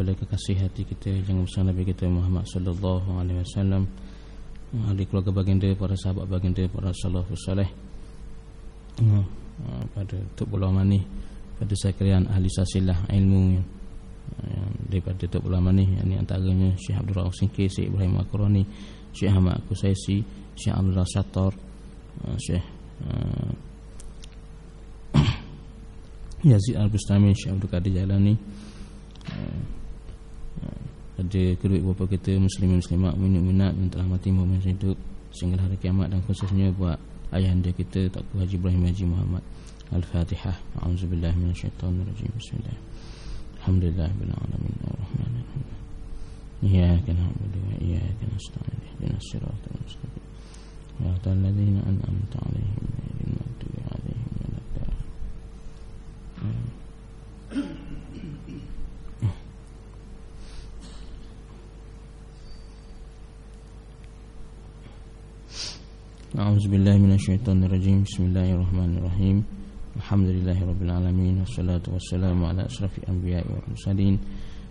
kepada kekasih hati kita jangan besar Nabi kita Muhammad sallallahu alaihi wasallam, ahli keluarga baginda, para sahabat baginda, para salafus saleh, pada Tok Pulau Manih, pada sekalian ahli silsilah ilmu yang daripada Tok Pulau Manih, ini antaranya Syekh Abdul Rauf Singkir, Syekh Ibrahim Al-Qurani, Syekh Ahmad Kusaisi, Syekh Abdul Sattar, Syekh Yazid Al-Bustami, Syekh Abdul Qadir Jalani, ada kedua ibu bapa kita muslimin muslimat, mukminat yang telah mati maupun hidup sehingga hari kiamat, dan khususnya buat ayahanda kita Tuanku Haji Ibrahim Haji Muhammad. Al-Fatihah. A'udzubillahi minasyaitonirrajim. Bismillah. Alhamdulillahirabbil alamin. Arrahmanirrahim. Iyyaka na'budu wa iyyaka nasta'in. Ihdinas siratal mustaqim. Siratal ladzina an'amta 'alaihim ghairil maghdubi 'alaihim waladdallin. A'udzubillahi minasyaitonirrajim. Bismillahirrahmanirrahim. Alhamdulillahirabbil alamin, wassalatu wassalamu ala asyrafil anbiya'i wal mursalin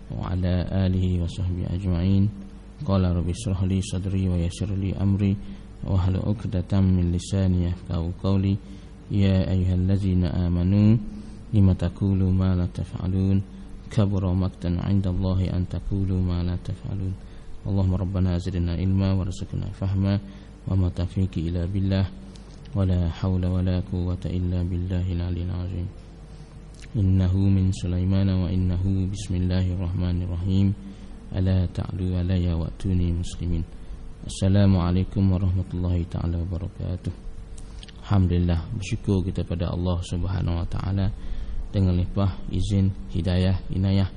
wa ala alihi wa sahbihi ajma'in. Qala rabbi ishrah li sadri wa yassir li amri wa hlul 'uqdatam min lisani yafqahu qawli. Ya ayyuhallazina amanu lima taqulu ma la taf'alun, kabura maqtan 'indallahi an taqulu ma la taf'alun. Allahumma rabbana zidna ilma warzuqna fahma wa ma taufiqi illa billah wa la hawla wa la quwwata illa billahil aliyyil azim. Innahu min Sulaiman wa innahu bismillahirrahmanirrahim. Ala ta'lu alayya wa atuni muslimin. Assalamualaikum warahmatullahi ta'ala wabarakatuh. Alhamdulillah, bersyukur kita pada Allah Subhanahu wa taala dengan limpah izin, hidayah, inayah,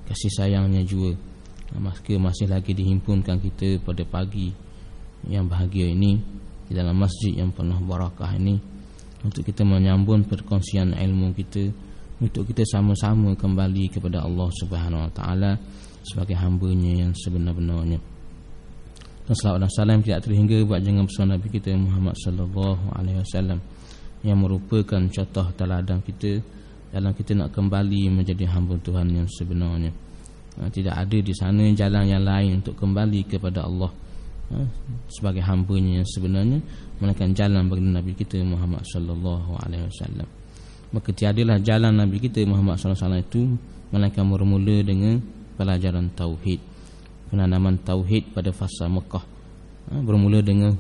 kasih sayangnya juga, masih lagi dihimpunkan kita pada pagi yang bahagia ini di dalam masjid yang penuh barakah ini, untuk kita menyambung perkongsian ilmu kita, untuk kita sama-sama kembali kepada Allah Subhanahu wa taala sebagai hamba-Nya yang sebenar-benarnya. Dan salawat dan salam tidak terhingga buat junjungan besar Nabi kita Muhammad sallallahu alaihi wasallam yang merupakan contoh teladan kita dalam kita nak kembali menjadi hamba Tuhan yang sebenarnya. Tidak ada di sana jalan yang lain untuk kembali kepada Allah sebagai hamba-Nya yang sebenarnya melainkan jalan bagi Nabi kita Muhammad sallallahu alaihi wasallam. Maka tiadalah jalan Nabi kita Muhammad sallallahu alaihi wasallam itu melainkan bermula dengan pelajaran tauhid, penanaman tauhid pada fasa Mekah, bermula dengan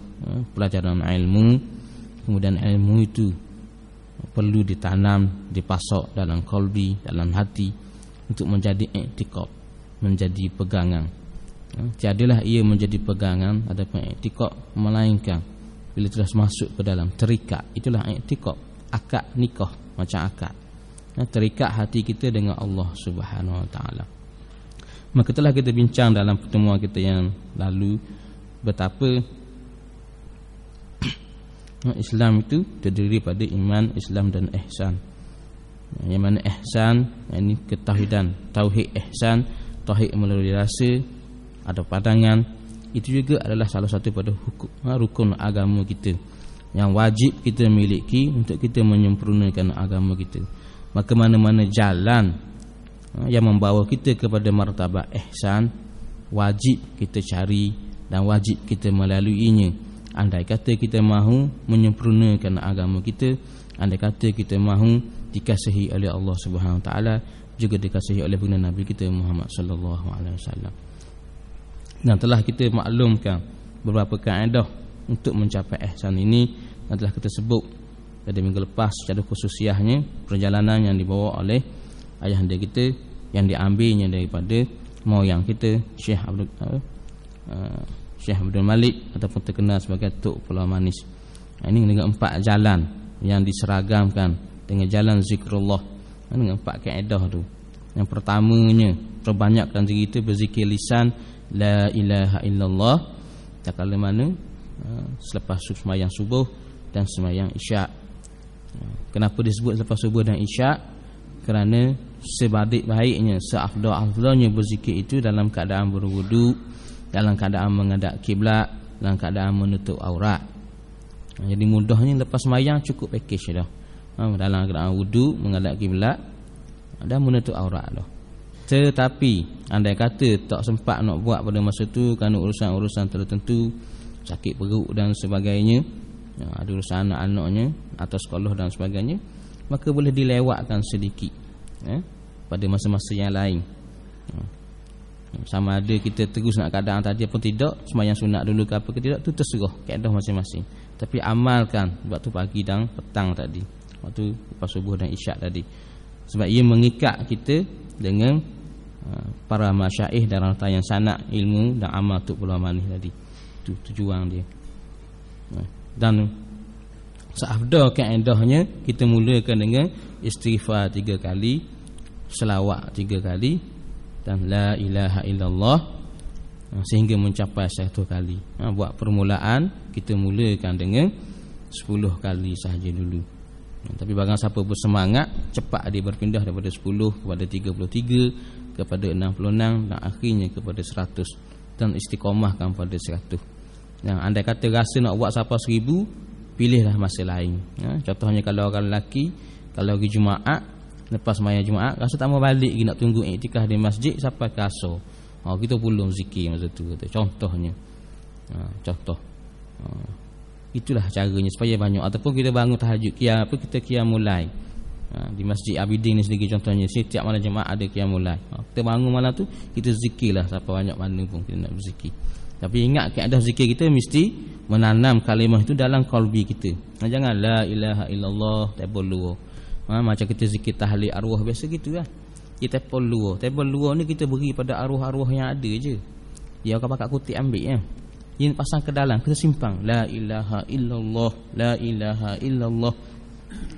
pelajaran ilmu. Kemudian ilmu itu perlu ditanam, dipasok dalam qalbi, dalam hati untuk menjadi i'tiqad, menjadi pegangan. Tiadalah ia menjadi pegangan adapun i'tiqad melainkan bila telah masuk ke dalam terikat. Itulah i'tiqad, akad nikah, macam akad. Terikat hati kita dengan Allah Subhanahu wa taala. Maka telah kita bincang dalam pertemuan kita yang lalu betapa Islam itu terdiri pada iman, Islam dan ihsan. Yang mana ihsan, ini ketauhidan, tauhid ihsan, tauhid melalui rasa, ada pandangan, itu juga adalah salah satu pada rukun agama kita yang wajib kita miliki untuk kita menyempurnakan agama kita. Maka mana-mana jalan yang membawa kita kepada martabat ihsan, wajib kita cari dan wajib kita melaluinya. Andai kata kita mahu menyempurnakan agama kita, andai kata kita mahu dikasihi oleh Allah Subhanahu wa taala, juga dikasihi oleh baginda Nabi kita Muhammad sallallahu alaihi wasallam. Dan telah kita maklumkan beberapa kaedah untuk mencapai ihsan ini, dan telah kita sebut pada minggu lepas secara khususiahnya perjalanan yang dibawa oleh ayahanda kita yang diambilnya daripada moyang kita Syekh Abdul Malik ataupun terkenal sebagai Tok Pulau Manis. Ini dengan 4 jalan yang diseragamkan dengan jalan zikrullah, dengan 4 kaedah tu. Yang pertamanya, perbanyakkan diri kita berzikir lisan la ilaha illallah tak kala mana selepas sembahyang subuh dan sembahyang isyak. Kenapa disebut selepas subuh dan isyak? Kerana sebaik-baiknya, seafdal-afdalnya berzikir itu dalam keadaan berwudu, dalam keadaan menghadap kiblat, dalam keadaan menutup aurat. Jadi mudahnya lepas sembahyang cukup package dah. Dalam keadaan wudu, menghadap kiblat dan menutup aurat dah. Tetapi andai kata tak sempat nak buat pada masa tu kerana urusan-urusan tertentu, sakit perut dan sebagainya, ada urusan anak-anaknya atau sekolah dan sebagainya, maka boleh dilewatkan sedikit pada masa-masa yang lain. Sama ada kita terus nak keadaan tadi pun tidak, sembahyang sunat dulu ke apa ke tidak, tu terserah kaedah masing-masing. Tapi amalkan waktu pagi dan petang tadi, waktu lepas subuh dan isyak tadi, sebab ia mengikat kita dengan para masyaikh dan rantai yang sanak ilmu dan amal untuk pulau manis tadi. Itu tujuan dia. Dan seafdal kaedahnya kita mulakan dengan istighfar 3 kali, selawat 3 kali, dan la ilaha illallah sehingga mencapai 1 kali. Buat permulaan kita mulakan dengan 10 kali sahaja dulu. Tapi barang siapa bersemangat, cepat dia berpindah daripada 10 kepada 33, kepada 66 dan akhirnya kepada 100, dan istiqamahkan pada 100. Andai kata rasa nak buat sampai 1000, pilihlah masa lain. Contohnya kalau orang lelaki, kalau pergi Jumaat, lepas sembahyang Jumaat rasa tak mau balik lagi, nak tunggu iktikaf di masjid sampai ke asar, kita pulung zikir masa tu, contohnya. Contoh itulah caranya supaya banyak. Ataupun kita bangun tahajud, kita qiyamul lail di Masjid Abidin ni sendiri contohnya, setiap malam Jumaat ada qiyamul lail. Kita bangun malam tu, kita zikirlah sampai banyak mana pun kita nak berzikir. Tapi ingat kaedah zikir kita mesti menanam kalimah itu dalam qalbi kita. Jangan la ilaha illallah tebal luar. Macam kita zikir tahlil arwah biasa gitu kan. Kita tebal luar. Tebal luar ni kita beri pada arwah-arwah yang ada je. Dia akan pakai kutip ambil kan. Ini pasang ke dalam, kita simpang la ilaha illallah, la ilaha illallah.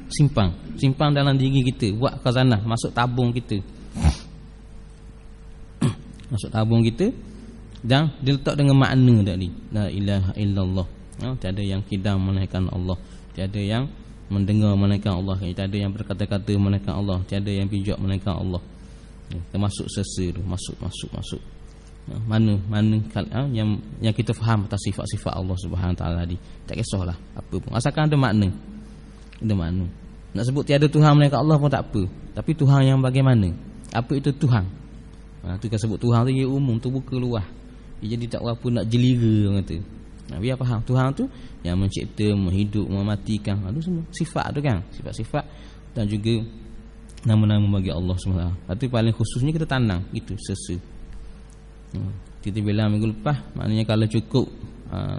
Simpang dalam diri kita, buat khazanah, masuk tabung kita. Masuk tabung kita, dan diletak dengan makna tadi, la ilaha illallah. Tiada yang kidam melainkan Allah, tiada yang mendengar melainkan Allah, tiada yang berkata-kata melainkan Allah, tiada yang bijak melainkan Allah. Termasuk sesa tu, masuk. Mana yang kita faham atas sifat-sifat Allah Subhanahu Taala tadi. Tak kisahlah apa pun, asalkan ada makna. Ada makna. Nak sebut tiada Tuhan melainkan Allah pun tak apa, tapi Tuhan yang bagaimana? Apa itu Tuhan? Tu kan sebut Tuhan tu ia umum, tu buka luah. Dia jadi tak apa nak jelira orang kata. Biar faham Tuhan tu yang mencipta, menghidup, mematikan. Itu semua sifat tu kan, sifat-sifat dan juga nama-nama bagi Allah SWT. Tapi paling khususnya kita tanam itu sesa. Kita bilang minggu lepas, maknanya kalau cukup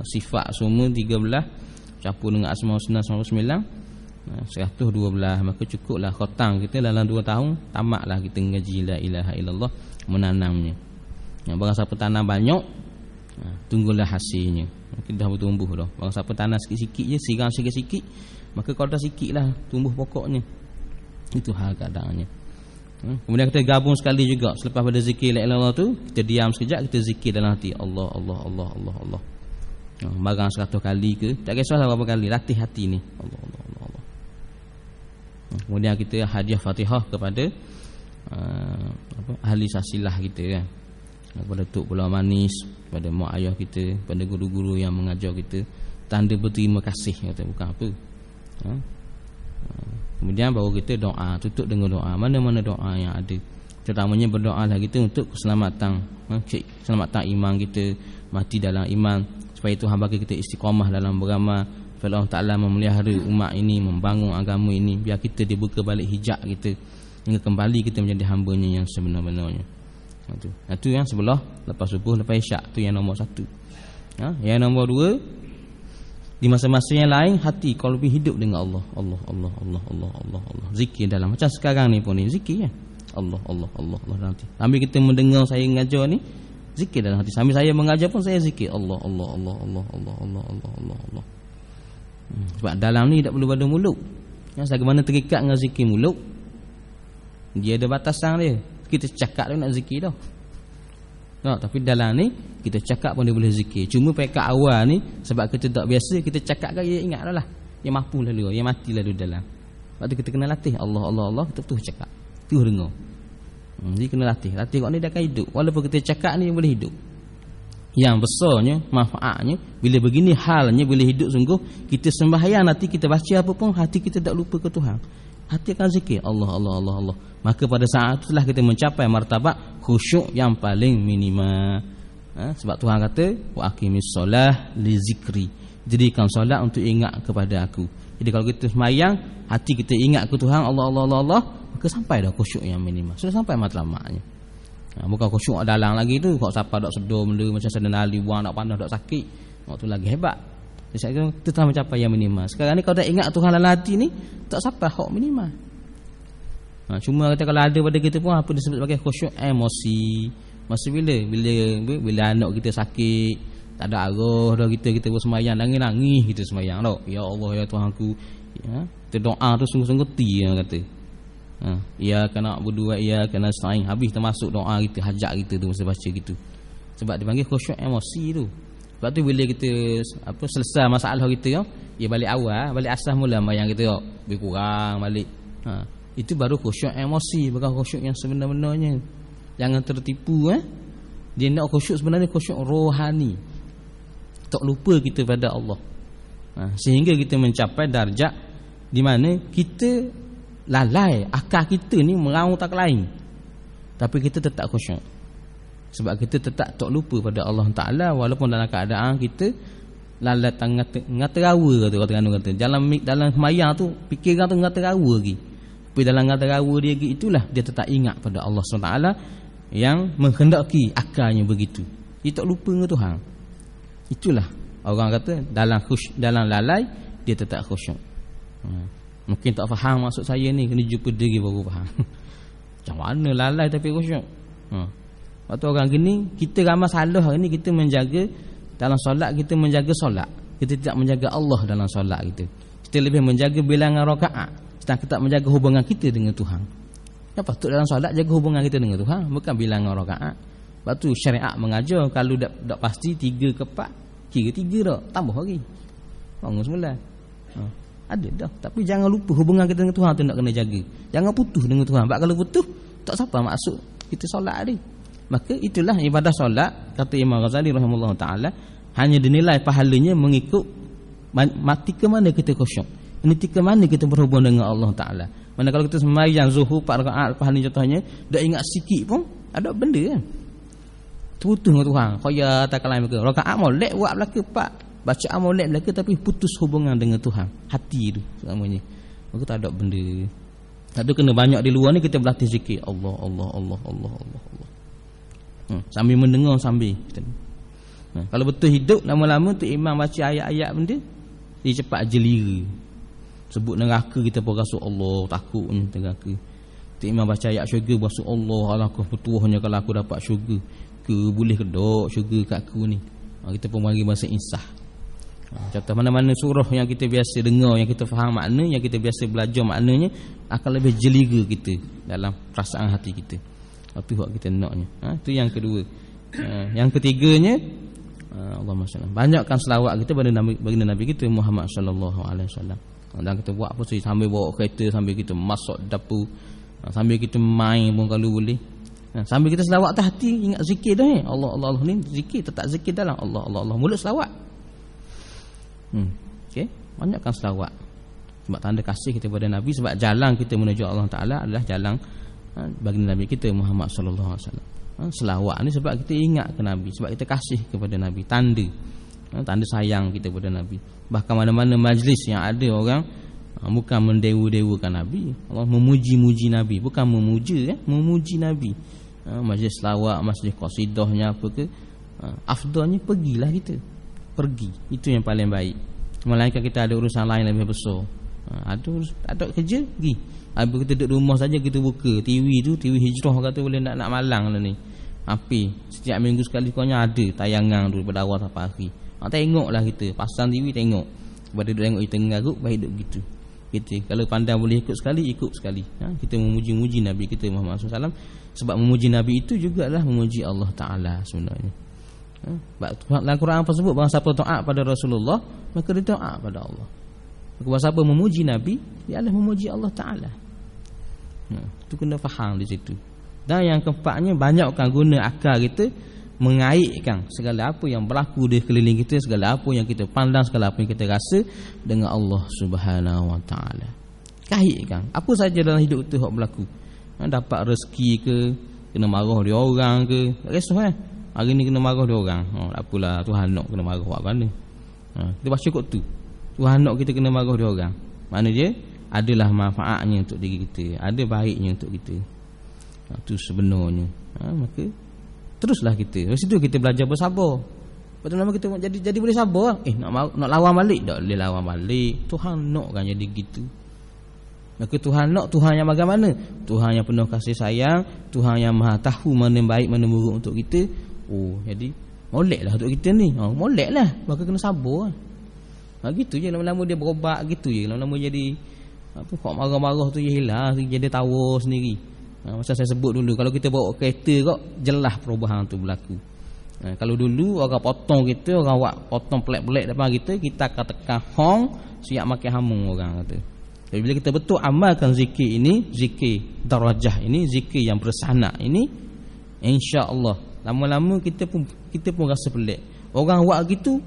sifat semua 13 campur dengan asma husna 99, 112, maka cukuplah khotang kita dalam 2 tahun, tamatlah kita ngaji la ilaha illallah, menanamnya. Barang siapa tanam banyak, tunggulah hasilnya. Kita dah bertumbuh dah. Barang siapa tanam sikit-sikit je, siram sikit-sikit, maka kalau dah sikitlah tumbuh pokoknya. Itu hal keadaannya. Kemudian kita gabung sekali juga selepas pada zikir la ilaha illallah tu, kita diam sekejap, kita zikir dalam hati Allah Allah Allah Allah Allah. Barang 100 kali ke, tak kisahlah berapa kali, latih hati ni Allah Allah Allah Allah. Kemudian kita hadiah Fatihah kepada ahli sasilah kita kan, kepada Tok Pulau Manis, kepada mak ayah kita, kepada guru-guru yang mengajar kita, tanda berterima kasih kata, bukan apa. Kemudian baru kita doa, tutup dengan doa. Mana-mana doa yang ada, terutamanya berdoalah kita untuk keselamatan, keselamatan iman kita, mati dalam iman, supaya Tuhan bagi kita istiqamah dalam beramal, supaya Allah Ta'ala memelihara umat ini, membangun agama ini, biar kita dibuka balik hijab kita, hingga kembali kita menjadi hamba-Nya yang sebenar-benarnya. Itu yang sebelah lepas subuh, lepas isyak, tu yang nombor 1. Yang nombor 2, di masa-masa yang lain hati qalbi hidup dengan Allah. Allah Allah Allah Allah Allah Allah. Zikir dalam, macam sekarang ni pun ni zikir kan. Allah Allah Allah Allah nanti. Sambil kita mendengar saya mengajar ni, zikir dalam hati. Sambil saya mengajar pun saya zikir Allah Allah Allah Allah Allah Allah Allah Allah Allah. Sebab dalam ni tak perlu pada mulut. Bagaimana terikat dengan zikir mulut, dia ada batasan dia. Kita cakap dia nak zikir dah. Tapi dalam ni kita cakap pun dia boleh zikir. Cuma pada awal ni, sebab kita tak biasa, kita cakap kan dia ingat dah lah. Dia mampu lalu, dia mati lalu dalam. Sebab tu kita kena latih Allah Allah Allah, kita betul cakap, tu dengar. Jadi kena latih kat ni dia akan hidup. Walaupun kita cakap ni dia boleh hidup. Yang besarnya, manfaatnya, bila begini halnya boleh hidup sungguh. Kita sembahyang nanti kita baca apa pun, hati kita tak lupa ke Tuhan. hati akan zikir Allah Allah Allah Allah. Maka pada saat itulah kita mencapai martabat khusyuk yang paling minima. Sebab Tuhan kata wa aqimis solah li zikri, jadikan solat untuk ingat kepada aku. Jadi kalau kita semayang, hati kita ingat ke Tuhan Allah Allah Allah Allah, maka sampai dah khusyuk yang minima, sudah sampai matlamaknya. Bukan khusyuk dalang lagi tu, kau siapa dak sedar benda macam senali buang nak panas dak sakit, waktu lagi hebat. Jadi kita telah mencapai yang minima. Sekarang ni kalau tak ingat Tuhan dalam hati ni, tak sampai hak minima. Cuma kata kalau ada pada kita pun apa disebut sebagai khusyuk emosi. Masa bila anak kita sakit, tak ada arah dah kita bersemayang, nangis-nangis kita semayang dah. Ya Allah ya Tuhanku. Kita doa tu sungguh-sungguh yang kata. Ya kena berdua, ya kena stain. Habis termasuk doa kita, hajat kita tu masa baca gitu. Sebab dipanggil khusyuk emosi tu. Sebab tu bila kita selesai masalah kita ya balik awal, balik asas mula mayang kita lebih kurang balik. Itu baru khusyuk emosi, bukan khusyuk yang sebenar-benarnya. Jangan tertipu. Dia nak khusyuk sebenarnya khusyuk rohani. Tak lupa kita pada Allah. Sehingga kita mencapai darjat di mana kita lalai, akal kita ni meraung tak lain, tapi kita tetap khusyuk. Sebab kita tetap tak lupa pada Allah Ta'ala, walaupun dalam keadaan kita lalai ngaterawa kata dalam semayang tu fikiran tu ngaterawa lagi. Tapi dalam ngaterawa dia itulah dia tetap ingat pada Allah SWT yang menghendaki akalnya begitu. Dia tak lupa dengan Tuhan. Itulah orang kata dalam lalai dia tetap khusyuk. Mungkin tak faham maksud saya ni, kena jumpa diri baru faham. Macam mana lalai tapi khusyuk? Waktu orang gini, kita ramai salah hari ni, kita menjaga dalam solat, kita menjaga solat, kita tidak menjaga Allah dalam solat kita. Kita lebih menjaga bilangan rakaat, sedang kita tak menjaga hubungan kita dengan Tuhan. Yang patut dalam solat jaga hubungan kita dengan Tuhan, bukan bilangan rakaat. Sebab tu syariat mengajar kalau dak pasti 3 ke 4, kira 3 dah, tambah lagi. Bangun semula. Ada dah, tapi jangan lupa hubungan kita dengan Tuhan tu nak kena jaga. Jangan putus dengan Tuhan. Sebab kalau putus, tak siapa maksud kita solat ni. Maka itulah ibadah solat, kata Imam Ghazali rahimahullah taala, hanya dinilai pahalanya mengikut mati ke mana kita khusyuk, mati ke mana kita berhubung dengan Allah Taala. Mana kalau kita sembahyang zuhur 4 rakaat pahalanya contohnya, dak ingat sikit pun ada benda kan. Terputus dengan Tuhan. Khoya takalan mereka. Rakaat molek buat belaka 4. Bacaan molek belaka tapi putus hubungan dengan Tuhan. Hati tu namanya. Maka tak ada benda. Tak ada kena banyak di luar ni kita berlatih zikir Allah Allah Allah Allah Allah Allah. Sambil mendengar sambil kita. Kalau betul hidup lama-lama tu imam baca ayat-ayat benda, dia cepat jelira. Sebut neraka kita pun rasa Allah, takutnya neraka. Tu imam baca ayat syurga rasa Allah, alangkah bertuahnya kalau aku dapat syurga. Ke boleh ke dok syurga kat aku ni. Kita pun mari bahasa insah. Contoh mana-mana surah yang kita biasa dengar, yang kita faham makna, yang kita biasa belajar maknanya, akan lebih jelira kita dalam perasaan hati kita. Itu hak kita naknya. Itu yang kedua. Yang ketiganya, Allahumma salli. Banyakkan selawat kita pada Nabi kita Muhammad sallallahu alaihi wasallam. Dan kita buat apa sih, sambil bawa kereta, sambil kita masuk dapur, sambil kita main pun kalau boleh. Sambil kita selawat atas hati, ingat zikir dah ni. Allah Allah Allah ni zikir, tetap zikir dalam Allah Allah Allah, mulut selawat. Okey, banyakkan selawat. Sebab tanda kasih kita kepada Nabi, sebab jalan kita menuju Allah Taala adalah jalan bagi Nabi kita Muhammad sallallahu alaihi wasallam. Selawat ni sebab kita ingat ke Nabi, sebab kita kasih kepada Nabi, tanda sayang kita kepada Nabi. Bahkan mana-mana majlis yang ada orang bukan mendewa-dewakan Nabi, Allah memuji-muji Nabi, bukan memuja, memuji Nabi. Majlis selawat, majlis qasidahnya apa ke, afdalnya pergilah kita. Pergi, itu yang paling baik. Melainkan kita ada urusan lain lebih besar. Ada kerja, pergi. Habis kita duduk rumah saja, kita buka TV tu, TV hijrah kata boleh nak malang lah ni. Api setiap minggu sekali kurangnya ada tayangan tu daripada awal sampai akhir. Tengoklah kita, pasang TV tengok. Sebab dia tengok kita ngarut, baik duduk gitu. Kita kalau pandai boleh ikut sekali, ikut sekali. Kita memuji-muji Nabi kita Muhammad SAW. Sebab memuji Nabi itu juga adalah memuji Allah Ta'ala sebenarnya. Dalam Quran apa sebut, bahawa siapa taat pada Rasulullah, maka dia taat pada Allah. Maka siapa memuji Nabi, dia adalah memuji Allah Ta'ala. Itu kena faham di situ. Dan yang keempatnya, banyakkan guna akal kita mengaitkan segala apa yang berlaku di keliling kita, segala apa yang kita pandang, segala apa yang kita rasa dengan Allah Subhanahu Wa Ta'ala. Kahit kan. Apa saja dalam hidup tu hak berlaku. Dapat rezeki ke, kena marah dia orang ke, tak kisah Hari ni kena marah dia orang. Tak apalah, Tuhan nak kena marah buat mana. Kita baca kot tu. Tuhan nak kita kena marah dia orang. Mana dia? Adalah manfaatnya untuk diri kita, ada baiknya untuk kita. Itu sebenarnya. Maka teruslah kita. Dari situ kita belajar bersabar. Betul nama kita jadi boleh sabar. Nak lawan balik, tak boleh lawan balik. Tuhan nak kan jadi gitu. Maka Tuhan nak, Tuhan yang bagaimana? Tuhan yang penuh kasih sayang, Tuhan yang maha tahu mana baik mana buruk untuk kita. Jadi moleklah untuk kita ni. Moleklah, maka kena sabar. Gitu je lama-lama dia berobat, gitu je lama-lama jadi kok marah-marah tu je hilang, jadi tawa sendiri. Macam saya sebut dulu, kalau kita bawa kereta kok jelas perubahan tu berlaku. Kalau dulu orang potong kita, orang buat potong pelik-pelik depan kita akan tekan hong, siap makan hamung orang kata. Jadi bila kita betul amalkan zikir ini, zikir darajah ini, zikir yang bersanak ini, insya-Allah lama-lama kita pun rasa pelik. Orang buat gitu,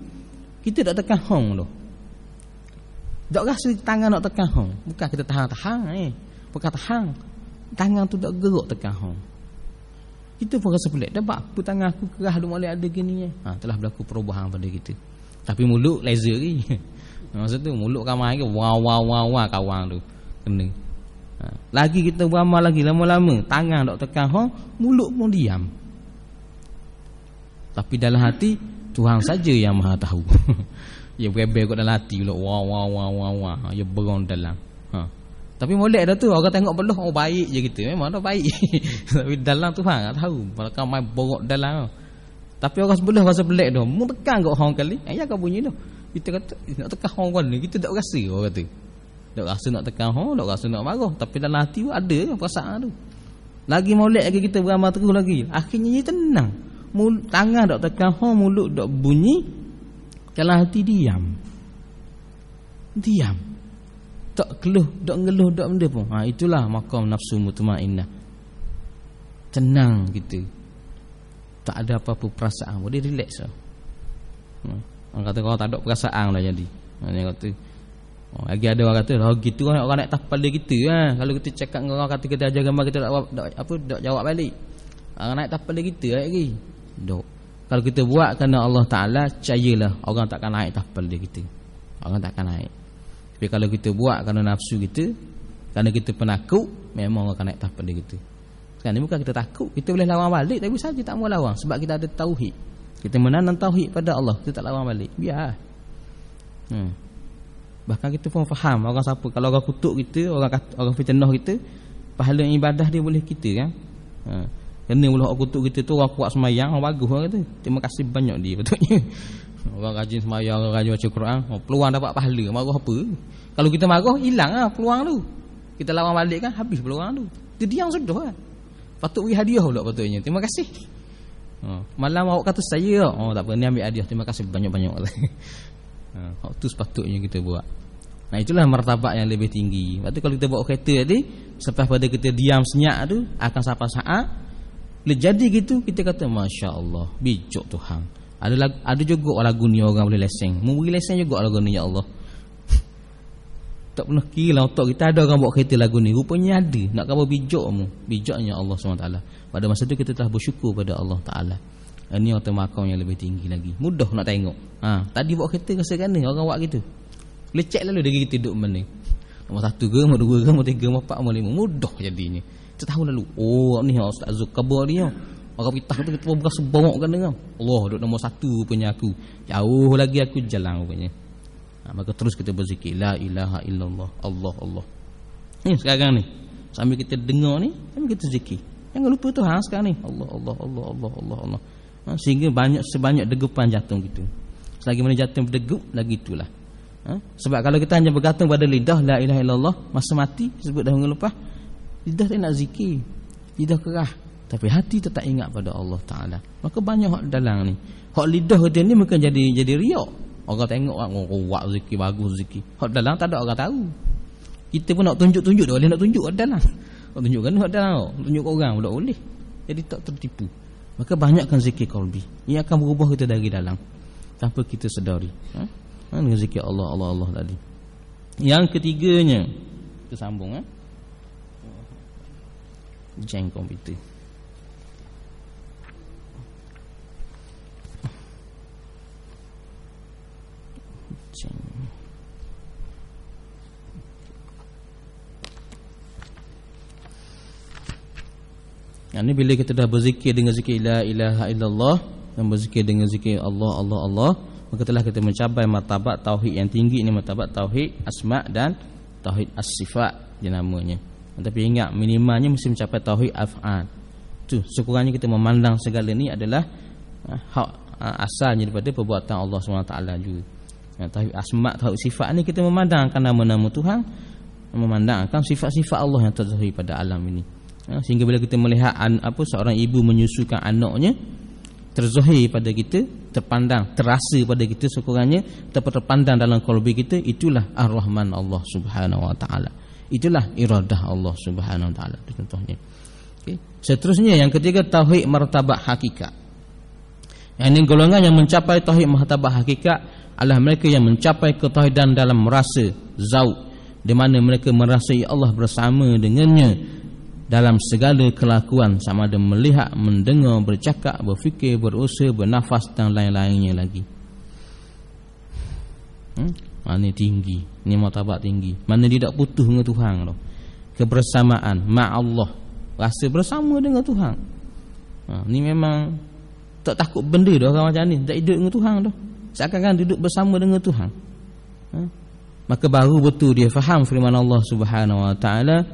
kita tak tekan hong tu. Tak rasa tangan nak tekan hong. Bukan kita tahan-tahan bukan tahan. Tangan tu tak gerak tekan hong. Kita pun rasa pelik. Dapat apa tangan aku kerah duk molek ada gini telah berlaku perubahan pada kita. Tapi mulut laser ni. Maksud tu mulut ramai ke wah kawan tu kena. Lagi kita beramal lagi lama-lama tangan tak tekan hong, mulut pun diam. Tapi dalam hati Tuhan saja yang maha tahu. Dia berebel kat dalam hati pula wah dia berong dalam. Tapi molek dah tu orang tengok belah baik je kita. Memang dah baik. Tapi dalam Tuhan tak tahu. Mereka main borok dalam. Tapi orang sebelah rasa pelik dah. Mu tekan kat hang kali. Ya kau bunyi dah. Kita kata nak tekan hang kan ni, kita tak rasa orang kata. Tak rasa nak tekan hang, tak rasa nak marah, tapi dalam hati tu ada perasaan tu. Lagi molek lagi kita beramal terus lagi. Akhirnya dia tenang. Tangan tak tekan hang, mulut tak bunyi, dalam hati diam. Tak keluh, tak ngeluh, tak benda pun. Itulah maqam nafsu mutmainnah. Tenang kita. Tak ada apa-apa perasaan, boleh relax lah. Orang kata kalau tak ada perasaan lah jadi. Dia kata lagi ada orang kata gitu orang naik atas kepala kita Kalau kita cakap dengan orang kata kita ajar gambar, kita tak jawab balik. Orang naik atas kepala kita lagi. Dok. Kalau kita buat kerana Allah Ta'ala, percayalah orang takkan naik atas kepala kita. Orang takkan naik. Tapi kalau kita buat kerana nafsu kita, kerana kita penakut, memang orang akan naik atas kepala kita. Sekarang ni bukan kita takut, kita boleh lawan balik, tapi saja tak mau lawan sebab kita ada tauhid. Kita menanam tauhid pada Allah, kita tak lawan balik. Biar. Bahkan kita pun faham orang siapa, kalau orang kutuk kita, orang fitnah kita, pahala ibadah dia boleh kita kan. Kena pula orang kutuk kita tu orang kuat semayang, orang bagus orang kata. Terima kasih banyak dia betulnya. Orang rajin semayang, orang rajin baca Quran, peluang dapat pahala. Marah apa? Kalau kita marah, hilang peluang tu. Kita lawan balik kan, habis peluang tu. Dia diam sudah Patut beri hadiah pula patutnya. Terima kasih. Malam awak kata saya, tak apa, ni ambil hadiah, terima kasih banyak-banyak. Itu sepatutnya kita buat. Nah, itulah martabat yang lebih tinggi. Lepas tu kalau kita bawa kereta tadi, selepas pada kita diam senyap tu, akan sampai saat jadi gitu, kita kata Masya Allah, bijak Tuhan. Ada juga lagu ni orang boleh lesen. Mu beri lesen juga lagu ni, ya Allah. Tak pernah kira otak kita ada orang bawa kereta lagu ni. Rupanya ada. Nak khabar bijakmu, bijaknya Allah SWT. Pada masa tu kita telah bersyukur pada Allah Ta'ala. Ini otak makam yang lebih tinggi lagi. Mudah nak tengok. Tadi bawa kereta rasa kan ni orang buat gitu. Boleh cek lalu diri kita duduk mana. Nombor 1 ke, nombor 2 ke, nombor 3, nombor 4, nombor 5. Mudah jadinya. Kita tahu lalu. Ni Ustaz Zulkabar dia. Orang pitah tu kita pun berasa bongok kan dengan. Allah duduk nombor 1 punya aku. Jauh lagi aku jalan rupanya. Maka terus kita berzikir la ilaha illallah, Allah. Ni sekarang ni sambil kita dengar ni, sambil kita zikir. Jangan lupa Tuhan sekarang ni. Allah. Sehingga sebanyak degupan jantung kita. Selagi mana jantung berdegup, lagi itulah. Sebab kalau kita hanya bergantung pada lidah la ilaha illallah, masa mati sebut dah minggu lepas, lidah tak nak zikir, lidah kerah, tapi hati tetap ingat pada Allah Ta'ala. Maka banyak hak dalam ni. Hak lidah kita ni mungkin jadi riak. Orang tengok buat zikir, bagus zikir. Hak dalam tak ada orang tahu. Kita pun nak tunjuk-tunjuk, dia boleh nak tunjuk hak dalam. Nak tunjukkan hak dalam, tunjuk orang pula boleh. Jadi tak tertipu. Maka banyakkan zikir qalbi. Ia akan berubah kita dari dalam tanpa kita sedari. Dengan zikir Allah tadi. Yang ketiganya, Kita sambung jeng komputer. Ini bila kita dah berzikir dengan zikir la ilaha illallah dan berzikir dengan zikir Allah Allah Allah, maka telah kita mencapai martabat tauhid yang tinggi. Ini martabat tauhid asma dan tauhid as-sifat dia namanya. Tapi ingat minimalnya mesti mencapai tauhid af'al. Tu sekurangnya kita memandang segala ni adalah asalnya daripada perbuatan Allah SWT juga. Tauhid asma, tauhid sifat ni kita memandangkan nama-nama Tuhan, memandangkan sifat-sifat Allah yang terzahir pada alam ini. Sehingga bila kita melihat seorang ibu menyusukan anaknya, terzahir pada kita, terpandang, terasa pada kita sekurangnya, terpandang dalam qalbi kita, itulah ar-Rahman Allah Subhanahu wa taala. Itulah iradah Allah Subhanahu wa taala contohnya. Okey. Seterusnya yang ketiga, tauhid martabat hakikat. Yang ini golongan yang mencapai tauhid martabat hakikat adalah mereka yang mencapai ketauhidan dalam merasa zauq, di mana mereka merasai Allah bersama dengannya dalam segala kelakuan, sama ada melihat, mendengar, bercakap, berfikir, berusaha, bernafas dan lain-lainnya lagi. Mana tinggi, ini martabat tinggi. Mana dia tak putus dengan Tuhan tu. Kebersamaan ma'allah, rasa bersama dengan Tuhan. Ni memang tak takut benda dah orang macam ni, tak hidup dengan Tuhan dah. Seakan-akan duduk bersama dengan Tuhan. Maka baru betul dia faham firman Allah Subhanahu wa taala,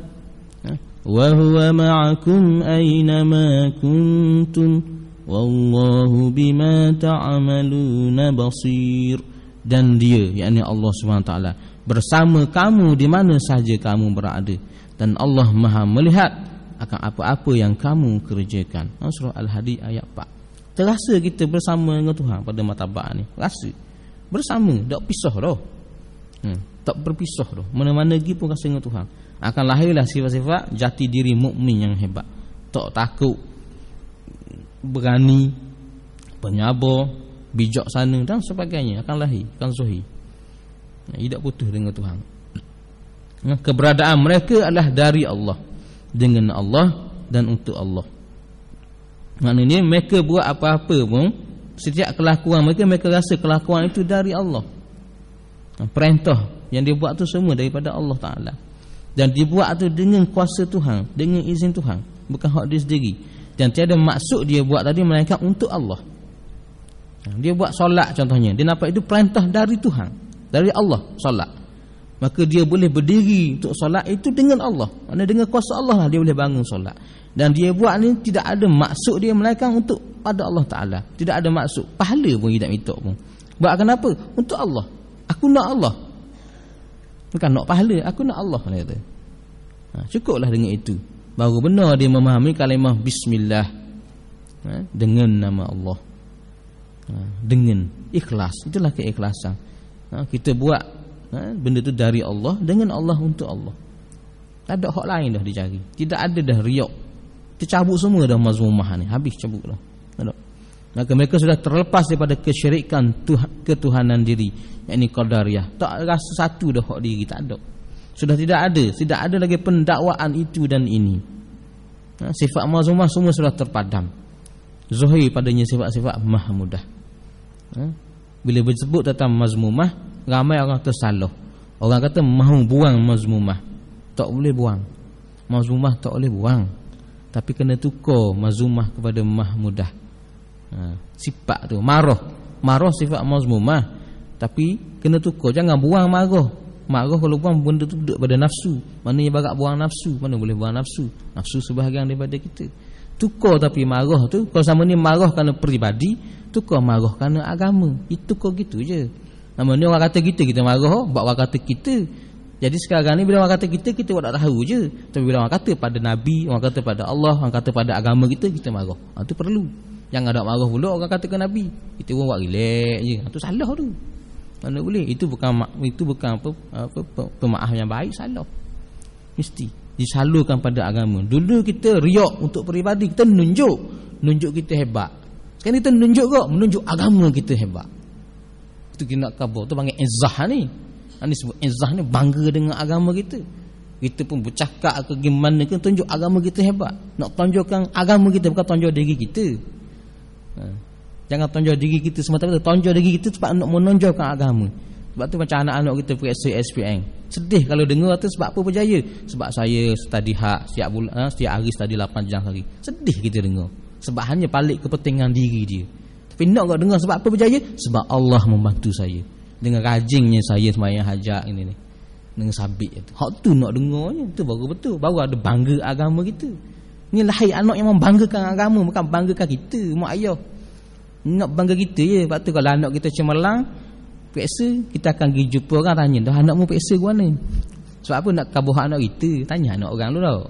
wa huwa ma'akum aynama kuntum wallahu bima ta'maluna basir. Dan dia, yakni Allah Subhanahu wa taala, bersama kamu di mana sahaja kamu berada, dan Allah Maha melihat akan apa-apa yang kamu kerjakan. Surah Al-Hadid ayat 4. Terasa kita bersama dengan Tuhan pada martabat ni. Rasa bersama, tak pisah dah. Tak berpisah dah. Mana-mana pergi pun rasa dengan Tuhan. Akan lahirlah sifat-sifat jati diri mukmin yang hebat. Tak takut, berani, penyabar, bijaksana dan sebagainya akan lahir, akan zahir. Tidak putus dengan Tuhan. Keberadaan mereka adalah dari Allah, dengan Allah dan untuk Allah. Maknanya mereka buat apa-apa pun, setiap kelakuan mereka rasa kelakuan itu dari Allah. Perintah yang dia buat tu semua daripada Allah Ta'ala. Dan dibuat tu dengan kuasa Tuhan, dengan izin Tuhan, bukan hak dia sendiri. Dan tiada maksud dia buat tadi melainkan untuk Allah. Dia buat solat contohnya, dia nampak itu perintah dari Tuhan, dari Allah solat. Maka dia boleh berdiri untuk solat itu dengan Allah. Maksudnya dengan kuasa Allah lah dia boleh bangun solat. Dan dia buat ni tidak ada maksud dia melainkan untuk pada Allah Ta'ala. Tidak ada maksud, pahala pun dia tak minta pun. Buat kenapa? Untuk Allah. Aku nak Allah, bukan nak pahala, aku nak Allah, dia kata. Cukuplah dengan itu. Baru benar dia memahami kalimah bismillah, dengan nama Allah, dengan ikhlas. Itulah keikhlasan. Kita buat benda tu dari Allah, dengan Allah, untuk Allah. Tak ada hak lain dah dicari. Tidak ada dah riak. Tercabut semua dah mazmumah ni, habis cabut dah. Maka mereka sudah terlepas daripada kesyirikan ketuhanan diri, yakni qadariyah. Tak rasa satu dah hak diri, tak ada. Sudah tidak ada lagi pendakwaan itu dan ini. Sifat mazmumah semua sudah terpadam. Zahir padanya sifat-sifat mahmudah. Bila disebut tentang mazmumah, ramai orang tersalah. Orang kata mahu buang mazmumah. Tak boleh buang. Mazmumah tak boleh buang. Tapi kena tukar mazmumah kepada mahmudah. Sifat tu marah sifat mazmumah, tapi kena tukar, jangan buang marah. Kalau buang benda tu duduk pada nafsu. Maknanya barat buang nafsu. Mana boleh buang nafsu? Nafsu sebahagian daripada kita. Tukar tapi marah tu, kalau sama ni marah kerana peribadi, tukar marah kerana agama. Itu tukar gitu je. Namanya orang kata kita marah, buat orang kata kita. Jadi sekarang ni bila orang kata kita tak tahu je. Tapi bila orang kata pada Nabi, orang kata pada Allah, orang kata pada agama kita marah. Itu perlu. Yang ada marah pula orang kata ke Nabi, kita pun buat relax je. Itu salah tu. Mana boleh? Itu bukan pemaaf yang baik, salah. Mesti disalurkan pada agama. Dulu kita riak untuk peribadi, kita nunjuk kita hebat. Sekarang kita menunjuk agama kita hebat. Itu kita nak kabur. Tu panggil izzah ni. Ini sebut izzah ni, bangga dengan agama kita. Kita pun bercakap ke gimana ke, tunjuk agama kita hebat. Nak tonjolkan agama kita, bukan tonjol diri kita. Jangan tonjol diri kita semata-mata, tonjol diri kita sebab nak menonjolkan agama. Sebab tu macam anak-anak kita periksa SPM. Sedih kalau dengar tu sebab apa berjaya. Sebab saya study hak setiap hari study 8 jam sehari. Sedih kita dengar. Sebab hanya balik kepentingan diri dia. Tapi nak kau dengar sebab apa berjaya? Sebab Allah membantu saya. Dengan rajinnya saya sembahyang hajat ini ni. Dengan sabit itu. Hak tu nak dengarnya, tu baru betul. Baru ada bangga agama kita. Ni lahir anak yang membanggakan agama, bukan banggakan kita, mak ayah. Nak bangga kita je. Sebab tu kalau anak kita cemerlang, periksa, kita akan pergi jumpa orang, tanya, dah anakmu periksa ke mana? Sebab apa nak kabuh anak kita? Tanya anak orang dulu tau,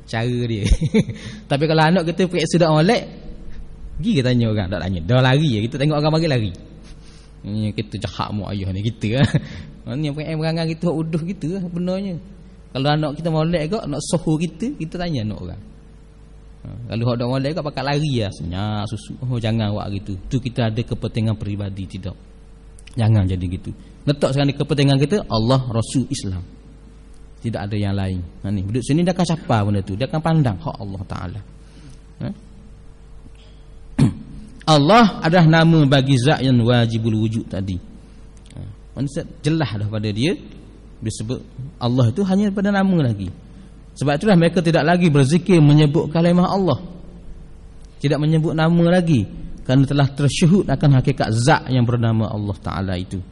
cara dia. Tapi kalau anak kita periksa dah molek, pergi ke tanya orang, tak tanya, dah lari je. Kita tengok orang bagi lari. Ni kita jahat mak ayah ni kita. Ni perangai kita uduh kita sebenarnya. Kalau anak kita molek ke, nak sohor kita tanya anak orang. Kalau hak dak molek ke pakai lari lah, senyap susu. Oh jangan buat gitu. Tu kita ada kepentingan peribadi, tidak. Jangan jadi gitu. Letak sekarang di kepentingan kita Allah, Rasul, Islam. Tidak ada yang lain. Ni duduk sini dia akan capai benda tu. Dia akan pandang hak Allah Taala. Allah adalah nama bagi zat yang wajibul wujud tadi. Maksud jelas dah pada dia disebut Allah itu hanya pada nama lagi. Sebab itulah mereka tidak lagi berzikir menyebut kalimah Allah. Tidak menyebut nama lagi, kerana telah tersyuhud akan hakikat zat yang bernama Allah Ta'ala itu.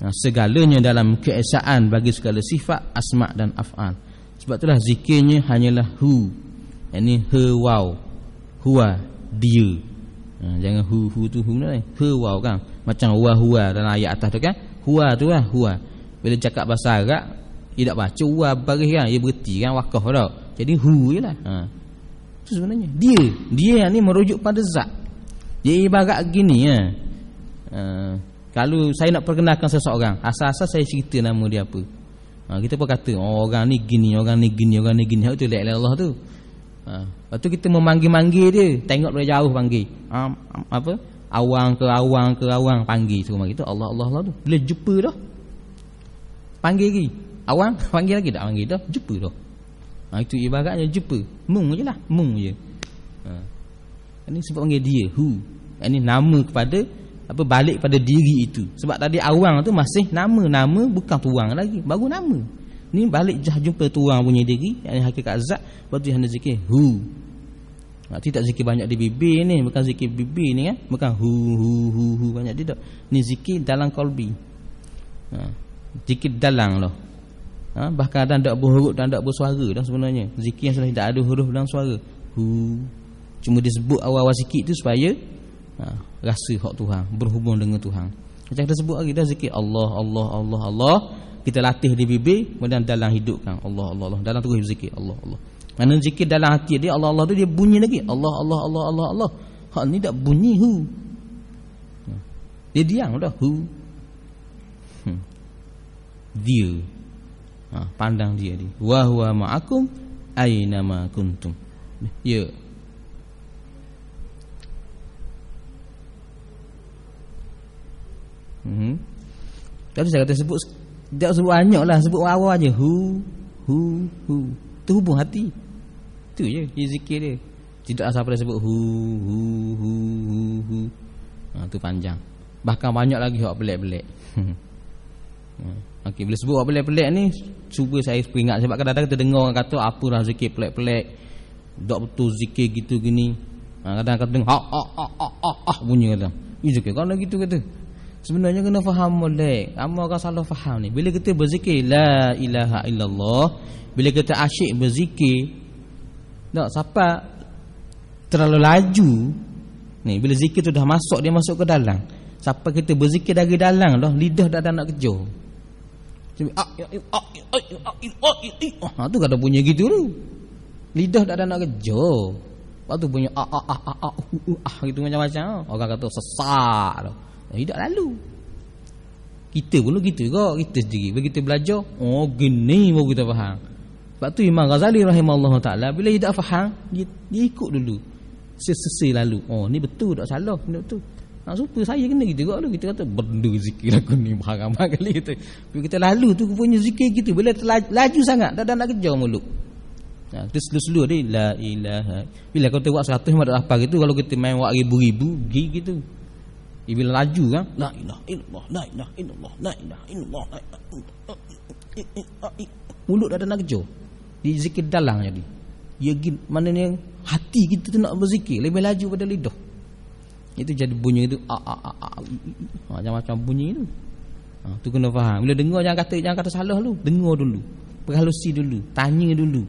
Segalanya dalam keesaan bagi segala sifat, asma' dan af'al. Sebab itulah zikirnya hanyalah hu. Ini he wow, huwa, dia. Jangan hu tu hu ni. He wow kan. Macam wa huwa dalam ayat atas tu kan. Huwa tu lah huwa. Bila cakap bahasa Arab, dia tak baca wa baris kan, dia berhenti kan wakaf dah. Jadi hu jelah. Itu sebenarnya dia ni merujuk pada zat. Dia ibarat gini ya. Kalau saya nak perkenalkan seseorang, asal-asal saya cerita nama dia apa. Kita pun kata orang ni gini, orang ni gini, orang ni gini. Itu la ilaha illallah tu. Lepas tu kita memanggil-manggil dia, tengok dari jauh panggil. Apa? Awang ke awang panggil semua gitu. Allah tu. Bila jumpa dah, panggil lagi. Awang panggil lagi, tak panggil dah, jumpa dah. Itu ibaratnya jumpa. Mung je lah, mung je. Ini sebab panggil dia hu. Ini nama kepada apa, balik pada diri itu. Sebab tadi awang tu masih nama bukan tuang lagi, baru nama. Ni balik jah jumpa tuang punya diri, yang hakikat zat. Lepas tu hendak zikir hu. Tidak zikir banyak di bibir ni, bukan zikir bibir ni kan, bukan hu banyak tidak. Ni zikir dalam qalbi. Zikir dalam lah. Bahkan ada tak berhuruf dan tak bersuara dah sebenarnya. Zikir yang sudah tidak ada huruf dan suara. Hu. Cuma disebut awal-awal zikir itu supaya rasa hak Tuhan, berhubung dengan Tuhan. Macam kita sebut lagi dah zikir Allah. Kita latih di bibir, kemudian dalam hidupkan Allah. Dalam terus zikir Allah. Mana zikir dalam hati dia Allah tu dia bunyi lagi Allah. Hak ni tak bunyi hu. Dia diam dah hu. Dia. Pandang dia ni. Wa huwa ma'akum aina ma kuntum. Ya. Tadi saya kata sebut, tak sebut banyak lah, sebut awal aja hu. Tu hubung hati. Tu je dia zikir dia. Tidak asal pada sebut hu. Tu panjang. Bahkan banyak lagi hak pelik-pelik. Okey, bila sebut hak pelik-pelik ni, cuba saya peringat sebab kadang-kadang kita dengar orang kata apalah zikir pelik-pelik. Tak betul zikir gitu gini. Kadang-kadang bunyi kadang. Zikir kan gitu kata. Sebenarnya kena faham molek. Ramai orang salah faham ni. Bila kita berzikir la ilaha illallah, bila kita asyik berzikir, tak siapa terlalu laju ni. Bila zikir tu dah masuk, dia masuk ke dalam. Siapa kita berzikir dari dalam dah, lidah dah nak kejar. Tu kata bunyi gitu tu. Lidah dah nak kejar. Lepas tu bunyi gitu macam-macam. Orang kata sesak tu. Tidak lalu. Kita pun gitu juga. Kita sendiri bila kita belajar, gini baru kita faham. Sebab tu Imam Ghazali rahimahullah ta'ala, bila dia tak faham, dia ikut dulu, sesai lalu. Ni betul tak salah, ni betul. Supaya saya kena gitu juga. Kita kata benda zikir aku ni ramai kali kita. Bila kita lalu tu punya zikir kita. Bila laju sangat dah nak kejar mulut. Kita slow-slow dia la ilaha. Bila kau buat 100 memang tak apa gitu. Kalau kita main buat ribu-ribu pergi gitu. Bila laju kan la ilaha illallah la ilaha illallah la ilaha illallah la ilaha illallah. Mulut dah nak kejar. Di zikir dalang jadi. Ya maknanya hati kita tu nak berzikir lebih laju pada lidah. Itu jadi bunyi itu macam bunyi itu. Tu kena faham. Bila dengar jangan kata salah dulu. Dengar dulu. Perhalusi dulu, tanya dulu.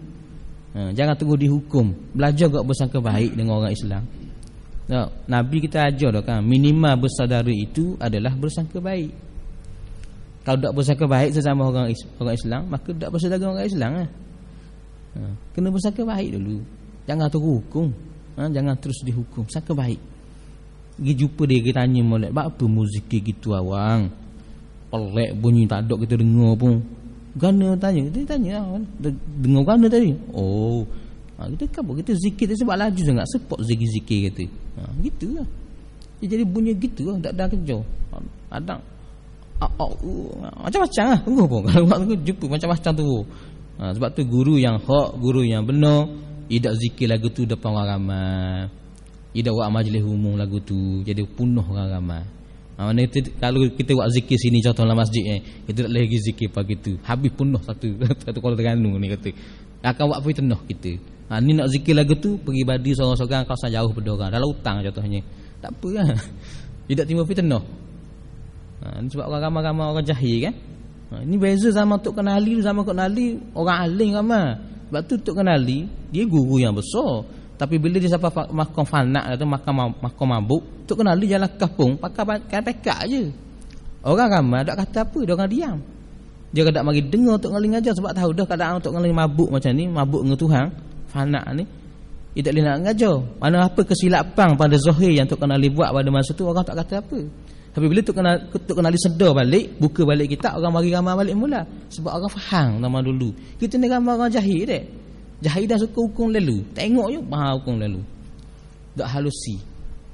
Jangan tunggu dihukum. Belajar gak bersangka baik dengan orang Islam. Nabi kita ajar dah kan, minimal bersaudara itu adalah bersangka baik. Kalau tak bersangka baik sesama orang Islam, maka tak bersaudara dengan orang Islam lah. Kena bersangka baik dulu. Jangan terus hukum. Jangan terus dihukum. Sangka baik. Pergi jumpa dia, kita tanya molek, apa muzik gitu awang? Pelik bunyi tak ada kita dengar pun. Gana tanya, dia tanya dengar gana tadi. Oh, kita kabur, kita zikir sebab laju sangat support zikir-zikir kita. Gitulah. Dia jadi bunyi gitu lah, tak ada kerja. Ada macam-macam lah. Tunggu pun kalau aku jumpa macam-macam tu. Sebab tu guru yang hak, guru yang benar, tidak zikir lagu tu depan orang ramai. Tidak buat majlis umum lagu tu, jadi penuh orang ramai. Mana itu, kalau kita buat zikir sini contoh dalam masjid kita tak lagi zikir pagi tu, habis penuh satu Kuala Terengganu ni kata. Akan buat fitnah kita. Ni nak zikir lagu tu pergi badi seorang-seorang kawasan jauh pada orang dalam hutang contohnya. Tak apa lah. Tidak timbul fitnah. Ni sebab orang ramai-ramai orang jahil kan. Ini beza zaman Tok Kenali, zaman Tok Kenali orang alim ramai. Sebab tu Tok Kenali dia guru yang besar. Tapi bila dia sampai makam fanak atau makam mabuk, Tok Kenali jalan kampung pakai pekak je. Orang ramai tak kata apa, dia orang diam. Dia tak mari dengar Tok Kenali ngajar sebab tahu dah keadaan Tok Kenali mabuk macam ni, mabuk dengan Tuhan, fanak ni. Dia tak boleh nak ngajar. Mana apa kesilapan pada zahir yang Tok Kenali buat pada masa tu, orang tak kata apa. Tapi bila Tok Kenali sedar balik, buka balik kita, orang mari ramai balik mula. Sebab orang faham nama dulu. Kita ni ramai orang jahil dek. Jahil dah suka hukum lalu. Tengok je mahal hukum lalu. Tak halusi.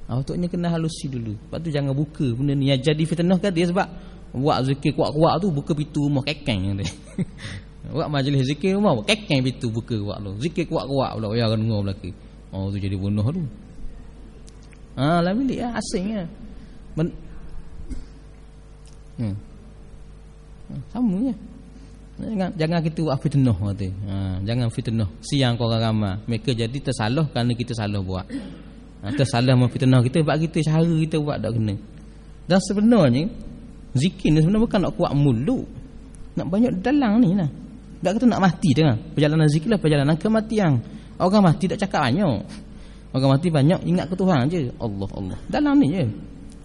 Untuknya kena halusi dulu. Lepas tu jangan buka benda ni. Yang jadi fitnah kan dia sebab buat zikir kuat-kuat tu buka pintu rumah kekeng dia. Buat majlis zikir rumah kekeng pintu buka kuat tu. Zikir kuat-kuat pula ya kan dengar belaka. Tu jadi bunuh tu. Lah bilik lah asing lah. Sama je. Jangan kita buat fitnah kata. Jangan fitnah. Siang kau orang ramai. Mereka jadi tersalah kerana kita salah buat. Tersalah memfitnah kita sebab kita cara kita buat tak kena. Dan sebenarnya zikir ni sebenarnya bukan nak kuat mulut. Nak banyak dalang ni lah. Tak kata nak mati dah. Perjalanan zikir lah perjalanan kematian. Orang mati tak cakap banyak. Orang mati banyak ingat ke Tuhan je. Allah Allah. Dalam ni je.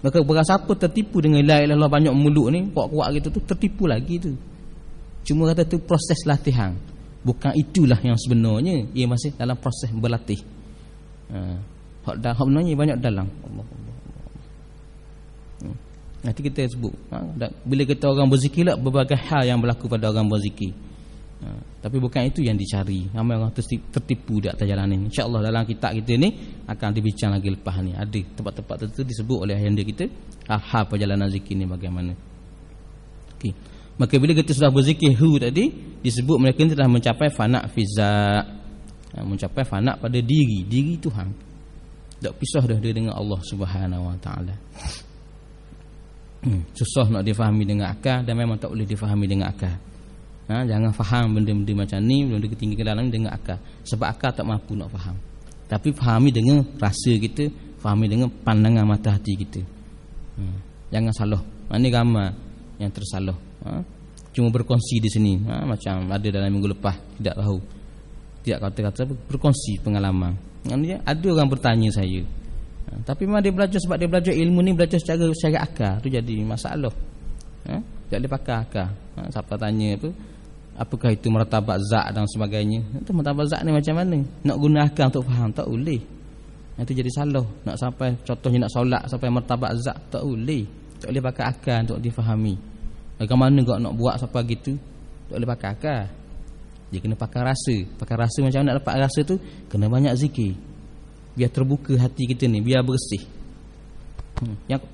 Maka berasa apa tertipu dengan la ilaha illallah banyak mulut ni, kuat-kuat gitu tu tertipu lagi tu. Cuma kata tu proses latihan. Bukan itulah yang sebenarnya. Ia masih dalam proses berlatih. Hak benarnya banyak dalam. Allah Allah. Nanti kita sebut. Bila kita orang berzikir lah, berbagai hal yang berlaku pada orang berzikir. Tapi bukan itu yang dicari. Ramai orang tertipu di atas jalan ini. InsyaAllah dalam kitab kita ni akan dibincang lagi lepas ni. Ada tempat-tempat tertentu disebut oleh ayahanda kita hal perjalanan zikir ni bagaimana. Okay. Maka bila kita sudah berzikir tadi, disebut mereka telah mencapai fana' fizat, mencapai fana' pada diri Tuhan. Tak pisah dah dia dengan Allah Subhanahu Wa Taala. Susah nak difahami dengan akal dan memang tak boleh difahami dengan akal. Jangan faham benda-benda macam ni, benda ketinggalan dalam dengan akal. Sebab akal tak mampu nak faham. Tapi fahami dengan rasa kita, fahami dengan pandangan mata hati kita. Jangan salah. Ini ramai yang tersalah. Cuma berkongsi di sini. Macam ada dalam minggu lepas, tidak tahu. Tidak kata-kata berkongsi pengalaman. Ada orang bertanya saya. Tapi memang dia belajar sebab dia belajar ilmu ni belajar secara akal. Tu jadi masalah. Tak boleh pakai akal. Siapa tanya apakah itu martabat zat dan sebagainya. Itu martabat zat ni macam mana? Nak guna akal untuk faham tak boleh. Itu jadi salah. Nak sampai contohnya nak solat sampai martabat zat tak boleh. Tak boleh pakai akal untuk difahami. Bagaimana kau nak buat sampai gitu? Tak boleh pakai akal. Dia kena pakai rasa. Pakai rasa macam mana nak dapat rasa tu? Kena banyak zikir. Biar terbuka hati kita ni, biar bersih.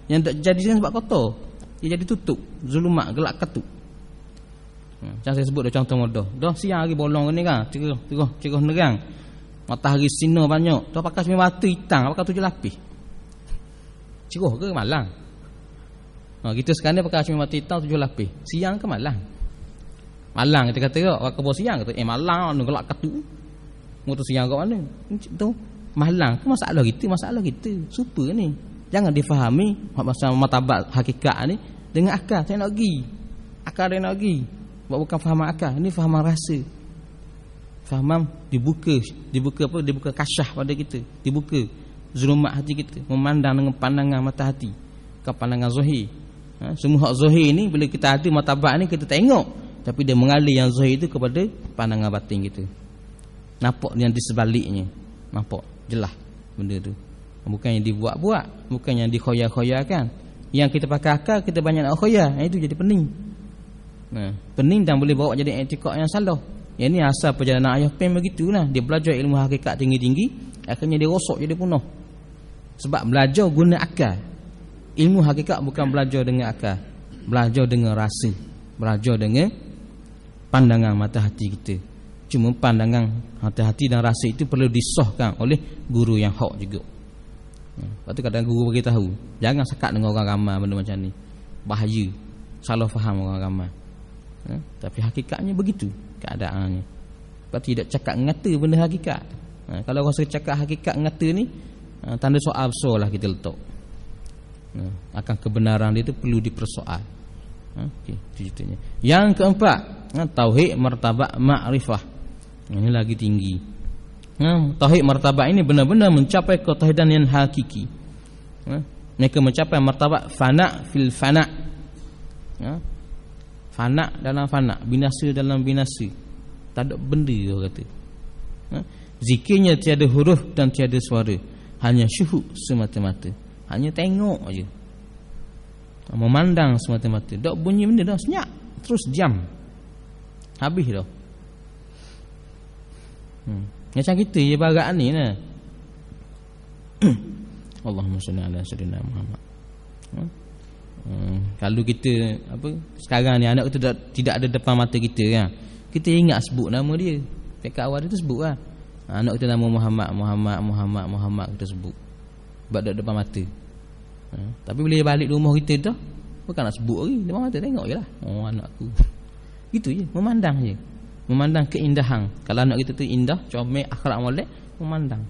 Yang tak jadi sebab kotor, dia jadi tutup, zulumat, gelap ketuk. Macam saya sebut dah contoh mudah. Dah siang hari bolong ni kan, cerah nerang. Matahari sinar banyak. Dah pakai semua mata hitam, pakai 7 lapis. Cerah ke malang? Kita sekarang ni pakai semua mata hitam 7 lapis. Siang ke malang? Malang kita kata, orang kebun siang kata, malang ni gelap ketuk. Motor siang kat mana? Tu malang ke masalah kita. Super ni. Jangan difahami masalah martabat hakikat ni dengan akal. Saya nak pergi. Akal dia nak pergi. Bukan fahaman akal. Ini fahaman rasa. Fahaman dibuka apa? Dibuka kasyaf pada kita. Dibuka zulumat hati kita. Memandang dengan pandangan mata hati. Bukan pandangan zahir. Semua hak zahir ni bila kita ada martabat ni kita tengok. Tapi dia mengalir yang zahir itu kepada pandangan batin kita. Nampak yang di sebaliknya. Nampak jelas benda tu. Bukan yang dibuat-buat, bukan yang dikhoyar-khoyarkan. Yang kita pakai akal, kita banyak nak khoyar. Itu jadi pening. Pening dan boleh bawa jadi etikad yang salah. Yang ni asal perjalanan ayah pen begitulah. Dia belajar ilmu hakikat tinggi-tinggi, akhirnya dia rosak jadi punah. Sebab belajar guna akal. Ilmu hakikat bukan belajar dengan akal. Belajar dengan rasa. Belajar dengan pandangan mata hati kita. Cuma pandangan hati-hati dan rasa itu perlu disahkan oleh guru yang hak juga. Lepas tu kadang guru beritahu, jangan sekat dengan orang ramai benda macam ni. Bahaya. Salah faham orang ramai. Tapi hakikatnya begitu keadaannya. Lepas tidak cakap ngata benda hakikat. Kalau rasa cakap hakikat ngata ni, tanda soal besar lah kita letak. Akan kebenaran dia tu perlu dipersoal. Okey, itu ceritanya. Yang keempat, tauhid martabat ma'rifah. Ini lagi tinggi. Tauhid martabat ini benar-benar mencapai ketauhidan yang hakiki. Mereka mencapai martabat fana fil fana. Fana dalam fana, binasa dalam binasa. Tak ada benda dia kata. Zikirnya tiada huruf dan tiada suara, hanya syuhud semata-mata. Hanya tengok aja. Memandang semata-mata. Tak bunyi benda dah, senyap. Terus diam. Habis dah. Macam kita ibarat ni lah. Allahumma salli ala sayyidina Muhammad. Kalau kita apa sekarang ni anak kita tidak ada depan mata kita kan, kita ingat sebut nama dia. Dekat awal dia tu sebut lah. Anak kita nama Muhammad kita sebut. Sebab ada depan mata. Tapi bila dia balik rumah kita tu, bukan nak sebut lagi, depan mata tengok je lah. Oh anak aku. Gitu je, memandang je. Memandang keindahan. Kalau anak kita tu indah, comel, akhlak molek, memandang.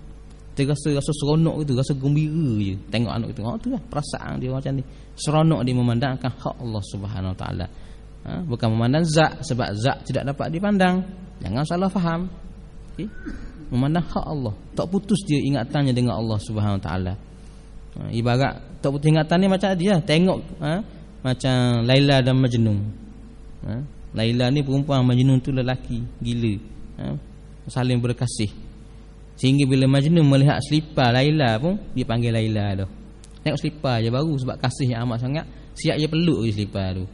Dia rasa seronok itu, rasa gembira je. Tengok anak kita, tu lah perasaan dia macam ni. Seronok dia memandangkan hak Allah Subhanahu Wa Taala. Bukan memandang zat, sebab zat tidak dapat dipandang. Jangan salah faham. Okay? Memandang hak Allah. Tak putus dia ingatannya dengan Allah Subhanahu Wa Taala. Ibarat tak putus ingatan ni macam dia. Tengok macam Laila dan Majnun. Laila ni perempuan, Majnun tu lelaki gila, saling berkasih. Sehingga bila Majnun melihat selipar Laila pun, dia panggil Laila dah. Tengok selipar je baru, sebab kasih yang amat sangat. Siap dia peluk je selipar tu,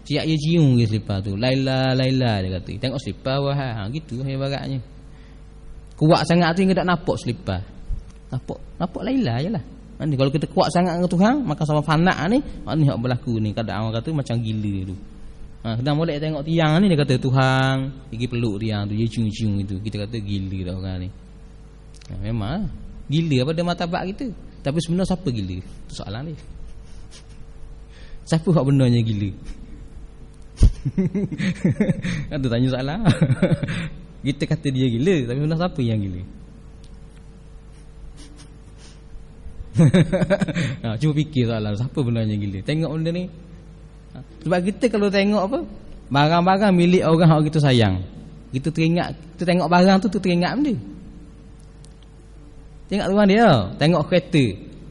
siap dia cium je selipar tu. Laila, Laila dia kata. Tengok selipar wah, gitu ibaratnya. Kuat sangat tu hingga tak nampak selipar. Nampak Laila je lah. Kalau kita kuat sangat dengan Tuhan, maka sama fana ni, maknanya hak berlaku ni. Kadang orang kata macam gila tu. Kadang boleh tengok tiang ni, dia kata Tuhan, pergi peluk tiang tu, dia cium-cium itu. Kita kata gila dah orang ni. Memang gila pada martabat kita. Tapi sebenarnya siapa gila? Itu soalan ni. Siapa hak benarnya gila? Ada tanya soalan. Kita kata dia gila, tapi sebenarnya siapa yang gila? Cuba fikir soalan, siapa benarnya gila? Tengok benda ni. Sebab kita kalau tengok apa, barang-barang milik orang yang kita sayang, kita teringat, kita tengok barang tu teringat benda. Tengok tuan dia, tengok kereta.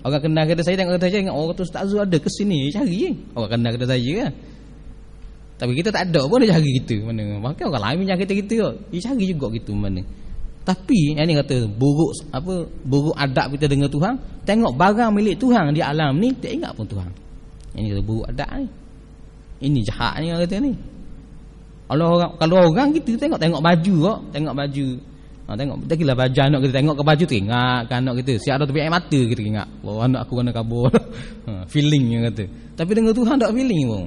Orang kenal kereta saya, tengok kereta saya, ingat orang tu Ustaz Zul ada ke sini, cari je. Orang kenal kereta saya kan. Tapi kita tak ada pun dia cari kita mana. Maka orang lain punya kereta kita, dia cari juga kita mana. Tapi yang ni kata buruk adab kita dengan Tuhan. Tengok barang milik Tuhan di alam ni, tak ingat pun Tuhan. Yang ni kata buruk adab ni. Ini jahat ni orang kata ni. Kalau orang kita tengok baju kok, tengok baju Tengok betul lah baju anak kita tengok ke baju teringat kan anak kita. Siap ada tepi air mata kita ingat. Oh anak aku kena kabur. Feelingnya kata. Tapi dengan Tuhan tak feeling pun.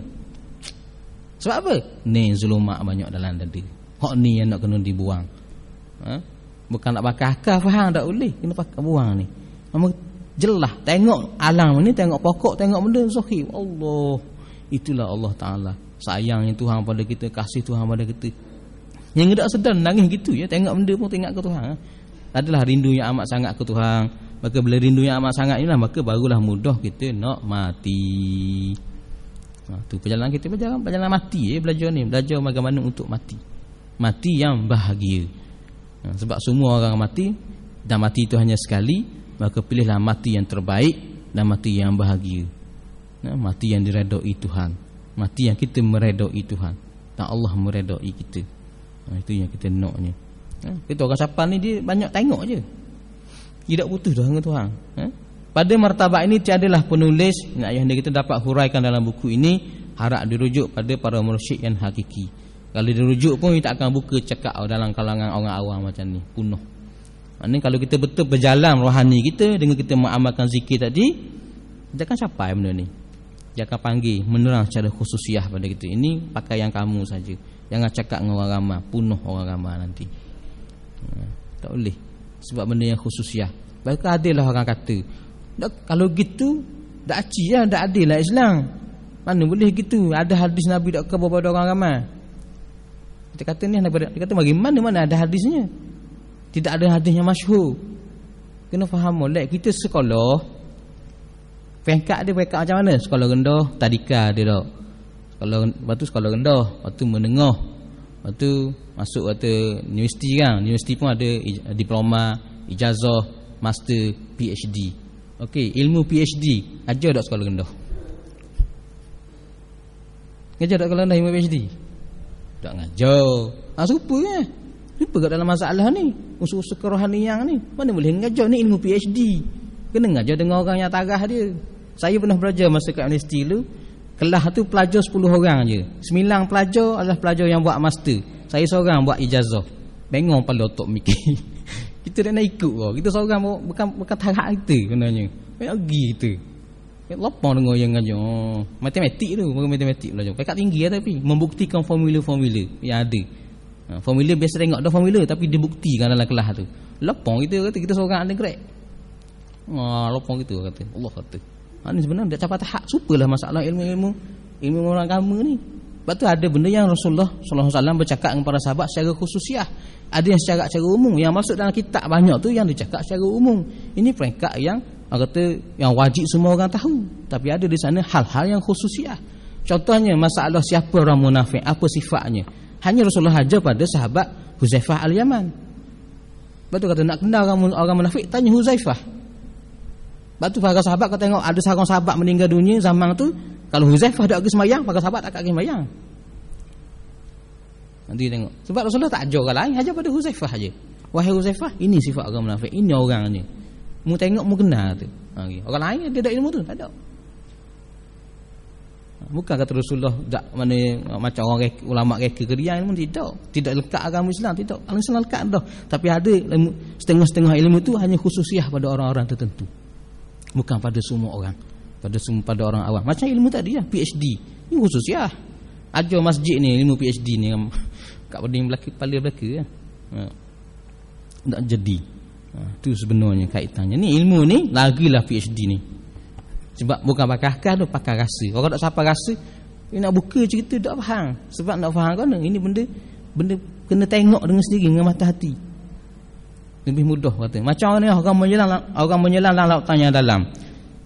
Sebab apa? Ni zulumat banyak dalam dada. Hak ni yang nak kena dibuang. Bukan nak pakai akal faham tak boleh. Kena pakai buang ni. Memang jelas tengok alam ni, tengok pokok, tengok benda zahir. Allah. Itulah Allah Taala. Sayangnya Tuhan pada kita, kasih Tuhan pada kita. Yang tak sedar nangis gitu ya, tengok benda pun tengok ke Tuhan. Adalah rindu yang amat sangat ke Tuhan. Maka bila rindu yang amat sangat inilah, maka barulah mudah kita nak mati. Tu perjalanan kita, perjalanan mati belajar ni, belajar bagaimana untuk mati. Mati yang bahagia. Sebab semua orang mati, dan mati itu hanya sekali, maka pilihlah mati yang terbaik dan mati yang bahagia. Mati yang diredai Tuhan, mati yang kita meredai Tuhan dan Allah meredai kita. Itu yang kita naknya. Kita orang Sapan ni dia banyak tengok je, tidak putus dah dengan Tuhan. Pada martabat ini tiadalah penulis yang ayahanda kita dapat huraikan dalam buku ini. Harap dirujuk pada para mursyid yang hakiki. Kalau dirujuk pun kita akan buka cekak dalam kalangan orang awam macam ni, penuh. Maknanya kalau kita betul berjalan rohani kita dengan kita mengamalkan zikir tadi, dia akan capai benda ni. Dia akan panggil menerang secara khususiah pada kita. Ini pakai yang kamu saja. Jangan cakap dengan orang ramai, penuh orang ramai nanti. Tak boleh. Sebab benda yang khususiah. Baik adil lah orang kata. Kalau gitu, dah aci lah, dah adil lah Islam. Mana boleh gitu? Ada hadis Nabi tak khabar pada orang ramai. Kita kata ni, dia kata bagaimana mana ada hadisnya? Tidak ada hadis yang masyhur. Kena faham molek. Kita sekolah, peringkat dia peringkat macam mana? Sekolah rendah, tadika dia tak. Lepas tu sekolah rendah, lepas tu menengah, lepas tu masuk kata universiti kan. Universiti pun ada diploma, ijazah, master, PhD. Okey, ilmu PhD ajar tak sekolah rendah? Ngajar tak sekolah rendah ilmu PhD? Tak ngajar. Serupa kan? Serupa kat dalam masalah ni. Unsur-unsur kerohanian ni. Mana boleh ngajar ni ilmu PhD? Kena ngajar dengan orang yang tarah dia. Saya pernah belajar masa kat universiti dulu. Kelas tu pelajar 10 orang je. 9 pelajar adalah pelajar yang buat master. Saya seorang buat ijazah. Bengong pada otak mikir. Kita dah nak ikut kau. Kita seorang bukan taraf kita sebenarnya. Banyak pergi kita. Lapang dengar yang ngajar. Matematik tu, bukan matematik belajar. Pekat tinggi tapi membuktikan formula-formula yang ada. Formula biasa tengok dah formula tapi dibuktikan dalam kelas tu. Lapang kita kata kita seorang ada grade. Lapang kita kata. Allah kata. Ini sebenarnya dah capai tahap. Supalah masalah ilmu orang agama ni. Sebab tu ada benda yang Rasulullah SAW bercakap dengan para sahabat secara khususiah. Ada yang secara umum. Yang masuk dalam kitab banyak tu yang dicakap secara umum. Ini peringkat yang kata yang wajib semua orang tahu. Tapi ada di sana hal-hal yang khususiah. Contohnya masalah siapa orang munafik, apa sifatnya. Hanya Rasulullah ajar pada sahabat Huzaifah Al-Yaman. Betul kata nak kenal orang munafik, tanya Huzaifah. Lepas tu para sahabat kau tengok ada seorang sahabat meninggal dunia zaman tu, kalau Huzaifah tak pergi sembahyang, para sahabat tak pergi sembahyang. Nanti tengok. Sebab Rasulullah tak ajar orang lain, ajar pada Huzaifah aja. Wahai Huzaifah, ini sifat orang munafik, ini orangnya. Mu tengok mu kenal tu. Orang lain dia ada ilmu tu, tak ada. Bukan kata Rasulullah tak mana macam orang ulama reka ke dia ilmu, tidak lekat agama Islam, tidak. Agama Islam lekat dah. Tapi ada ilmu, setengah-setengah ilmu tu hanya khususiah pada orang-orang tertentu. Bukan pada semua orang, pada orang awam. Macam ilmu tadi lah, PhD. Ini khususiah. Ajar masjid ni ilmu PhD ni kat peding kepala belaka ya. Tak jadi. Tu sebenarnya kaitannya. Ni ilmu ni lagilah PhD ni. Sebab bukan pakai akal tu, pakai rasa. Orang tak sampai rasa, dia nak buka cerita tak faham. Sebab nak faham kan ini benda kena tengok dengan sendiri dengan mata hati. Lebih mudah kata. Macam ni orang menyelam dalam lautan yang dalam.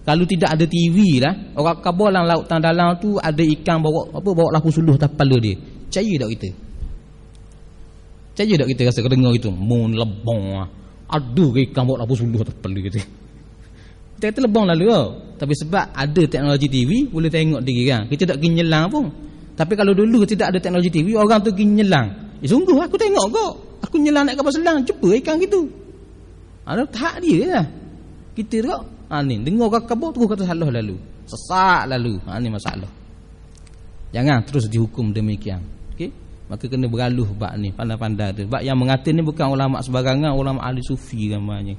Kalau tidak ada TV lah, orang kabur dalam lautan dalam tu ada ikan bawa lampu suluh atas kepala dia. Percaya tak kita? Percaya tak kita rasa dengar itu? Mun lebong. Aduh ikan bawa lampu suluh atas kepala kita. Kita kata lebong lalu lah. Tapi sebab ada teknologi TV, boleh tengok diri kan. Kita tak pergi nyelang pun. Tapi kalau dulu tidak ada teknologi TV, orang tu pergi nyelang. Sungguh aku tengok kok. Aku nyelang nak kapal selang, jumpa ikan gitu. Ada tak dia lah. Kita tak. Ni dengar orang kabur terus kata salah lalu. Sesat lalu. Ni masalah. Jangan terus dihukum demikian. Okey. Maka kena beraluh bab ni, pandai-pandai tu. Bab yang mengata ni bukan ulama sebarangan, ulama ahli sufi gambarnya.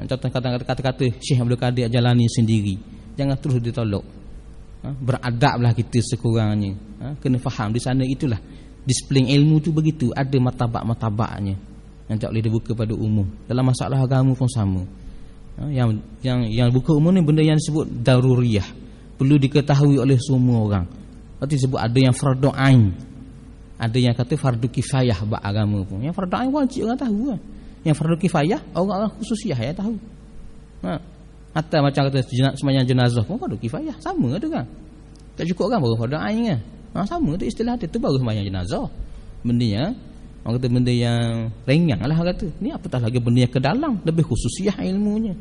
Contoh kata-kata Syekh Abdul Qadir Jalani sendiri. Jangan terus ditolak. Beradablah kita sekurangnya. Kena faham di sana itulah disiplin ilmu tu begitu, ada martabat-martabatnya yang tak boleh dibuka pada umum. Dalam masalah agama pun sama. Yang buka umum ni benda yang disebut daruriyah, perlu diketahui oleh semua orang. Berarti disebut ada yang fardu ain, ada yang kata fardu kifayah bab agama pun. Yang fardu ain wajib orang tahu kan. Yang fardu kifayah orang-orang khususiyah yang tahu. Hatta macam kata sembahyang jenazah pun fardu kifayah, sama tu kan. Tak cukup kan baru fardu ain kan. Sama tu istilah dia tu, baru sembahyang jenazah. Benda yang orang kata benda yang ringan lah orang kata. Ni apatah lagi benda yang ke dalam, lebih khususiyah ilmunya,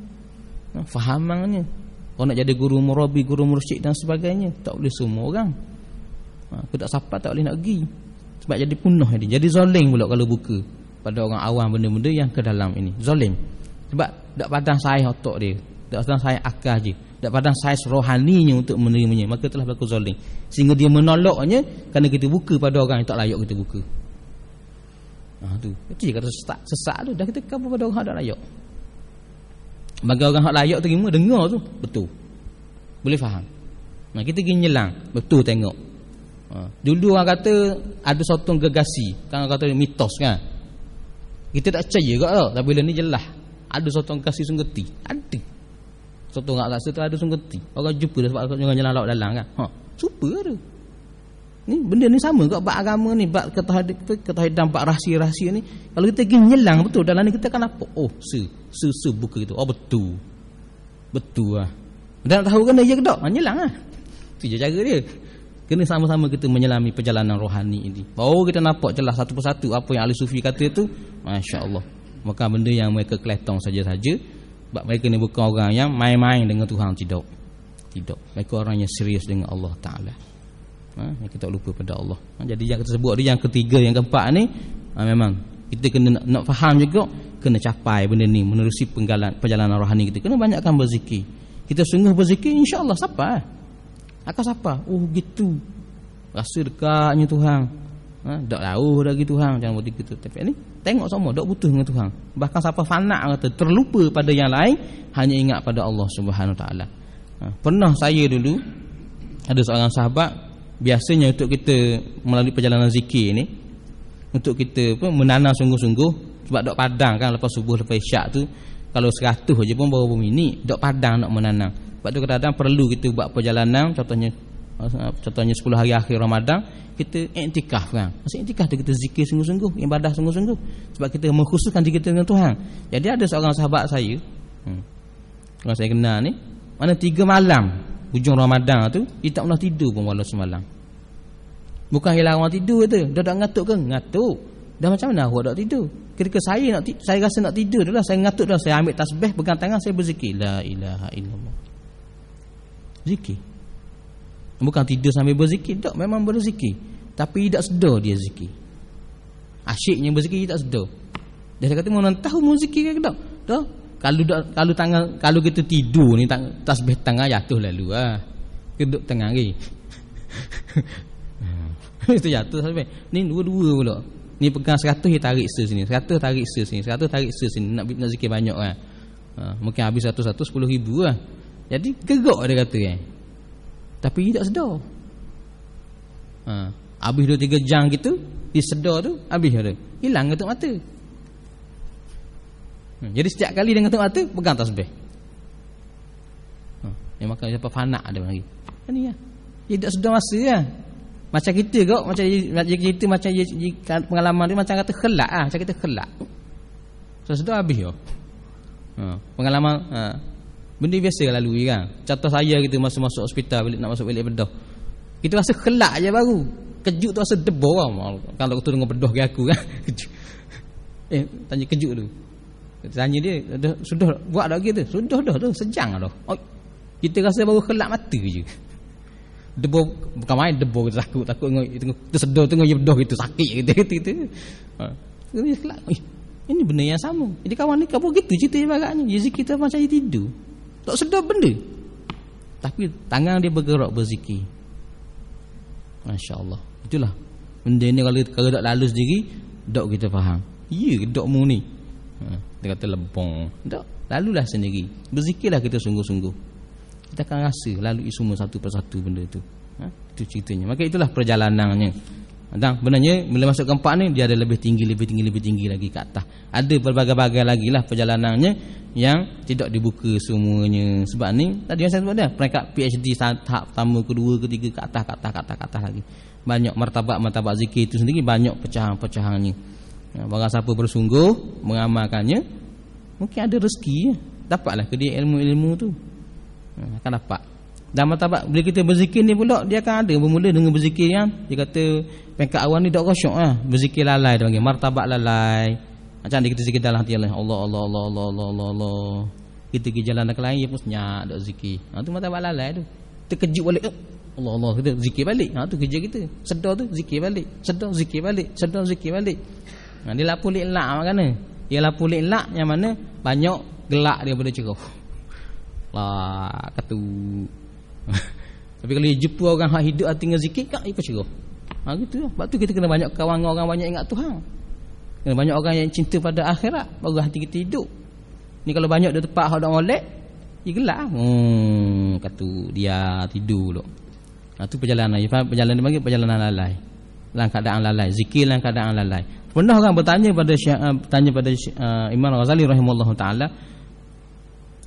fahamannya. Kalau nak jadi guru murabi, guru mursyid dan sebagainya, tak boleh semua orang. Aku tak siapa tak boleh nak pergi, sebab jadi punah dia. Jadi zalim pula kalau buka pada orang awam benda-benda yang ke dalam ini. Zalim. Sebab tak padang saiz otak dia, tak padang saiz akal je, tak padang saiz rohaninya untuk menerimanya, maka telah berlaku zalim. Sehingga dia menolaknya kerana kita buka pada orang yang tak layak kita buka. Tu. Itu je kata sesak tu. Dah kita cover pada orang yang tak layak. Bagi orang yang layak terima, dengar tu, betul, boleh faham. Kita pergi nyelang, betul tengok. Dulu orang kata ada sotong gegasi, kan orang kata mitos kan. Kita tak percaya kot tau. Tapi bila ni jelas ada sotong gegasi sunggeti. Ada sotong orang rasa tu ada sunggeti. Orang jumpa dah sebab orang nyelang laut dalam kan. Super tu. Ni benda ni sama kat bab agama ni, bab ketahidan, bab rahsia-rahsia ni. Kalau kita pergi nyelang betul dalam ni, kita akan nampak buka gitu. Betul. Betul lah. Dan tahu kena ya ke tak? Nyelang lah. Tu je cara dia. Kena sama-sama kita menyelami perjalanan rohani ini. Baru kita nampak jelas satu persatu apa yang ahli sufi kata tu. Masya-Allah. Bukan benda yang mereka keletong saja-saja. Sebab mereka ni bukan orang yang main-main dengan Tuhan, tidak. Mereka orang yang serius dengan Allah Ta'ala. Yang kita lupa pada Allah. Jadi yang kita sebut dia yang ketiga, yang keempat ni, memang kita kena nak faham juga, kena capai benda ni, menerusi perjalanan rohani kita. Kena banyakkan berzikir. Kita sungguh berzikir, insya-Allah siapa? Akan siapa? Gitu. Rasa dekatnya Tuhan. Tak jauh lagi Tuhan, jangan buat gitu. Tapi ni tengok semua tak butuh dengan Tuhan. Bahkan siapa fana kata terlupa pada yang lain, hanya ingat pada Allah Subhanahu taala. Pernah saya dulu ada seorang sahabat, biasanya untuk kita melalui perjalanan zikir ni, untuk kita menanam sungguh-sungguh, sebab dok padang kan lepas subuh lepas isyak tu, kalau 100 aja pun berapa minit dok padang nak menanam. Sebab tu kadang-kadang perlu kita buat perjalanan, contohnya 10 hari akhir Ramadan kita iktikaf kan. Masa iktikaf tu kita zikir sungguh-sungguh, ibadah sungguh-sungguh, sebab kita mengkhususkan diri kita dengan Tuhan. Jadi ada seorang sahabat saya, orang saya kenal ni, mana 3 malam hujung Ramadan tu dia tak pernah tidur pun walau semalam. Bukan hilang orang tidur tu, dia tak ngatuk ke? Ngatuk. Dah macam mana awak tak tidur? Ketika saya rasa nak tidur itulah saya ngatuk dah, saya ambil tasbih, pegang tangan, saya berzikir la ilaha illallah. Zikir. Bukan tidur sambil berzikir, tak, memang berzikir. Tapi tak sedar dia zikir. Asyiknya berzikir tak sedar. Dia kata mana tahu mau zikir ke tak? Tak. Kalau kita tidur ni tasbih tangan jatuh lalu keduk tengah lagi. Itu jatuh tasbih. Ni dua-dua pula. Ni pegang 100 dia tarik sini, 100 tarik sini, 100 tarik sini, nak zikir banyak kan. Mungkin habis 100 10,000 lah. Jadi gerak dia kata kan. Tapi dia tak sedar. Habis 2-3 jam gitu, dia sedar tu, habis dah. Hilang ketuk mata. Jadi setiap kali dia ketuk mata, pegang tasbih. Yang makan siapa fana ada lagi. Kan ni lah. Dia tak sedar masa lah. Macam kita kok, macam kita macam pengalaman dia macam kata khelak ah, macam kita khelak. Sedar habis yo. Pengalaman benda biasa lalui kan. Contoh saya kita masuk hospital nak masuk bilik bedah. Kita rasa kelak je baru. Kejut tu rasa debor lah. Kalau tu dengan bedah ke aku kan. Kejut. Tanya kejut tu. Tanya dia, sudah buat dah gitu. Sudah dah tu, sejang dah. Kita rasa baru kelak mata je. Debor bukan main debor, takut tersedar tengok je bedah gitu, sakit gitu. Ini kelak. Ini benda yang sama. Jadi kawan ni kau begitu cerita ibaratnya. Dia zikir kita macam dia tidur. Tak sedar benda. Tapi tangan dia bergerak berzikir. Masya-Allah. Itulah Benda ni kalau dak lalu sendiri, dak kita faham. Ya ke dak mu ni? Dia kata lebong. Dak, lalulah sendiri. Berzikirlah kita sungguh-sungguh. Kita akan rasa lalui semua satu persatu benda tu. Itu ceritanya. Maka itulah perjalanannya. Benarnya bila masuk keempat ni dia ada lebih tinggi lagi ke atas. Ada berbagai-bagai lagi lah perjalanannya yang tidak dibuka semuanya. Sebab ni tadi yang saya sebut dah, peringkat PhD tahap pertama, kedua, ketiga, ke atas lagi. Banyak martabat zikir itu sendiri banyak pecahan-pecahannya. Barang siapa bersungguh mengamalkannya, mungkin ada rezeki, dapatlah ke dia ilmu-ilmu tu. Akan dapat. Dan martabat bila kita berzikir ni pula, dia akan ada bermula dengan berzikir yang dia kata peringkat awal ni dak khusyuk berzikir lalai, dia panggil martabat lalai. Macam kita zikir dalam hati Allah, Allah. Kita pergi jalan ke lain, dia pun senyap dak zikir. Tu martabat lalai tu. Terkejut balik, Allah kita zikir balik. Tu kerja kita. Sedar tu zikir balik. Sedar zikir balik. Dia lapul iklak maknanya. Dia lapul iklak yang mana banyak gelak dia pada cerah. Lah kata. Tapi kalau dia jumpa orang hak hidup hati dengan zikir, kak dia cerah. Gitu lah. Sebab tu kita kena banyak kawan orang banyak ingat Tuhan. Kena banyak orang yang cinta pada akhirat, baru hati kita hidup. Ni kalau banyak dia tempat hak dak molek, dia gelak. Kata dia tidur duk. Tu perjalanan. Perjalanan dia panggil perjalanan lalai. Dalam keadaan lalai, zikir dalam keadaan lalai. Pernah orang bertanya pada Imam Ghazali rahimahullahu taala,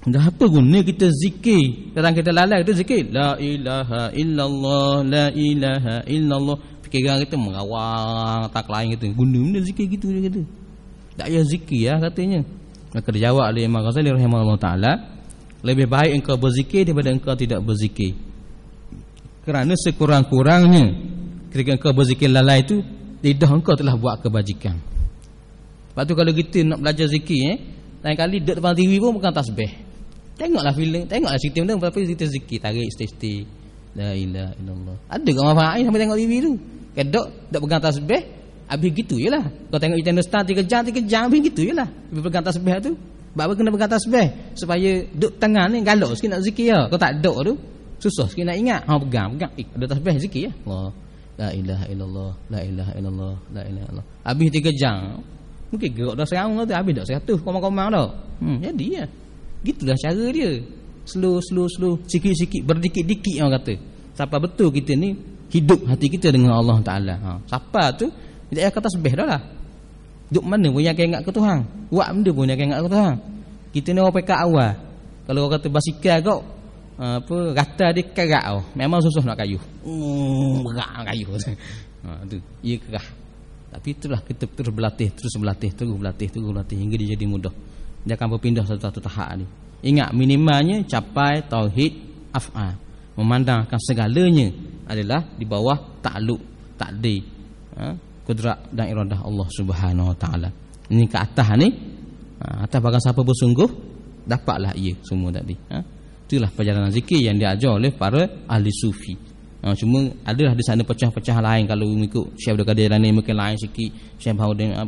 dah apa guna kita zikir? Kadang kita lalai kita zikir la ilaha illallah, la ilaha illallah. Fikiran kita merawang tak lain kita. Guna benda zikir gitu dia kata. Tak payah zikir katanya. Maka dijawab oleh Imam Ghazali rahimahullahu taala, lebih baik engkau berzikir daripada engkau tidak berzikir. Kerana sekurang-kurangnya ketika engkau berzikir lalai itu, lidah engkau telah buat kebajikan. Lepas tu kalau kita nak belajar zikir, lain kali duduk depan TV pun pegang tasbih. Tengoklah filem, tengoklah cerita benda, tapi kita zikir, tarik stay la ilaha illallah. Ada ke manfaat sampai tengok TV tu? Kedok dak pegang tasbih, habis gitu jelah. Kau tengok Nintendo Star 3 jam habis gitu jelah. Habis pegang tasbih tu. Sebab apa kena pegang tasbih? Supaya duk tangan ni galak sikit nak zikir ya. Kau tak duk tu, susah sikit nak ingat. Pegang. Ada tasbih zikir ya. Allah. La ilaha illallah, la ilaha illallah, la ilaha illallah. Habis 3 jam. Mungkin gerak dah serang tu, habis dah 100 komang-komang dah. Jadi ya. Gitulah cara dia. Slow, sikit-sikit, berdikit-dikit orang kata. Sampai betul kita ni hidup hati kita dengan Allah Taala. Siapa tu dia kata tasbih dah lah. Duk mana pun yang ingat ke Tuhan. Buat benda pun yang ingat ke Tuhan. Kita ni orang pekat awal. Kalau orang kata basikal kau rata dia kerak memang susah nak kayuh. Berat kayuh. Tu ia kerah. Tapi itulah kita terus berlatih hingga dia jadi mudah. Dia akan berpindah satu tahap ni. Ingat minimalnya capai tauhid af'al. Memandangkan segalanya adalah di bawah takluk, takdir, kudrat dan iradah Allah Subhanahu Wa Taala. Ini ke atas ni, atas barang siapa bersungguh dapatlah ia semua tadi. Itulah perjalanan zikir yang diajar oleh para ahli sufi. Cuma adalah di sana pecah-pecah lain. Kalau mengikut Syekh Abdul Qadir Jilani mungkin lain sikit, Syekh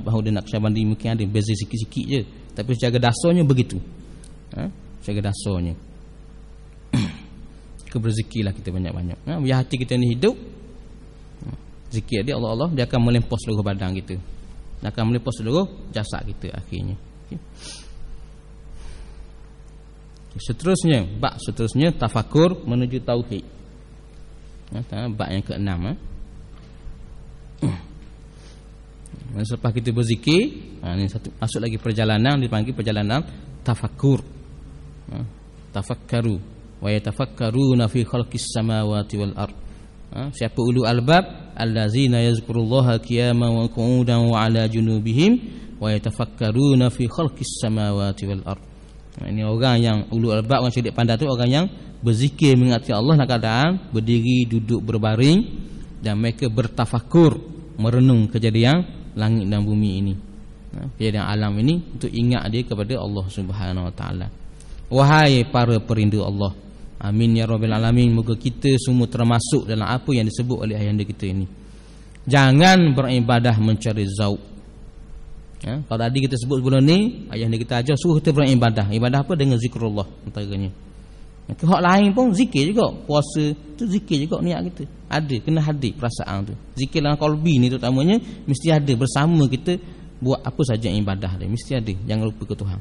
Bahaudin Naqsyabandi mungkin ada beza sikit-sikit je. Tapi secara dasarnya begitu. Secara dasarnya berzikirlah kita banyak-banyak. Biar hati kita ni hidup, zikir dia Allah, dia akan melempos seluruh badan kita. Dia akan melempos seluruh jasad kita akhirnya. Seterusnya tafakur menuju tauhid. Bab yang ke-6. Selepas kita berzikir, ini satu masuk lagi perjalanan, dipanggil perjalanan tafakur. Tafakkaru wa yatafakkaruna fi khalqis samawati wal ard. Siapa ulul albab allazina yazkurullaha qiyaman wa qu'udan wa ala junubihim wa yatafakkaruna fi khalqis samawati wal ard. Ini orang yang ulul albab, orang cerdik pandai tu orang yang berzikir mengingati Allah dalam keadaan berdiri, duduk, berbaring, dan mereka bertafakur, merenung kejadian langit dan bumi ini, kejadian alam ini, untuk ingat dia kepada Allah Subhanahu Wa Taala. Wahai para perindu Allah, amin ya rabbil alamin, moga kita semua termasuk dalam apa yang disebut oleh ayahanda kita ini. Jangan beribadah mencari zauq. Kalau tadi kita sebut sebelum ni, ayahanda kita ajar suruh kita beribadah. Ibadah apa? Dengan zikrullah antaranya. Hak lain pun zikir juga. Puasa tu zikir juga niat kita. Ada, kena hadir perasaan tu. Zikir dalam qalbi ni terutamanya mesti ada bersama kita buat apa saja ibadah dia. Mesti ada. Jangan lupa ke Tuhan.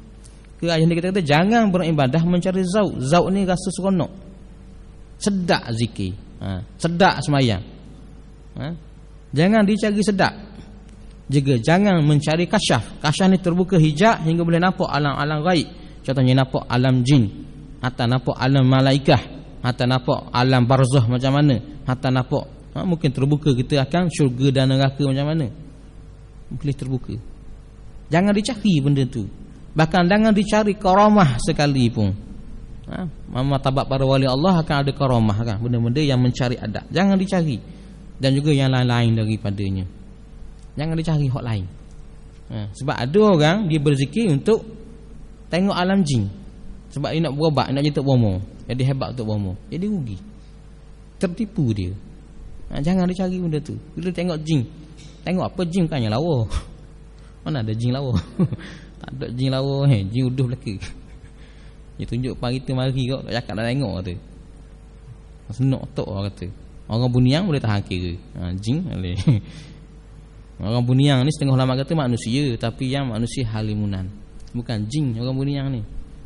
Ke ayat kita kata jangan beribadah mencari zauk. Zauk ni rasa seronok. Sedap zikir. Sedap semayang. Jangan dicari sedap. Juga jangan mencari kasyaf. Kasyaf ni terbuka hijab hingga boleh nampak alam-alam gaib. Contohnya nampak alam jin, hatta nampak alam malaikah, hatta nampak alam barzah macam mana, hatta nampak mungkin terbuka kita akan syurga dan neraka macam mana. Boleh terbuka. Jangan dicari benda tu. Bahkan jangan dicari karamah sekali pun. Mama tabak para wali Allah akan ada karamah kan, benda-benda yang mencari adab. Jangan dicari. Dan juga yang lain-lain daripadanya. Jangan dicari hak lain. Sebab ada orang dia berzikir untuk tengok alam jin. Sebab dia nak berobat, nak jadi Tok Bomo. Jadi hebat Tok Bomo. Jadi rugi. Tertipu dia. Jangan dicari benda tu. Bila tengok jin, tengok apa jin bukannya lawa. Mana ada jin lawa? Tak ada jin lawa. Jin uduh belaka. Dia tunjuk pagi tu mari kau cakap nak tengok kata. Senok tok orang kata. Orang buniang boleh tahan kira. Jin boleh. Orang buniang ni setengah ulama kata manusia, tapi yang manusia halimunan. Bukan jin orang buniang ni.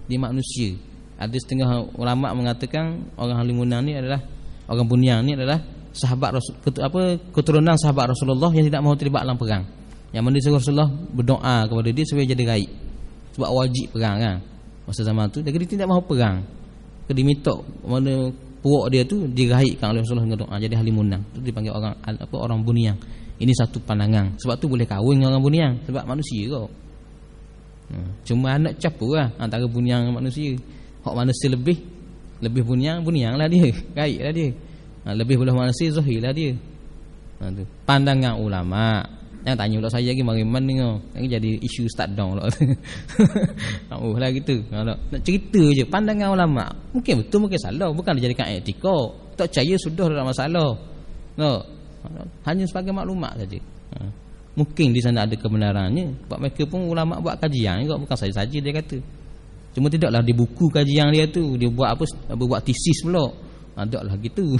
Dia manusia. Ada setengah ulama mengatakan orang halimunan ni adalah orang buniang ni adalah sahabat Rasul, keturunan sahabat Rasulullah yang tidak mahu terlibat dalam perang. Yang mana Rasulullah berdoa kepada dia supaya jadi gaib. Sebab wajib perang kan. Masa zaman tu dia tidak mahu perang. Dia minta mana puak dia tu diraihkan oleh Rasulullah dengan doa jadi halimunan. Tu dipanggil orang orang buniang. Ini satu pandangan. Sebab tu boleh kahwin dengan orang buniang sebab manusia kau. Cuma anak campur lah antara buniang dengan manusia. Hak manusia lebih buniang lah dia. Gaib lah dia. Lebih belah manusia zahir lah dia. Tu pandangan ulama. Jangan tanya pula saya lagi mari mana kau. Ini jadi isu start down pula. Lah gitu. Nak cerita je pandangan ulama. Mungkin betul mungkin salah, bukan dijadikan etika. Tak percaya sudah tak masalah. Hanya sebagai maklumat saja. Mungkin di sana ada kebenarannya. Sebab mereka pun ulama buat kajian juga, bukan saja dia kata. Cuma tidaklah di buku kajian dia tu dia buat buat tesis pula. Tidaklah gitu.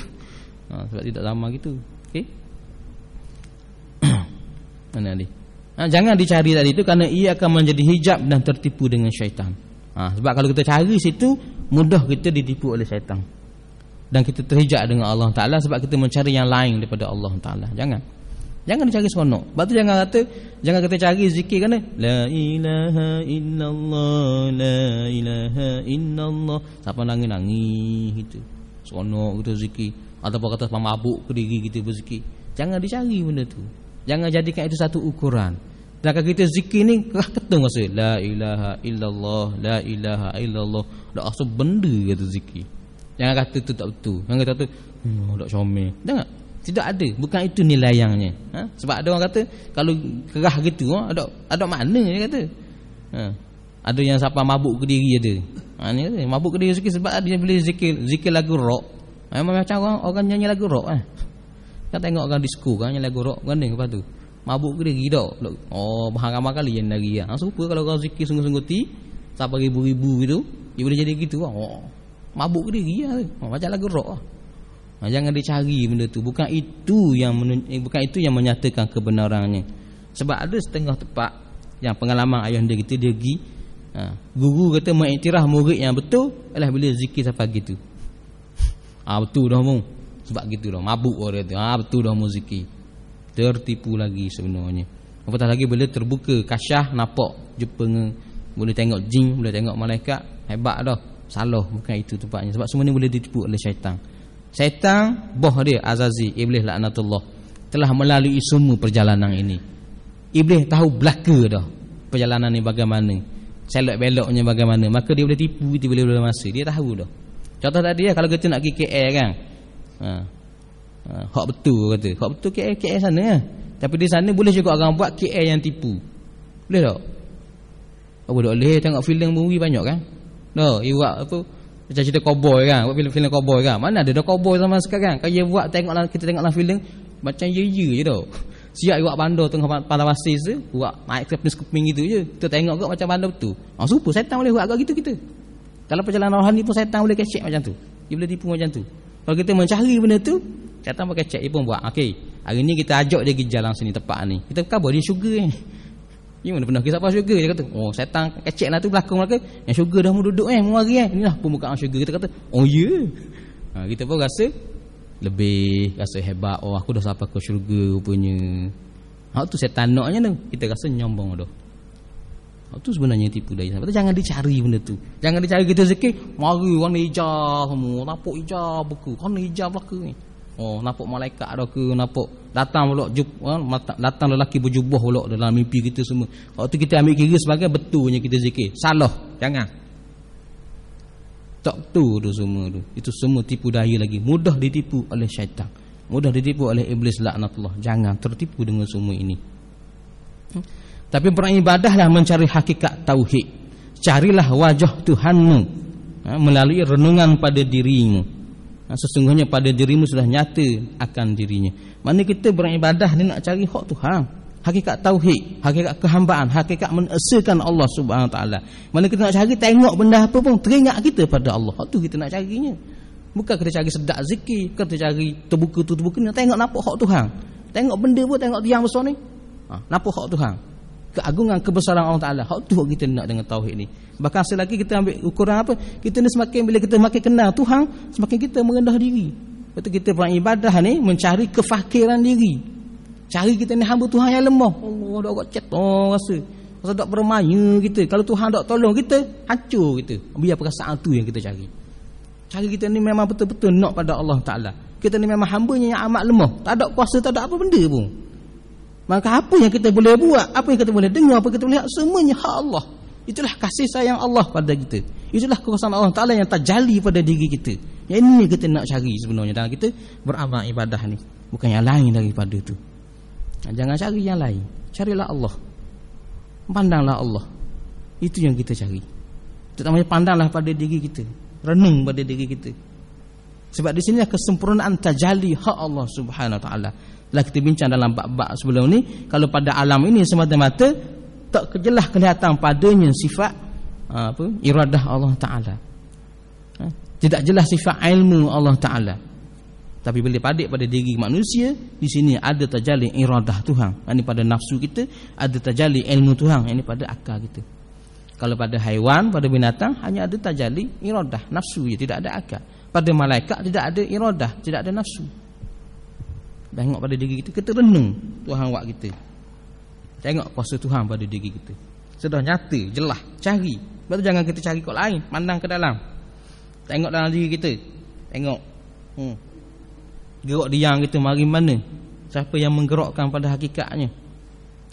Sebab tidak sama gitu. Okey. Mana ni? Jangan dicari tadi itu kerana ia akan menjadi hijab dan tertipu dengan syaitan. Sebab kalau kita cari situ mudah kita ditipu oleh syaitan. Dan kita terhijab dengan Allah Ta'ala sebab kita mencari yang lain daripada Allah Ta'ala. Jangan dicari seronok. Sebab tu jangan kita cari zikir kan la ilaha illallah, la ilaha illallah. Siapa nangis gitu. Seronok kita zikir. Ataupun kata mabuk ke diri kita berzikir. Jangan dicari benda tu. Jangan jadikan itu satu ukuran. Dan kalau kita zikir ni ketung rasa la ilaha illallah, la ilaha illallah. Dak rasa benda kata zikir. Jangan kata tu tak betul. Jangan kata tu dak comel. Jangan. Tidak ada. Bukan itu nilaiannya. Sebab ada orang kata kalau kerah gitu ada makna dia kata. Ada yang siapa mabuk ke diri ada. Ni kata mabuk ke diri sikit sebab dia boleh zikir lagu rock. Memang macam orang nyanyi lagu rock Kan tengok orang disco kan nyanyi lagu rock kan lepas tu. Mabuk ke diri dak. Berhamar kali yang lagi serupa kalau kau zikir sungguh-sungguh sampai ribu-ribu gitu, dia boleh jadi gitu mabuk ke diri macam lagu rock Jangan dicari benda tu. Bukan itu yang menyatakan kebenarannya. Sebab ada setengah tempat yang pengalaman ayahanda kita dia pergi guru kata mengiktiraf murid yang betul adalah bila zikir sampai gitu. Betul dah mu. Sebab gitu dah mabuk orang tu. Betul dah mu zikir. Tertipu lagi sebenarnya. Apatah lagi bila terbuka kasyah nampak jumpa boleh tengok jin, boleh tengok malaikat, hebat dah. Salah, bukan itu tempatnya. Sebab semua ni boleh ditipu oleh syaitan. Syaitan boh dia Azazi, iblis laknatullah telah melalui semua perjalanan ini. Iblis tahu belaka dah perjalanan ni bagaimana, selok-beloknya bagaimana, maka dia boleh tipu kita bila masa. Dia tahu dah. Contoh tadi kalau kita nak pergi KL kan. Hak betul kata. Hak betul KL sana kan. Tapi di sana boleh juga orang buat KL yang tipu. Boleh tak? Apa boleh tengok filem movie banyak kan? Dia buat apa? Macam cerita cowboy kan, buat filem cowboy kan. Mana ada cowboy zaman sekarang. Kalau dia buat kita tengoklah filem macam je tau. Siap buat bandar tengah padang pasir tu, buat naik keping gitu je. Kita tengok kau macam bandar betul. Super setan boleh buat agak gitu kita. Dalam perjalanan rohani pun syaitan boleh kecek macam tu. Dia boleh tipu macam tu. Kalau kita mencari benda tu, syaitan boleh kecek. Dia pun buat, okey, hari ni kita ajak dia pergi jalan sini tempat ni. Kita kabar dia sugar ni. Dia mana pernah kisah apa sugar? Dia kata, oh syaitan kecek lah tu belakang mereka. Yang sugar dah mau duduk mau hari inilah pembukaan sugar. Kita kata, oh ya. Kita pun rasa lebih, rasa hebat. Oh aku dah sampai ke syurga rupanya. Tu syaitan naknya tu. Kita rasa nyombong dah. Itu sebenarnya tipu daya. Sebab tu jangan dicari benda tu. Jangan dicari kita zikir, mari warna hijau semua, nampak hijau beku, warna hijau belaka ni. Oh, nampak malaikat dah ke, nampak datang pula datang lelaki berjubah pula dalam mimpi kita semua. Waktu kita ambil kira sebagai betulnya kita zikir. Salah, jangan. Tak tu semua tu. Itu semua tipu daya lagi. Mudah ditipu oleh syaitan. Mudah ditipu oleh iblis laknatullah. Jangan tertipu dengan semua ini. Tapi beribadahlah mencari hakikat tauhid. Carilah wajah Tuhanmu melalui renungan pada dirimu. Sesungguhnya pada dirimu sudah nyata akan dirinya. Mana kita beribadah ni nak cari hak Tuhan, hakikat tauhid, hakikat kehambaan, hakikat menesakan Allah Subhanahu Wa Taala. Mana kita nak cari tengok benda apa pun teringat kita pada Allah. Hak tu kita nak carinya. Bukan kita cari sedap zikir, kita cari terbuka ni tengok nampak hak Tuhan. Tengok benda pun, tengok tiang besar ni. Nampak hak Tuhan. Keagungan kebesaran Allah Taala. Hak tu kita nak dengan tauhid ni. Bahkan selagi kita ambil ukuran apa? Kita ni semakin bila kita makin kenal Tuhan, semakin kita merendah diri. Betul kita beribadah ni mencari kefakiran diri. Cari kita ni hamba Tuhan yang lemah. Allah dak agak cetok rasa dak bermaya kita. Kalau Tuhan dak tolong kita, hancur kita. Biar perasaan tu yang kita cari. Cari kita ni memang betul-betul nak pada Allah Taala. Kita ni memang hamba-Nya yang amat lemah. Tak ada kuasa, tak ada apa benda pun. Maka apa yang kita boleh buat, apa yang kita boleh dengar, apa yang kita boleh lihat, semuanya hak Allah. Itulah kasih sayang Allah pada kita. Itulah kuasa Allah Ta'ala yang terjali pada diri kita. Yang ini kita nak cari sebenarnya dalam kita beramal ibadah ni. Bukan yang lain daripada itu. Jangan cari yang lain. Carilah Allah. Pandanglah Allah. Itu yang kita cari. Terutamanya pandanglah pada diri kita. Renung pada diri kita. Sebab di sinilah kesempurnaan terjali hak Allah Subhanahu Wa Ta'ala. Telah kita bincang dalam bab-bab sebelum ni. Kalau pada alam ini semata-mata tak jelas kelihatan padanya sifat iradah Allah Ta'ala. Tidak jelas sifat ilmu Allah Ta'ala. Tapi bila padik pada diri manusia, di sini ada terjalin iradah Tuhan. Ini pada nafsu kita, ada terjalin ilmu Tuhan. Ini pada akal kita. Kalau pada haiwan, pada binatang, hanya ada terjalin iradah, nafsu, tidak ada akal. Pada malaikat tidak ada iradah, tidak ada nafsu. Tengok pada diri kita, kita renung Tuhan buat kita. Tengok kuasa Tuhan pada diri kita. Sudah nyata, jelas, cari. Lepas tu jangan kita cari kat lain, pandang ke dalam. Tengok dalam diri kita. Tengok. Gerak diam kita mari mana? Siapa yang menggerakkan pada hakikatnya?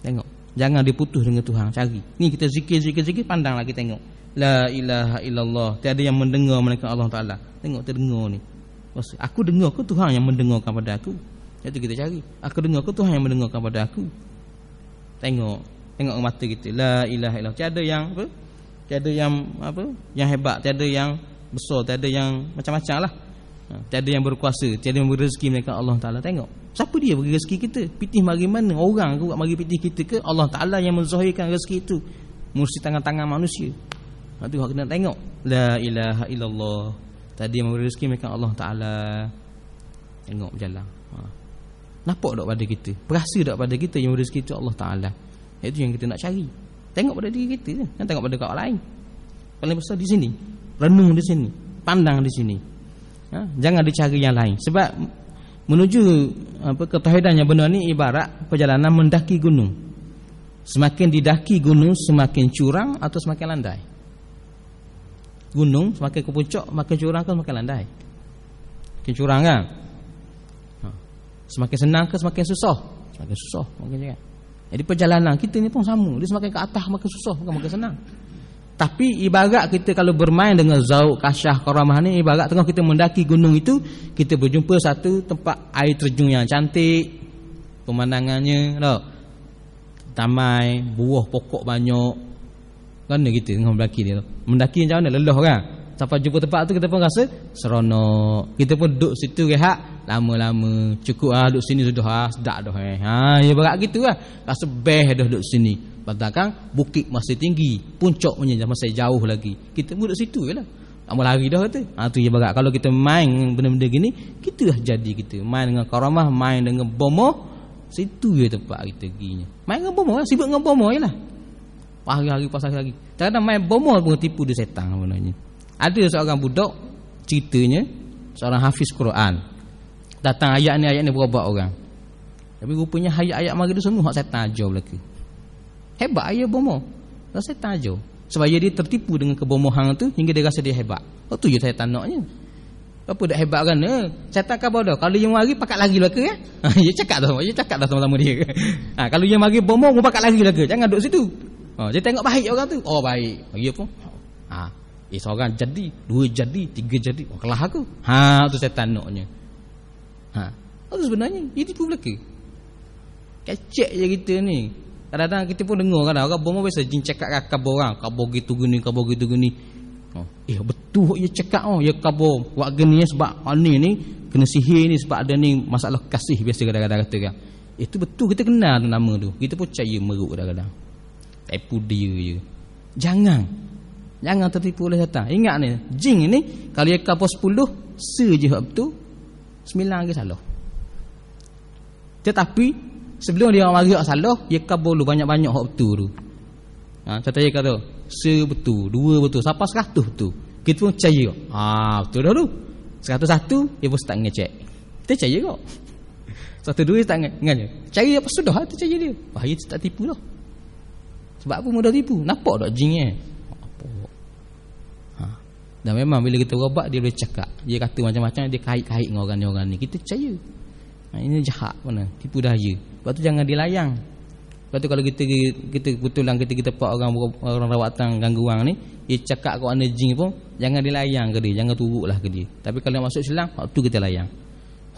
Tengok. Jangan diputus dengan Tuhan, cari. Ni kita zikir, pandang lagi tengok. La ilaha illallah. Tiada yang mendengar melainkan Allah Ta'ala. Tengok terdengar ni. Aku dengar ke Tuhan yang mendengarkan pada aku? Itu kita cari. Aku dengar ke Tuhan yang mendengarkan pada aku? Tengok mata kita. La ilaha illallah. Tiada yang apa? Tiada yang apa? Yang hebat, tiada yang besar, tiada yang macam-macam lah. Tiada yang berkuasa, tiada yang beri rezeki melainkan Allah Ta'ala. Tengok. Siapa dia beri rezeki kita? Pitih mari mana? Orang ke buat mari pitih kita ke? Allah Ta'ala yang menzahirkan rezeki itu. Mesti tangan-tangan manusia. Itu hak kena tengok. La ilaha illallah. Tadi yang memberi rezeki melainkan Allah Ta'ala. Tengok berjalan. Nampak tak pada kita? Perasa tak pada kita yang memberi rezeki itu Allah Ta'ala? Itu yang kita nak cari. Tengok pada diri kita. Jangan tengok pada orang lain. Paling besar di sini. Renung di sini. Pandang di sini. Jangan dicari yang lain. Sebab menuju ketauhidan yang benar ni ibarat perjalanan mendaki gunung. Semakin didaki gunung, semakin curang atau semakin landai? Gunung semakin ke puncak, makin curang ke semakin landai? Semakin curang kan? Semakin senang ke semakin susah? Semakin susah makin jangan. Jadi perjalanan kita ni pun sama. Dia semakin ke atas makin susah, bukan makin senang. Tapi ibarat kita kalau bermain dengan zauq, kasyah, karamah ni, ibarat tengah kita mendaki gunung itu, kita berjumpa satu tempat air terjun yang cantik, pemandangannya tak? Tamai, buah pokok banyak. Kan kita tengah mendaki dia tu. Mendaki macam mana? Lelah kan? Sampai jumpa tempat tu kita pun rasa seronok. Kita pun duduk situ rehat lama-lama. Cukup duduk sini sudah sedap dah. Ibarat gitu lah. Rasa best dah duduk sini. Padahal kan bukit masih tinggi, puncaknya masih jauh lagi. Kita duduk situ je lah. Tak mau lari dah kata. Tu je barat. Kalau kita main benda-benda gini, kita dah jadi kita. Main dengan karamah, main dengan bomoh, situ je tempat kita perginya. Main dengan bomoh lah, sibuk dengan bomoh je lah. Hari-hari pasal lagi. Kadang-kadang main bomoh pun tipu dia setan sebenarnya. Ada seorang budak, ceritanya seorang hafiz Quran. Datang ayat ni berobat orang. Tapi rupanya ayat-ayat mari tu semua hak setan ajar belaka. Hebat ayat bomoh. Rasa setan ajar. Sebab dia tertipu dengan kebomohan tu hingga dia rasa dia hebat. Tu je setan naknya. Apa dak hebat kan? Setan khabar dah. Kalau yang mari pakat lari belaka ya. Dia cakap dah sama-sama dia. Kalau yang mari bomoh mu pakat lari belaka. Jangan duduk situ. Dia tengok baik orang tu. Oh baik. Bagi apa? Seorang jadi, dua jadi, tiga jadi. Kalah aku. Tu setan naknya. Itu sebenarnya dia tipu belaka. Kecek je kita ni. Kadang-kadang kita pun dengar kan orang bomoh biasa jin cakap khabar orang, khabar gitu gini. Betul dia cakap ya khabar buat gini sebab ni kena sihir ni sebab ada ni masalah kasih biasa kadang-kadang kata kan. Itu betul kita kenal tu nama tu. Kita pun percaya meruk kadang-kadang. Tipu dia je. Jangan tertipu oleh setan. Ingat ni, jin ni kalau dia khabar 10, se je hak betul, 9 lagi salah. Tetapi sebelum dia mari hak salah, dia khabar dulu banyak-banyak hak betul tu. Contoh dia kata, betul, 2 betul, sampai 100 betul. Kita pun percaya. Betul dah tu. 101 dia pun start ngecek. Kita percaya kok. 102 start nganya. Cari apa sudah tu percaya dia. Bahaya tak tipu dah. Sebab apa mudah tipu? Nampak tak jin dan memang bila kita berobat dia boleh cakap. Dia kata macam-macam, dia kait-kait dengan orang ni. Kita percaya. Ini jahat mana? Tipu daya. Sebab tu jangan dilayang. Sebab tu kalau kita betulan kita pak orang rawatan ganggu orang ni, dia cakap kau ana jin pun jangan dilayang ke dia, jangan turutlah ke dia. Tapi kalau masuk Islam, hak tu kita layang.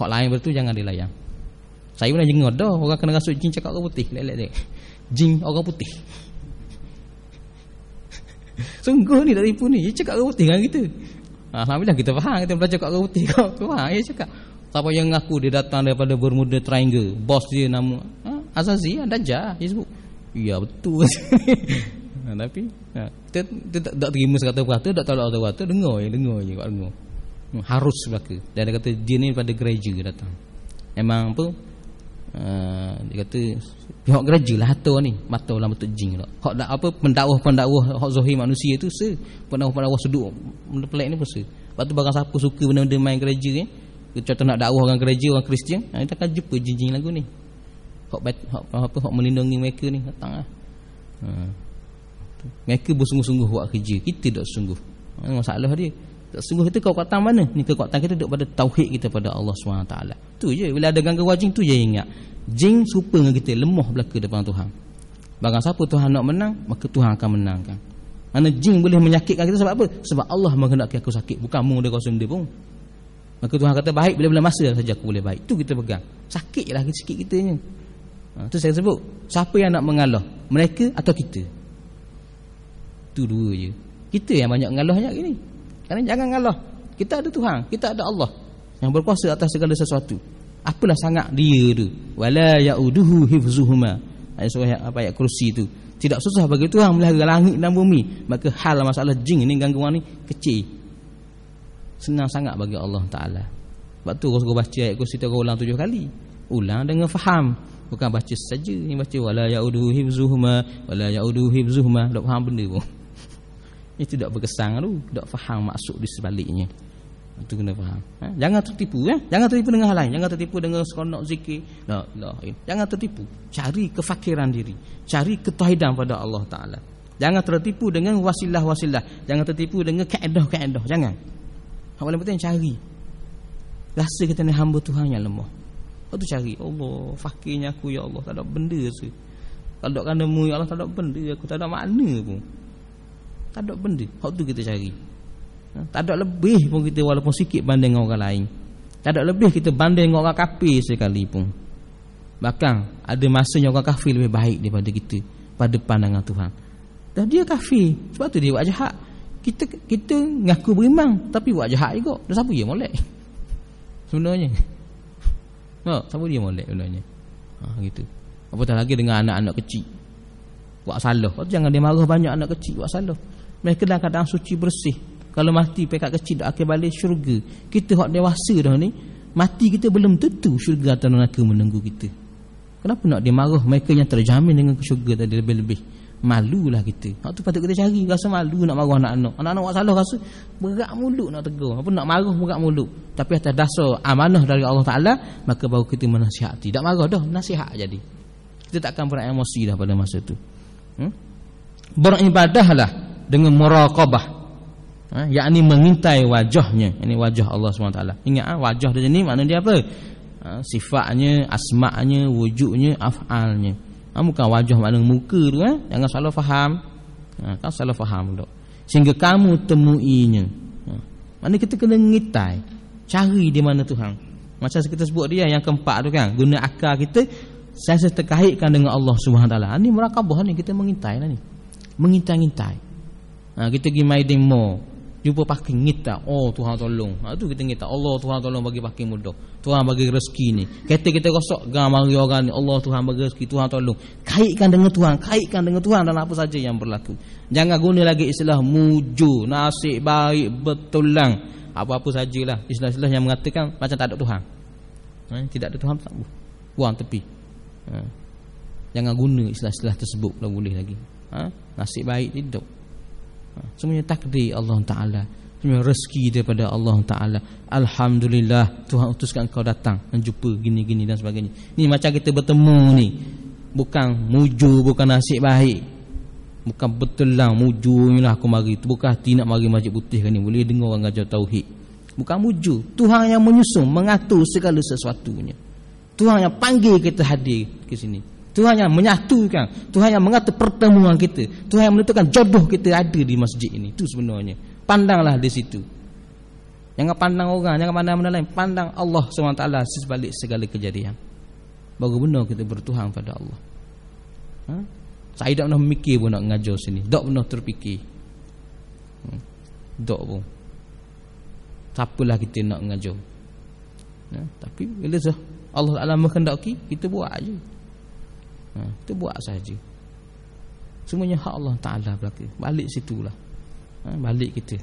Hak lain betul jangan dilayang. Saya pernah jengok dah orang kena rasuk jin cakap orang putih. Lelek. Jin orang putih. Sungguh ni tak tipu ni. Dia cakap orang putih dengan kita. Alhamdulillah kita faham. Kita belajar kat orang putih kau. Faham dia cakap. Siapa yang ngaku dia datang daripada Bermuda Triangle. Bos dia nama Azazi, Dajjal dia sebut. Ya betul. Tapi kita tak terima 100%, tak tolak 100%. Dengar je kat dengar. Harus belaka. Dan dia kata dia ni daripada gereja datang. Memang apa? Dia kata pihak gereja lah hata ni, mata dalam bentuk jin tak. Hak dak apa pendakwah hak zahir manusia tu pendakwah suduk benda pelik ni pun Lepas tu barang siapa suka benda-benda main gereja ni, contoh nak dakwah orang gereja, orang Kristian, kita akan jumpa jin-jin lagu ni. Hak melindungi mereka ni datanglah. Mereka bersungguh-sungguh buat kerja, kita tak sungguh. Masalah dia. Tak sungguh kita kekuatan mana? Ni kekuatan kita duduk pada tauhid kita pada Allah SWT. Tu je. Bila ada gangguan jin tu je ingat. Jin serupa dengan kita, lemah belaka depan Tuhan. Barang siapa Tuhan nak menang, maka Tuhan akan menangkan. Mana jin boleh menyakitkan kita sebab apa? Sebab Allah menghendaki aku sakit, bukan mu dia kosong dia pun. Maka Tuhan kata baik bila-bila masa saja aku boleh baik. Tu kita pegang. Sakit lah sikit kita ni. Tu saya sebut. Siapa yang nak mengalah? Mereka atau kita? Tu dua je. Kita yang banyak mengalahnya gini. Kerana jangan ngalah. Kita ada Tuhan, kita ada Allah yang berkuasa atas segala sesuatu. Apalah sangat dia tu. Wala yauduhu hifzuhuma. Ayat kursi tu. Tidak susah bagi Tuhan melihara langit dan bumi. Maka hal masalah jin ni, gangguan ni kecil. Senang sangat bagi Allah Ta'ala. Sebab tu kau baca ayat kursi tu kau ulang 7 kali. Ulang dengan faham. Bukan baca saja. Ni baca wala yauduhu hifzuhuma, wala yauduhu hifzuhuma. Tak faham benda pun. Itu tak berkesan tu, tak faham maksud di sebaliknya. Itu kena faham. Jangan tertipu Jangan tertipu dengan hal lain. Jangan tertipu dengan seronok zikir. Jangan tertipu. Cari kefakiran diri. Cari ketauhidan pada Allah Ta'ala. Jangan tertipu dengan wasilah-wasilah. Jangan tertipu dengan kaedah-kaedah. Jangan. Yang paling penting cari. Rasa kita ni hamba Tuhan yang lemah. Lepas tu cari. Allah, fakirnya aku ya Allah. Tak ada benda tu. Kalau tak kena mu ya Allah, tak ada benda. Aku tak ada makna pun. Tak ada benda. Hak tu kita cari. Tak ada lebih pun kita walaupun sikit banding dengan orang lain. Tak ada lebih kita banding dengan orang kafir sekalipun. Bahkan ada masanya orang kafir lebih baik daripada kita pada pandangan Tuhan. Dan dia kafir. Sebab tu dia buat jahat. Kita ngaku beriman tapi buat jahat juga. Dan siapa dia molek? Sebenarnya. Siapa dia molek sebenarnya? Gitu. Apatah lagi dengan anak-anak kecil. Buat salah. Jangan dia marah banyak anak kecil buat salah. Mereka dalam keadaan suci bersih. Kalau mati pekat kecil dak akan balik syurga. Kita hak dewasa dah ni, mati kita belum tentu syurga atau neraka menunggu kita. Kenapa nak dia marah mereka yang terjamin dengan syurga tadi lebih-lebih? Malulah kita. Hak tu patut kita cari. Rasa malu nak marah anak-anak. Anak-anak buat salah rasa berat mulut nak tegur. Apa nak marah berat mulut. Tapi atas dasar amanah dari Allah Ta'ala, maka baru kita menasihati. Tak marah dah, nasihat jadi. Kita takkan beremosi dah pada masa tu. Beribadahlah dengan muraqabah, yakni mengintai wajahnya. Ini wajah Allah SWT. Ingat wajah dia ni makna dia apa? Sifatnya, asma'nya, wujudnya, af'alnya. Bukan wajah makna muka tu. Jangan salah faham. Kan salah faham dok. Sehingga kamu temuinya. Makna kita kena ngitai, cari di mana Tuhan. Macam kita sebut dia yang keempat tu kan, guna akal kita saya terkaitkan dengan Allah Subhanahu Taala. Ini muraqabah ni, kita mengintai lah ni. Mengintai-ngintai. Kita pergi main demo, jumpa parking ngitai, oh Tuhan tolong. Tu kita ngitai, Allah Tuhan tolong bagi parking mudah. Tuhan bagi rezeki ni. Kereta kita rosak, gam mari orang ni, Allah Tuhan bagi rezeki, Tuhan tolong. Kaitkan dengan Tuhan dalam apa saja yang berlaku. Jangan guna lagi istilah mujur, nasib baik, betulang, apa-apa sajalah istilah-istilah yang mengatakan macam tak ada Tuhan. Tidak ada Tuhan, tak boleh. Buang tepi. Jangan guna istilah-istilah tersebut kalau boleh lagi. Nasib baik tidak. Semuanya takdir Allah Ta'ala, semuanya rezeki daripada Allah Ta'ala. Alhamdulillah Tuhan utuskan kau datang menjumpa gini-gini dan sebagainya. Ni macam kita bertemu ni, bukan mujur, bukan nasib baik, bukan betul lah mujur ni lah aku mari. Bukan hati nak mari Masjid Putih kan ni, boleh dengar orang ajar tauhid. Bukan mujur. Tuhan yang menyusun, mengatur segala sesuatunya. Tuhan yang panggil kita hadir ke sini. Tuhan yang menyatukan, Tuhan yang mengatur pertemuan kita, Tuhan yang menentukan jodoh kita ada di masjid ini. Itu sebenarnya. Pandanglah di situ. Jangan pandang orang, jangan pandang benda lain. Pandang Allah SWT sebalik segala kejadian. Baru benar kita bertuhan pada Allah. Saya tak pernah mikir pun nak ngajar sini. Tak pernah terfikir. Tak pun. Siapalah kita nak ngajar. Tapi bila Allah Ta'ala menghendaki, kita buat aja. Kita buat saja. Semuanya hak Allah Ta'ala belaka. Balik situlah. Balik kita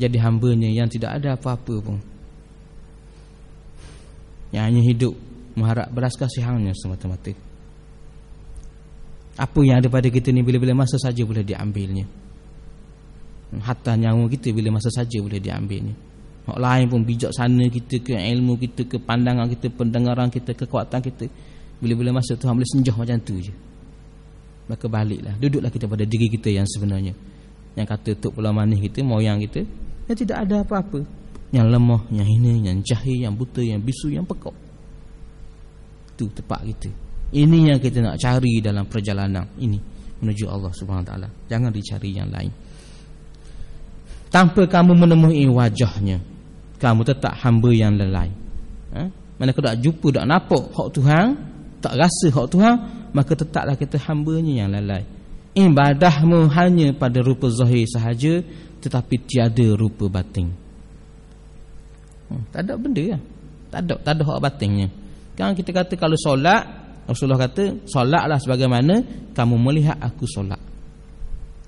jadi hambanya yang tidak ada apa-apa pun, yang hanya hidup mengharap belas kasihannya semata-mata. Apa yang ada pada kita ni bila-bila masa saja boleh diambilnya. Hatta nyawa kita bila masa saja boleh diambilnya. Hak lain pun, bijaksana kita ke, ilmu kita ke, pandangan kita, pendengaran kita, kekuatan kita, bila-bila masa Tuhan boleh senjah macam tu je. Maka baliklah, duduklah kita pada diri kita yang sebenarnya. Yang kata tok pula manis kita, moyang kita, yang tidak ada apa-apa, yang lemah, yang hina, yang jahil, yang buta, yang bisu, yang pekak. Itu tempat kita. Ini yang kita nak cari dalam perjalanan ini menuju Allah Subhanahu Wa Taala. Jangan dicari yang lain. Tanpa kamu menemui wajahnya, kamu tetap hamba yang lalai. Mana kau tak jumpa, tak nampak hak Tuhan, tak rasa hak Tuhan, maka tetaplah kita hambanya yang lalai. Ibadahmu hanya pada rupa zahir sahaja, tetapi tiada rupa batin. Tak ada benda lah. Tak ada hak batinnya. Kan kita kata kalau solat, Rasulullah kata, solatlah sebagaimana kamu melihat aku solat.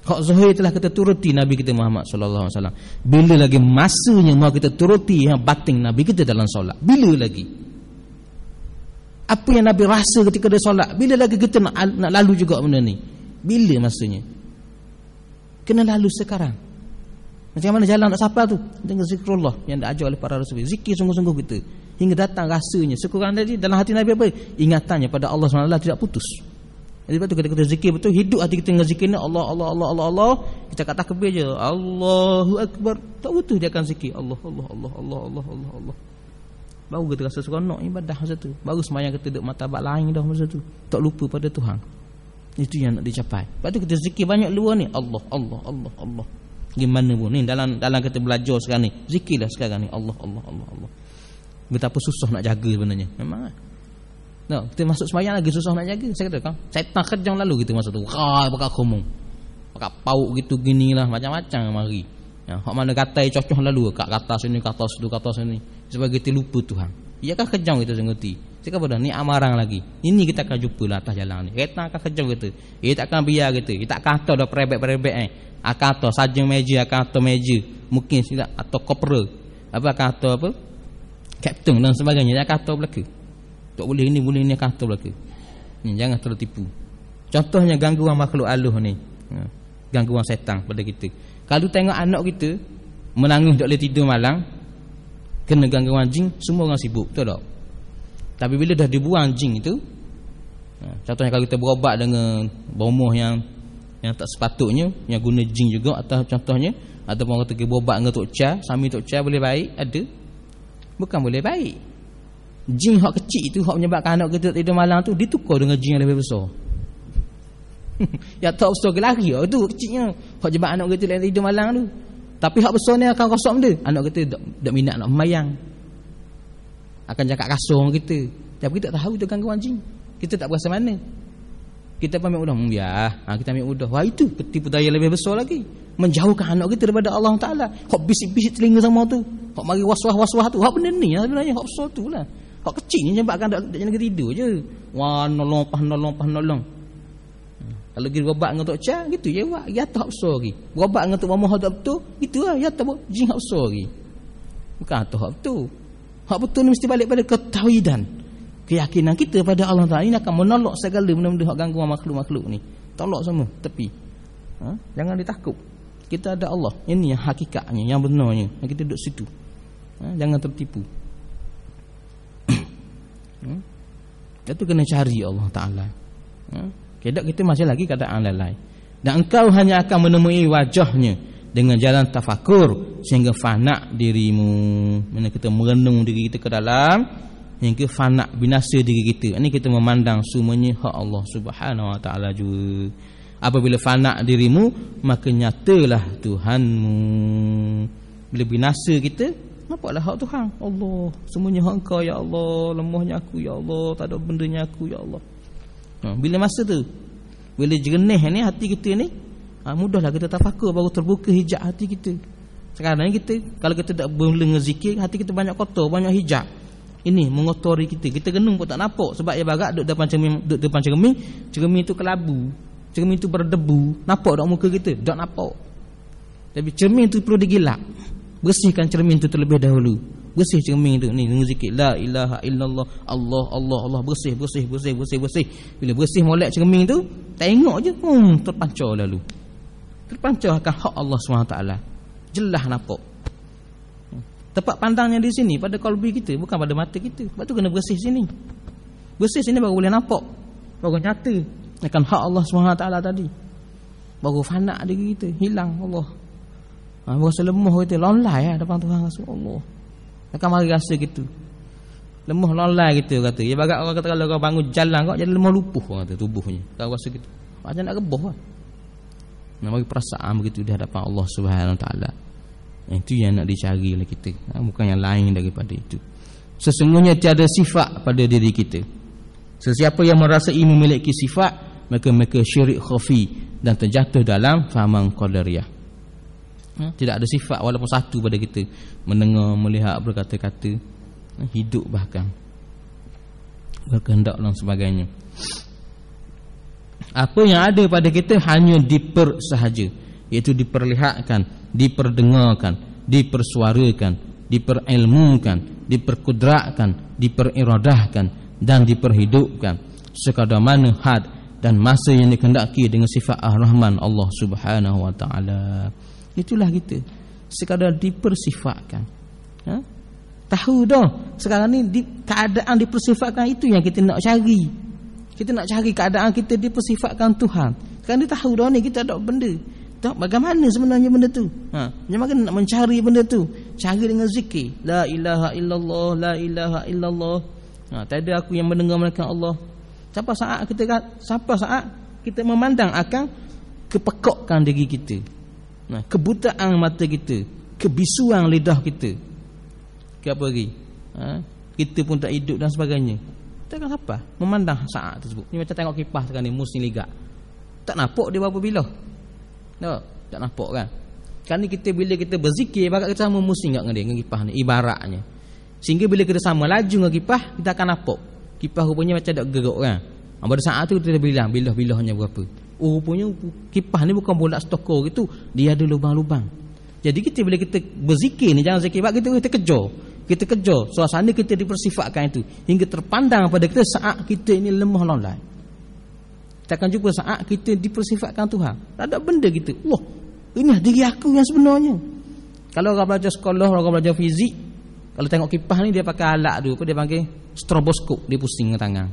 Hak zahir telah kita turuti Nabi kita Muhammad sallallahu alaihi wasallam. Bila lagi masanya mau kita turuti batin Nabi kita dalam solat? Bila lagi? Apa yang Nabi rasa ketika dia solat? Bila lagi kita nak lalu juga benda ni? Bila masanya? Kena lalu sekarang. Macam mana jalan nak sapa tu? Dengan zikrullah yang diajar oleh para rasul. Zikir sungguh-sungguh kita hingga datang rasanya. Sekurang tadi dalam hati Nabi apa? Ingatannya pada Allah SWT tidak putus. Jadi sebab tu kita zikir betul, hidup hati kita dengan zikir ni Allah, Allah, Allah, Allah, Allah. Kita kata takbir je, Allahu Akbar. Tak putus dia akan zikir Allah, Allah, Allah, Allah, Allah, Allah, Allah. Baru kita rasa seronok ibadah masa tu. Baru semayang kita duduk martabat lain dah masa tu. Tak lupa pada Tuhan. Itu yang nak dicapai. Lepas tu kita zikir banyak luar ni, Allah, Allah, Allah, Allah. Gimana pun ni dalam kita belajar sekarang ni, zikirlah sekarang ni Allah, Allah, Allah, Allah. Betapa susah nak jaga sebenarnya. Memang no, kita masuk sembahyang lagi susah nak jaga. Saya kata kan, syaitan kejang lalu kita masa tu. Pakai khumum, pakai pauk gitu ginilah, macam-macam mari. Hak mana katai cocok lalu kat kata sini, kata situ, kata sini. Sebab kita lupa Tuhan. Ia kan kejang kita ngerti. Kita kan pada ni amarang lagi. Ini kita akan jumpa lah atas jalan ni. Kereta akan kejam kita. Dia tak akan biar kita. Dia tak kata dah perebek-perebek akan kata sajeng meja, akan kata meja. Mungkin tidak atau kopra. Apa akan kata apa? Kapten dan sebagainya. Dia akan kata belaka. Tak boleh ini akan kata belaka. Jangan tertipu. Contohnya gangguan makhluk aluh ni. Gangguan setan pada kita. Kalau tengok anak kita menangis tak boleh tidur malam, kena gangguan jin, semua orang sibuk, betul tak? Tapi bila dah dibuang jin itu, contohnya kalau kita berobat dengan bomoh yang tak sepatutnya, yang guna jin juga, atau contohnya ataupun orang kata berobat dengan Tok Cha, sami Tok Cha boleh baik? Ada? Bukan boleh baik. Jin hak kecil itu, hak menyebabkan anak kita tidur malam tu, ditukar dengan jin yang lebih besar. Yang tak besar ke lari tu kecilnya, hak menyebabkan anak kita tidur malam tu. Tapi hak besar ni akan rosak benda. Anak kita tak minat nak memayang, akan cakap kasar kita. Tapi kita tak tahu itu gangguan jin. Kita tak berasa mana. Kita ambil mudah, biar. Kita ambil mudah. Wah, itu tipu daya lebih besar lagi. Menjauhkan anak kita daripada Allah Ta'ala. Hak bisik-bisik telinga sama tu, hak mari was-was tu, hak benda ni sebenarnya hak besar tu lah. Hak kecil ni sebabkan tak jangan tidur je. Wah, nolong. Kalau pergi berobat dengan Tok Cha, gitu je buat. Ya tak besar lagi. Berobat dengan Tok Mamah tak betul, gitu lah. Ya tak jin hak besar lagi. Bukan atas hak betul. Hak betul ni mesti balik pada ketauhidan, keyakinan kita pada Allah Ta'ala. Ini akan menolak segala benda-benda hak gangguan makhluk-makhluk ni. Tolak semua, tepi. Jangan ditakut. Kita ada Allah. Ini yang hakikatnya, yang benarnya. Yang kita duduk situ. Jangan tertipu. Itu kena cari Allah Ta'ala. Kedak kita masih lagi keadaan lalai. Dan engkau hanya akan menemui wajahnya dengan jalan tafakur sehingga fana dirimu. Mana kita merenung diri kita ke dalam hingga fana, binasa diri kita. Ini kita memandang semuanya hak Allah Subhanahu Wa Ta'ala juga. Apabila fana dirimu, maka nyatalah Tuhanmu. Bila binasa kita, nampaklah hak Tuhan. Allah, semuanya hak Engkau ya Allah. Lemahnya aku ya Allah, tak ada bendanya aku ya Allah. Bila masa tu, bila jernih ni hati kita ni, mudahlah kita tafakur, baru terbuka hijab hati kita. Sekarang ni kita, kalau kita tak berlengah zikir, hati kita banyak kotor, banyak hijab. Ini mengotori kita. Kita genung pun tak nampak. Sebab ia barat duduk depan cermin tu kelabu, cermin tu berdebu. Nampak tak muka kita? Tak nampak. Tapi cermin tu perlu digilap. Bersihkan cermin tu terlebih dahulu. Bersih cermin tu ni dengan zikir la ilaha illallah, Allah Allah Allah. Bersih. Bila bersih molek cermin tu, tengok je, terpancar lalu. Terpancar akan hak Allah SWT. Jelas nampak. Tempat pandangnya di sini, pada kalbi kita, bukan pada mata kita. Sebab tu kena bersih sini. Bersih sini baru boleh nampak, baru nyata akan hak Allah SWT tadi. Baru fana diri kita, hilang Allah. Berasa lemah kita, lolai depan Tuhan Allah. Akan mari rasa gitu. Lemah lolai gitu kata. Ya bagat orang kata kalau kau bangun jalan kau jadi lemah lupuh orang kata tubuhnya. Kau rasa gitu. Macam nak rebah lah. Nak bagi perasaan begitu di hadapan Allah Subhanahu Wa Taala. Itu yang nak dicari oleh kita. Bukan yang lain daripada itu. Sesungguhnya tiada sifat pada diri kita. Sesiapa yang merasai memiliki sifat, maka mereka syirik khafi dan terjatuh dalam fahaman qadariyah. Tidak ada sifat walaupun satu pada kita. Mendengar, melihat, berkata-kata, hidup bahkan, berkehendak dan sebagainya. Apa yang ada pada kita hanya diper sahaja, iaitu diperlihatkan, diperdengarkan, dipersuarakan, diperilmukan, diperkudratkan, diperiradahkan dan diperhidupkan sekadar mana had dan masa yang dikehendaki dengan sifat Ar-Rahman Allah Subhanahu Wa Ta'ala. Itulah kita, sekadar dipersifatkan. Tahu dah sekarang ni keadaan dipersifatkan, itu yang kita nak cari. Kita nak cari keadaan kita dipersifatkan Tuhan. Sekarang ni tahu dah ni kita ada benda. Tak, bagaimana sebenarnya benda tu? Macam mana nak mencari benda tu? Cari dengan zikir. La ilaha illallah, la ilaha illallah. Tak ada aku yang mendengar melainkan Allah. Sampai saat kita memandang akan kepekokan diri kita. Kebutaan mata kita, kebisuan lidah kita. Ke apa lagi? Kita pun tak hidup dan sebagainya. Kita akan apa? Memandang saat tersebut. Ni macam tengok kipas sekarang ni, musim ligat. Tak nampak dia berapa bila. Tak nampak kan? Sekarang ni kita bila kita berzikir, bakat kita sama musim dengan dia, dengan kipas ni, ibaratnya. Sehingga bila kita sama laju dengan kipas, kita akan nampak. Kipas rupanya macam tak gerak kan. Pada saat tu kita bilang bilah-bilahnya berapa. Rupanya kipas ni bukan bola stokor gitu, dia ada lubang-lubang. Jadi kita bila kita berzikir ni, jangan zikir kita kejar. Kita kejar suasana kita dipersifatkan itu hingga terpandang pada kita saat kita ini lemah lalai. Kita akan jumpa saat kita dipersifatkan Tuhan. Tak ada benda kita. Wah, ini diri aku yang sebenarnya. Kalau orang belajar sekolah, orang belajar fizik, kalau tengok kipas ni dia pakai alat tu, apa dia panggil stroboskop, dia pusing dengan tangan.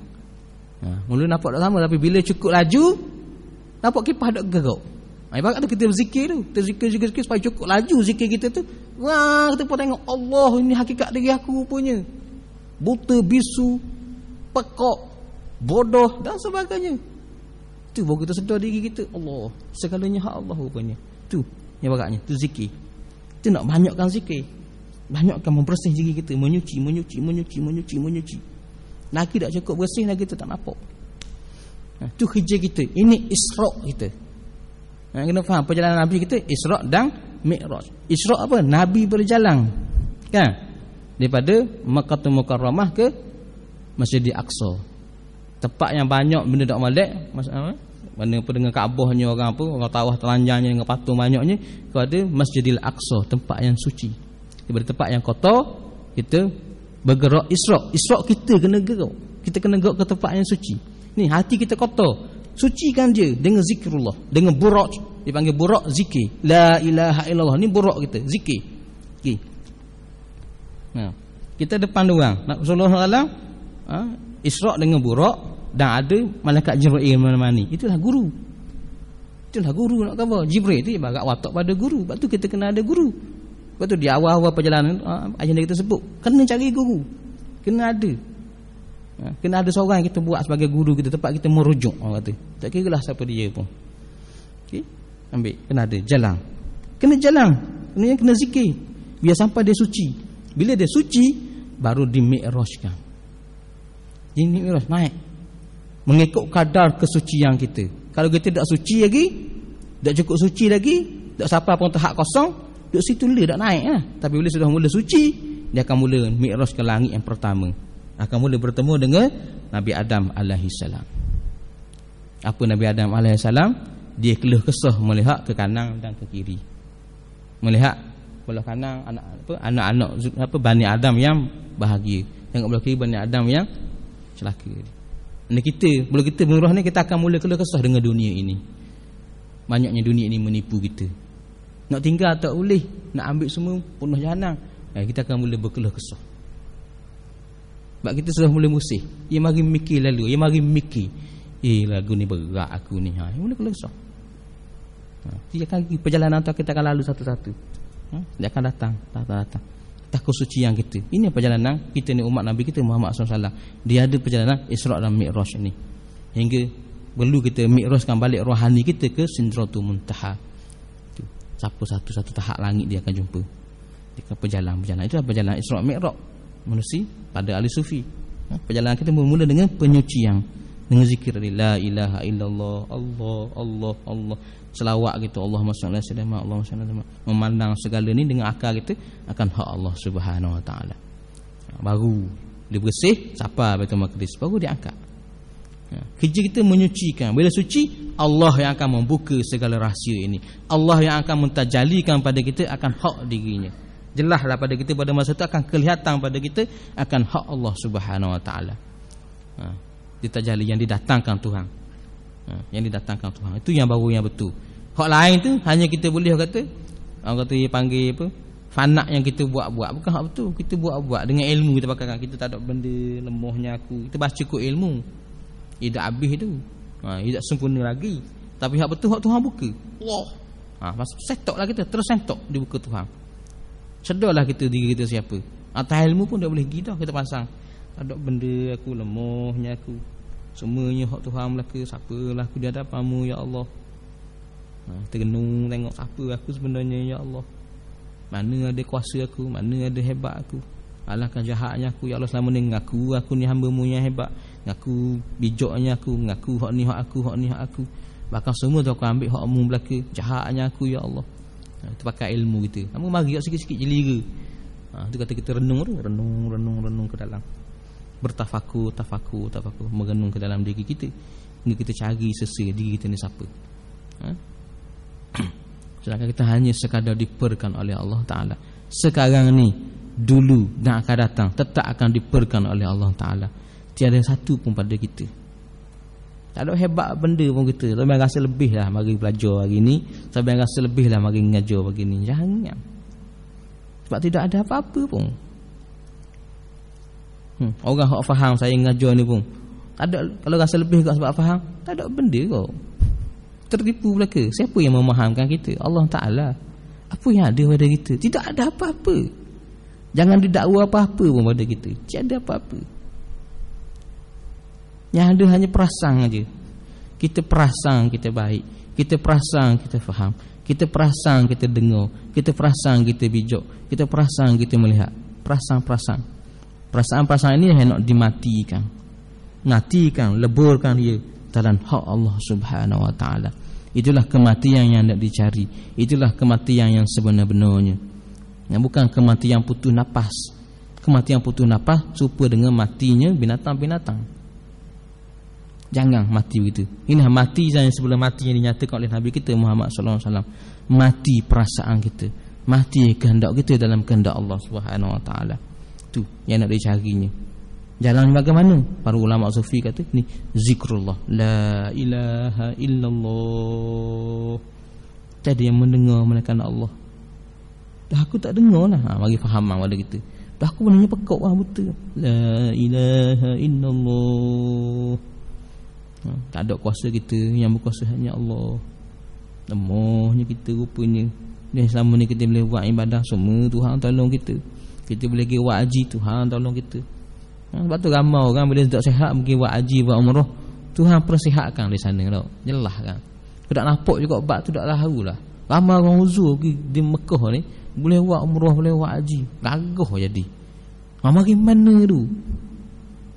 Mula nampak tak sama, tapi bila cukup laju nampak kipas tak gerak. Ibarat ada kita berzikir tu, kita zikir supaya cukup laju zikir kita tu. Wah, kita pun tengok Allah, ini hakikat diri aku rupanya. Buta, bisu, pekak, bodoh dan sebagainya. Tu baru kita sedar diri kita, Allah, segalanya hak Allah rupanya. Tu ibaratnya, tu zikir. Tu nak banyakkan zikir. Banyakkan membersih diri kita, menyuci. Lagi tak cukup bersih, lagi kita tak nampak. Tu kerja kita. Ini Isra' kita. Kena faham perjalanan Nabi kita Isra' dan Mi'raj. Isra' apa? Nabi berjalan, kan? Daripada Makkah Mukarramah ke Masjidil Aqsa. Tempat yang banyak benda tak molek, mana apa dengan Kaabahnya orang apa, orang tawaf telanjangnya dengan patung banyaknya, kepada Masjidil Aqsa, tempat yang suci. Daripada tempat yang kotor kita bergerak Isra'. Isra' kita kena gerak. Kita kena gerak ke tempat yang suci. Ni hati kita kotor. Sucikan dia dengan zikrullah, dengan burak. Dipanggil burak zikir. La ilaha illallah. Ni burak kita, zikir. Okay. Kita depan orang Rasulullah SAW Isra' dengan burak, dan ada malaikat Jibril mana-mana. Itulah guru. Itulah guru nak khabar. Jibril tu ibarat watak pada guru. Sebab tu kita kena ada guru. Sebab tu di awal-awal perjalanan agenda kita sebut, kena cari guru. Kena ada. Kena ada seorang yang kita buat sebagai guru kita, tempat kita merujuk orang kata. Tak kira lah siapa dia pun. Okey, ambil, kena ada jalan. Kena jalan. Kena zikir biar sampai dia suci. Bila dia suci baru dimi'rajkan. Ini mi'raj naik mengikut kadar kesucian kita. Kalau kita tak suci lagi, tak cukup suci lagi, tak sampai pun tahap kosong, duduk situ tak naik lah. Tapi bila sudah mula suci, dia akan mula mi'raj ke langit yang pertama. Akan mula bertemu dengan Nabi Adam alaihi salam. Apa Nabi Adam alaihi salam? Dia keluh kesah melihat ke kanan dan ke kiri. Melihat belah kanan anak-anak Bani Adam yang bahagia, tengok belah kiri Bani Adam yang celaka. Ini kita, bila kita menurut ni, kita akan mula keluh kesah dengan dunia ini. Banyaknya dunia ini menipu kita. Nak tinggal tak boleh, nak ambil semua penuh jahanam. Kita akan mula berkeluh kesah. Sebab kita sudah mula musih. Ia mari mikir lalu, ia mari mikir, lagu ni berat aku ni. Mula keluh kesah. Dia akan perjalanan tu kita akan lalu satu-satu. Dia akan datang. Tak kesucian kita. Ini perjalanan kita ni, umat Nabi kita Muhammad SAW. Dia ada perjalanan Isra' dan Mi'raj ni. Hingga perlu kita mi'rajkan balik rohani kita ke Sidratul Muntaha. Siapa satu tahap langit dia akan jumpa. Dia akan perjalanan. Itulah perjalanan Isra' Mi'raj manusia pada ahli sufi. Perjalanan kita bermula dengan penyucian, dengan zikir la ilaha illallah, Allah. Selawat kita, Allahumma shalli alaihi wasallam. Memandang segala ni dengan akal kita akan hak Allah Subhanahu wa taala. Baru dia bersih sampai Baitul Maqdis, baru dia angkat. Kerja kita menyucikan. Bila suci, Allah yang akan membuka segala rahsia ini. Allah yang akan mentajalikan pada kita akan hak dirinya. Jelaslah pada kita pada masa itu akan kelihatan pada kita akan hak Allah Subhanahu wa taala. Ditajali yang didatangkan Tuhan. Yang didatangkan Tuhan. Itu yang baru, yang betul. Hak lain tu hanya kita boleh kata, orang kata dia panggil apa? Fanak yang kita buat-buat. Bukan hak betul. Kita buat-buat dengan ilmu kita pakai. Kita tak ada benda lemahnya aku. Kita baca cukup ilmu. Ia dah habis tu. Ia tak sempurna lagi. Tapi hak betul hak Tuhan buka. Allah. Setoklah kita, terus setok dibuka Tuhan. Sedarlah kita diri kita siapa. Atas ilmu pun tak boleh pergi dah. Kita pasang tak ada benda aku, lemahnya aku. Semuanya hak Tuhan belaka. Siapalah aku di hadapanmu ya Allah. Kita renung tengok siapa aku sebenarnya ya Allah. Mana ada kuasa aku, mana ada hebat aku. Alangkah jahatnya aku ya Allah selama ni. Ngaku aku ni hamba-Mu yang hebat. Ngaku bijaknya aku. Ngaku hak ni hak aku, hak ni hak aku. Bahkan semua tu aku ambil hak-Mu belaka. Jahatnya aku ya Allah. Itu pakai ilmu kita. Kamu mari sikit-sikit je lira. Itu kata kita renung tu, renung ke dalam. bertafakur, merenung ke dalam diri kita hingga kita cari sesir diri kita ni siapa. Sedangkan kita hanya sekadar diperkan oleh Allah Ta'ala. Sekarang ni, dulu dan akan datang, tetap akan diperkan oleh Allah Ta'ala. Tiada satu pun pada kita. Tak ada hebat benda pun kita. Sampai rasa lebih lah mari belajar hari ni, sampai rasa lebih lah mari mengajar begini. Jangan. Sebab tidak ada apa-apa pun. Orang yang faham saya mengajar ni pun ada, kalau rasa lebih kat sebab faham, tak ada benda kau. Tertipu belaka. Siapa yang memahamkan kita? Allah Ta'ala. Apa yang ada pada kita? Tidak ada apa-apa. Jangan didakwa apa-apa pun pada kita. Tiada apa-apa. Yang ada hanya perasaan aja. Kita perasan kita baik, kita perasan kita faham, kita perasan kita dengar, kita perasan kita bijak, kita perasan kita melihat. Perasaan-perasaan ini yang nak dimatikan. Matikan, leburkan dia dalam hak Allah Subhanahu Wa Taala. Itulah kematian yang hendak dicari. Itulah kematian yang sebenar-benarnya. Yang bukan kematian putus nafas. Kematian putus nafas serupa dengan matinya binatang-binatang. Jangan mati begitu. Inilah mati yang sebelum mati yang dinyatakan oleh Nabi kita Muhammad sallallahu alaihi wasallam. Mati perasaan kita, mati kehendak kita dalam kehendak Allah Subhanahu Wa Taala. Tu yang nak dicarinya. Jalan bagaimana? Para ulama sufi kata ni zikrullah, la ilaha illallah. Tiada yang mendengar melainkan Allah. Dah aku tak dengar lah. Mari faham pada kita. Dah aku benarnya pekak lah betul. La ilaha illallah. Tak ada kuasa kita, yang berkuasa hanya Allah. Lemahnya kita rupanya. Dan selama ni kita boleh buat ibadah semua, Tuhan tolong kita. Kita boleh pergi buat haji, Tuhan tolong kita. Sebab tu ramai orang bila tak sihat pergi buat haji, buat umrah, Tuhan persihatkan di sana tau. Jelas kan. Kau tak nampak juga bab tu tak tahu lah. Ramai orang uzur pergi di Mekah ni, boleh buat umrah, boleh buat haji. Gagah jadi. Mari mana tu?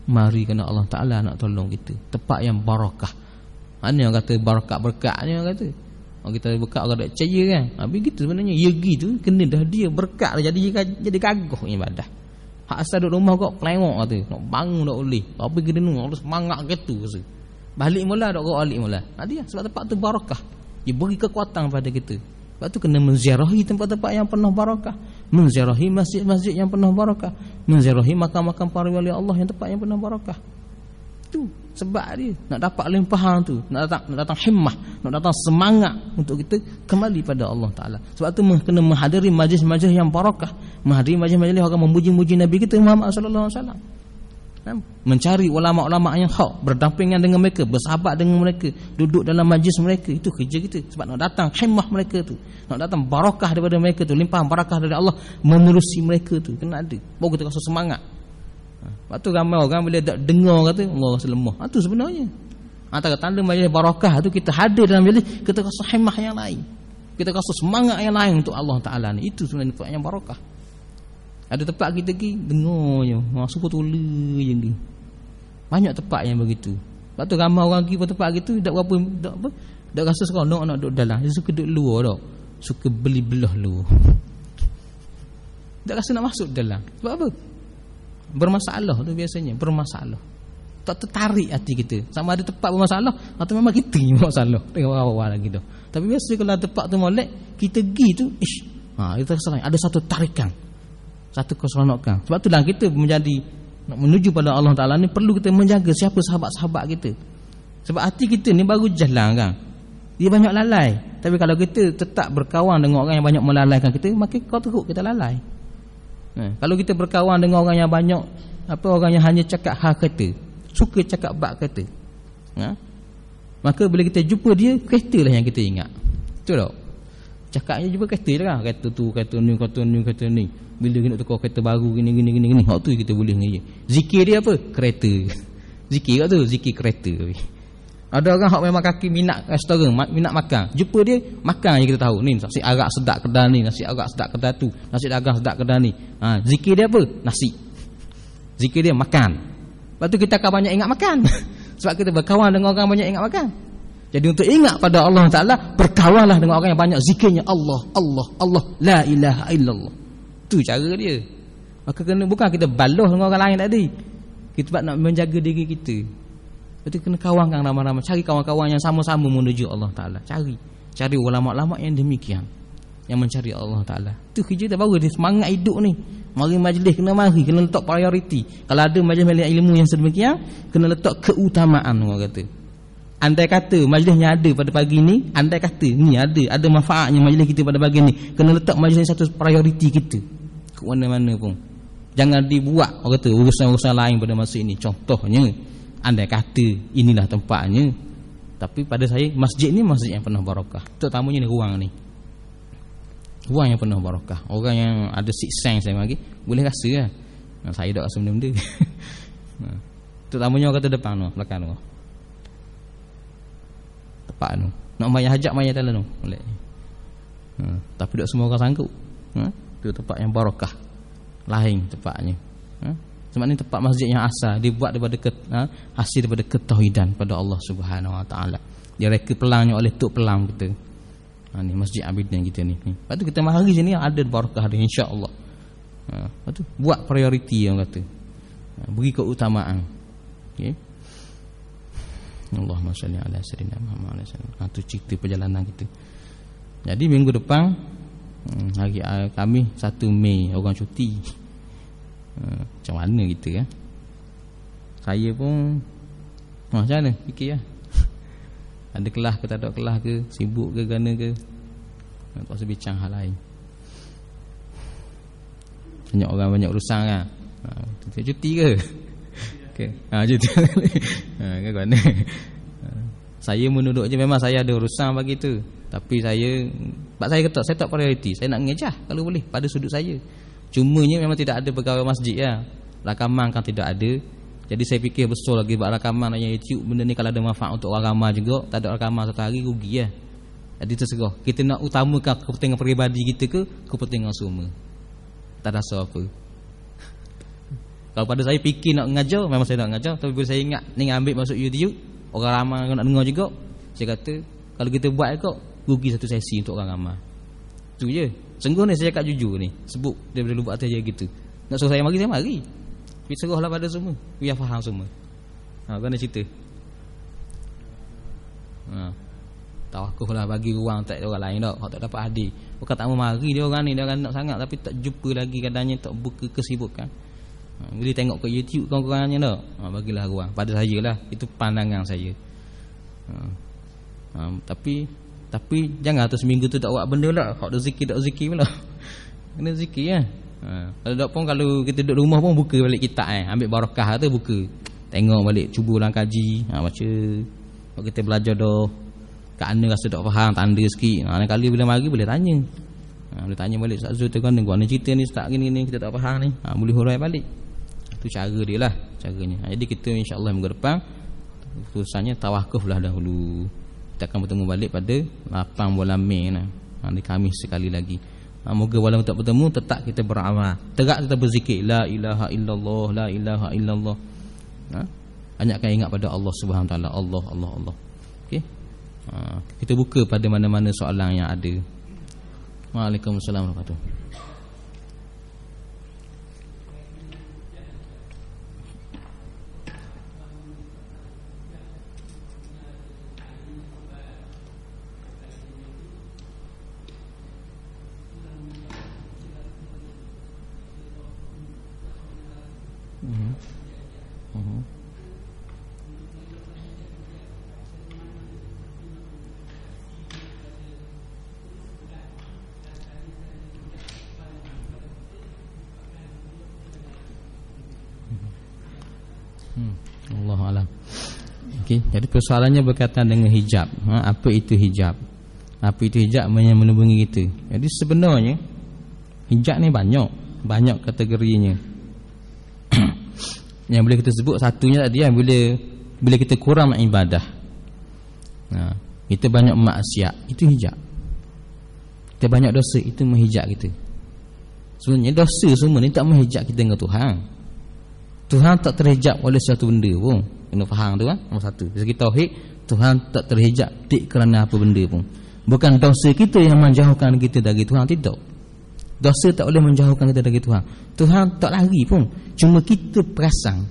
Mari kerana Allah Ta'ala nak tolong kita. Tempat yang barakah. Mana yang kata berkat-berkat ni orang kata. Orang kita berkat orang tak percaya kan. Habis gitu sebenarnya. Ya gitu. Kena dah dia berkat dah jadi gagah ibadah. Hak asal duduk rumah kau kelengok kata. Nak bangun tak boleh. Tapi kena nunggu. Harus semangat gitu. Balik mula tak kau balik mula. Dia sebab tempat tu barakah. Dia beri kekuatan pada kita. Sebab tu kena menziarahi tempat-tempat yang penuh barakah, menziarahi masjid-masjid yang penuh barakah, menziarahi makam-makam para wali Allah yang tempat yang penuh barakah. Tu sebab dia nak dapat limpahan tu, nak datang himmah, nak datang semangat untuk kita kembali pada Allah Ta'ala. Sebab tu kena menghadiri majlis-majlis yang barakah, menghadiri majlis-majlis orang memuji-muji Nabi kita Muhammad sallallahu alaihi wasallam. Mencari ulama-ulama yang hak, berdampingan dengan mereka, bersahabat dengan mereka, duduk dalam majlis mereka. Itu kerja kita. Sebab nak datang himmah mereka tu, nak datang barakah daripada mereka tu, limpahan barakah dari Allah menerusi mereka tu. Kena ada, baru kita rasa semangat. Lepas tu ramai orang bila tak dengar kata Allah rasa lemah. Itu sebenarnya antara tanda majlis barakah tu, kita hadir dalam majlis, kita rasa himmah yang lain, kita rasa semangat yang lain untuk Allah Ta'ala ni. Itu sebenarnya tempat yang barakah. Ada tempat kita pergi dengar je, suka tolak je ni. Banyak tempat yang begitu. Lepas tu ramai orang pergi ke tempat gitu, tak rasa seronok nak duduk dalam. Dia suka duduk luar tau. Suka beli belah luar. Tak rasa nak masuk dalam. Sebab apa? Bermasalah tu biasanya, bermasalah. Tak tertarik hati kita. Sama ada tempat bermasalah atau memang kita yang bermasalah. Tengok awal-awal lagi tu. Tapi biasa kalau tempat tu molek, kita pergi tu, kita rasa ada satu tarikan, satu keseronokan. Sebab itulah kita menjadi nak menuju pada Allah Ta'ala ni perlu kita menjaga siapa sahabat-sahabat kita. Sebab hati kita ni baru jalan kan, dia banyak lalai. Tapi kalau kita tetap berkawan dengan orang yang banyak melalaikan kita, maka kau teruk kita lalai. Kalau kita berkawan dengan orang yang banyak orang yang hanya cakap hal kita, suka cakap bab kita, maka bila kita jumpa dia, kereta lah yang kita ingat. Betul tak? Cakapnya jumpa kereta lah, kata tu, kata ni. Bila kita nak tukar kereta baru gini. Hak tu kita boleh dengan dia. Zikir dia apa? Kereta. Zikir kat tu, zikir kereta. Ada orang hak memang kaki minat restoran, minat makan. Jumpa dia, makan je kita tahu. Ni nasi arak sedap kedai ni, nasi arak sedap kedai tu, nasi dagang sedap kedai ni. Zikir dia apa? Nasi. Zikir dia makan. Lepas tu kita akan banyak ingat makan. Sebab kita berkawan dengan orang banyak ingat makan. Jadi untuk ingat pada Allah Ta'ala, berkawanlah dengan orang yang banyak zikirnya Allah, Allah, Allah, la ilaha illallah. Tu cara dia. Maka kena, bukan kita baloh dengan orang lain tadi. Kita nak menjaga diri kita. Betul, kena kawankan ramai-ramai, cari kawan-kawan yang sama-sama menuju Allah Taala. Cari ulama-ulama yang demikian, yang mencari Allah Taala. Tu kerja dah baru dia semangat hidup ni. Mari majlis kena kena letak prioriti. Kalau ada majlis ilmu yang sedemikian, kena letak keutamaan orang kata. Andai kata majlisnya ada pada pagi ni, andai kata ni ada manfaatnya majlis kita pada pagi ni, kena letak majlis satu prioriti kita ke mana-mana pun. Jangan dibuat orang kata urusan-urusan lain pada masa ini. Contohnya, andai kata inilah tempatnya, tapi pada saya masjid ni masjid yang penuh barakah. Terutamanya ni ruang ni, ruang yang penuh barakah. Orang yang ada sixth sense saya bagi boleh rasa lah. Saya tak rasa benda-benda. Terutamanya orang kata depan tu, belakang tu, tepat tu, nak mayat hajat mayat dalam tu boleh. Tapi tak semua orang sanggup. Tu tempat yang barakah, lain tempatnya. Sebab ni tempat masjid yang asal dibuat daripada hasil daripada ketauhidan pada Allah Subhanahu Wa Taala. Dia reka pelangnya oleh tok pelang kita. Ni Masjid Abidin kita ni. Lepas tu kita mari sini ada barakah dia, insya-Allah. Lepas tu buat prioriti yang kata. Beri keutamaan. Okey. Allahumma salli ala sayyidina Muhammad sallallahu alaihi wasallam. Tu cerita perjalanan kita. Jadi minggu depan hari kami 1 Mei orang cuti. Macam mana kita kan? Saya pun macam mana fikir lah. Ada kelas ke tak ada kelas ke, sibuk ke gana ke, tak usah bincang hal lain. Banyak orang banyak urusan kan. Cuti ke? Okey. Cuti. Kan mana? Saya menuduk je, memang saya ada urusan bagi tu. Tapi saya saya tak prioriti. Saya nak mengejar kalau boleh pada sudut saya. Cumanya memang tidak ada pegawai masjid lah. Rakaman kan tidak ada. Jadi saya fikir betul lagi buat rakaman yang YouTube. Benda ni kalau ada manfaat untuk orang ramai juga, tak ada rakaman satu hari rugi lah. Jadi terserah. Kita nak utamakan kepentingan peribadi kita ke kepentingan semua. Tak ada apa. Kalau pada saya fikir nak mengajar, memang saya nak mengajar. Tapi bila saya ingat ni ambil masuk YouTube, orang ramai nak dengar juga, saya kata kalau kita buat kok rugi satu sesi untuk orang ramai. Tu je. Sungguh ni saya cakap jujur ni. Sebut daripada lubuk hati je gitu. Nak suruh saya mari. Tapi serahlah pada semua, biar faham semua. Kena cerita. Tawakuf lah, bagi ruang tak ada orang lain dah. Hak tak dapat hadir. Bukan tak mau mari dia orang ni, dia orang nak sangat tapi tak jumpa lagi, kadangnya tak buka kesibukan. Boleh tengok ke YouTube kawan-kawannya dah. Bagilah ruang. Pada saya lah, itu pandangan saya. Tapi jangan atas seminggu tu tak buat benda lah. Hak dah zikir tak zikir pula. Kena zikir lah. Kalau tak pun, kalau kita duduk rumah pun buka balik kitab ambil barakah tu buka. Tengok balik, cuba ulang kaji, baca. Kalau kita belajar dah kat mana rasa tak faham, tanda sikit. Lain kali bila mari boleh tanya. Boleh tanya balik, Ustaz Zul tu kan gua ni cerita ni start gini kita tak faham ni. Boleh hurai balik. Itu cara dia lah, caranya. Jadi kita insya-Allah minggu depan urusannya tawakuf lah dahulu. Kita akan bertemu balik pada 8 bulan Mei ni. Hari Khamis sekali lagi. Moga walaupun tak bertemu tetap kita beramal. Tegak kita berzikir la ilaha illallah, la ilaha illallah. Banyakkan ingat pada Allah Subhanahu Wa Taala, Allah. Okey. Kita buka pada mana-mana soalan yang ada. Waalaikumsalam warahmatullahi. Allahu a'lam. Okey, jadi persoalannya berkaitan dengan hijab. Apa itu hijab? Apa itu hijab yang melindungi kita? Jadi sebenarnya hijab ni banyak kategorinya. Yang boleh kita sebut satunya tadi bila kita kurang ibadah. Kita banyak maksiat, itu hijab. Kita banyak dosa, itu menghijab kita. Sebenarnya dosa semua ni tak menghijab kita dengan Tuhan. Tuhan tak terhijab oleh satu benda pun. Kena faham tu kan? Nombor satu. Dari segi tauhid, Tuhan tak terhijab kerana apa benda pun. Bukan dosa kita yang menjauhkan kita dari Tuhan, tidak. Dosa tak boleh menjauhkan kita dari Tuhan. Tuhan tak lari pun. Cuma kita perasan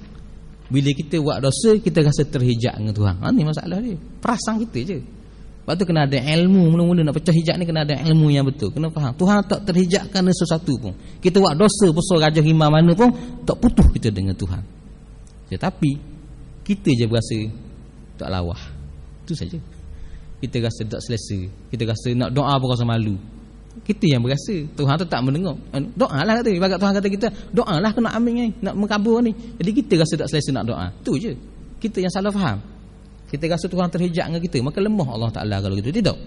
Bila kita buat dosa, kita rasa terhijab dengan Tuhan. Ni masalah dia. Perasaan kita je. Lepas tu kena ada ilmu. Mula-mula nak pecah hijab ni kena ada ilmu yang betul. Kena faham. Tuhan tak terhijab kerana sesuatu pun. Kita buat dosa besar raja himam mana pun, tak putus kita dengan Tuhan. Tetapi kita je berasa tak lawah. Itu saja. Kita rasa tak selesa. Kita rasa nak doa pun rasa malu. Kita yang berasa. Tuhan tu tak mendengar. Doa lah kata. Ibarat Tuhan kata kita, doa lah kena amin ni, nak mengkabur ni. Jadi kita rasa tak selesa nak doa. Tu je. Kita yang salah faham. Kita rasa Tuhan terhijab dengan kita, maka lemah Allah Ta'ala kalau gitu. Tidak.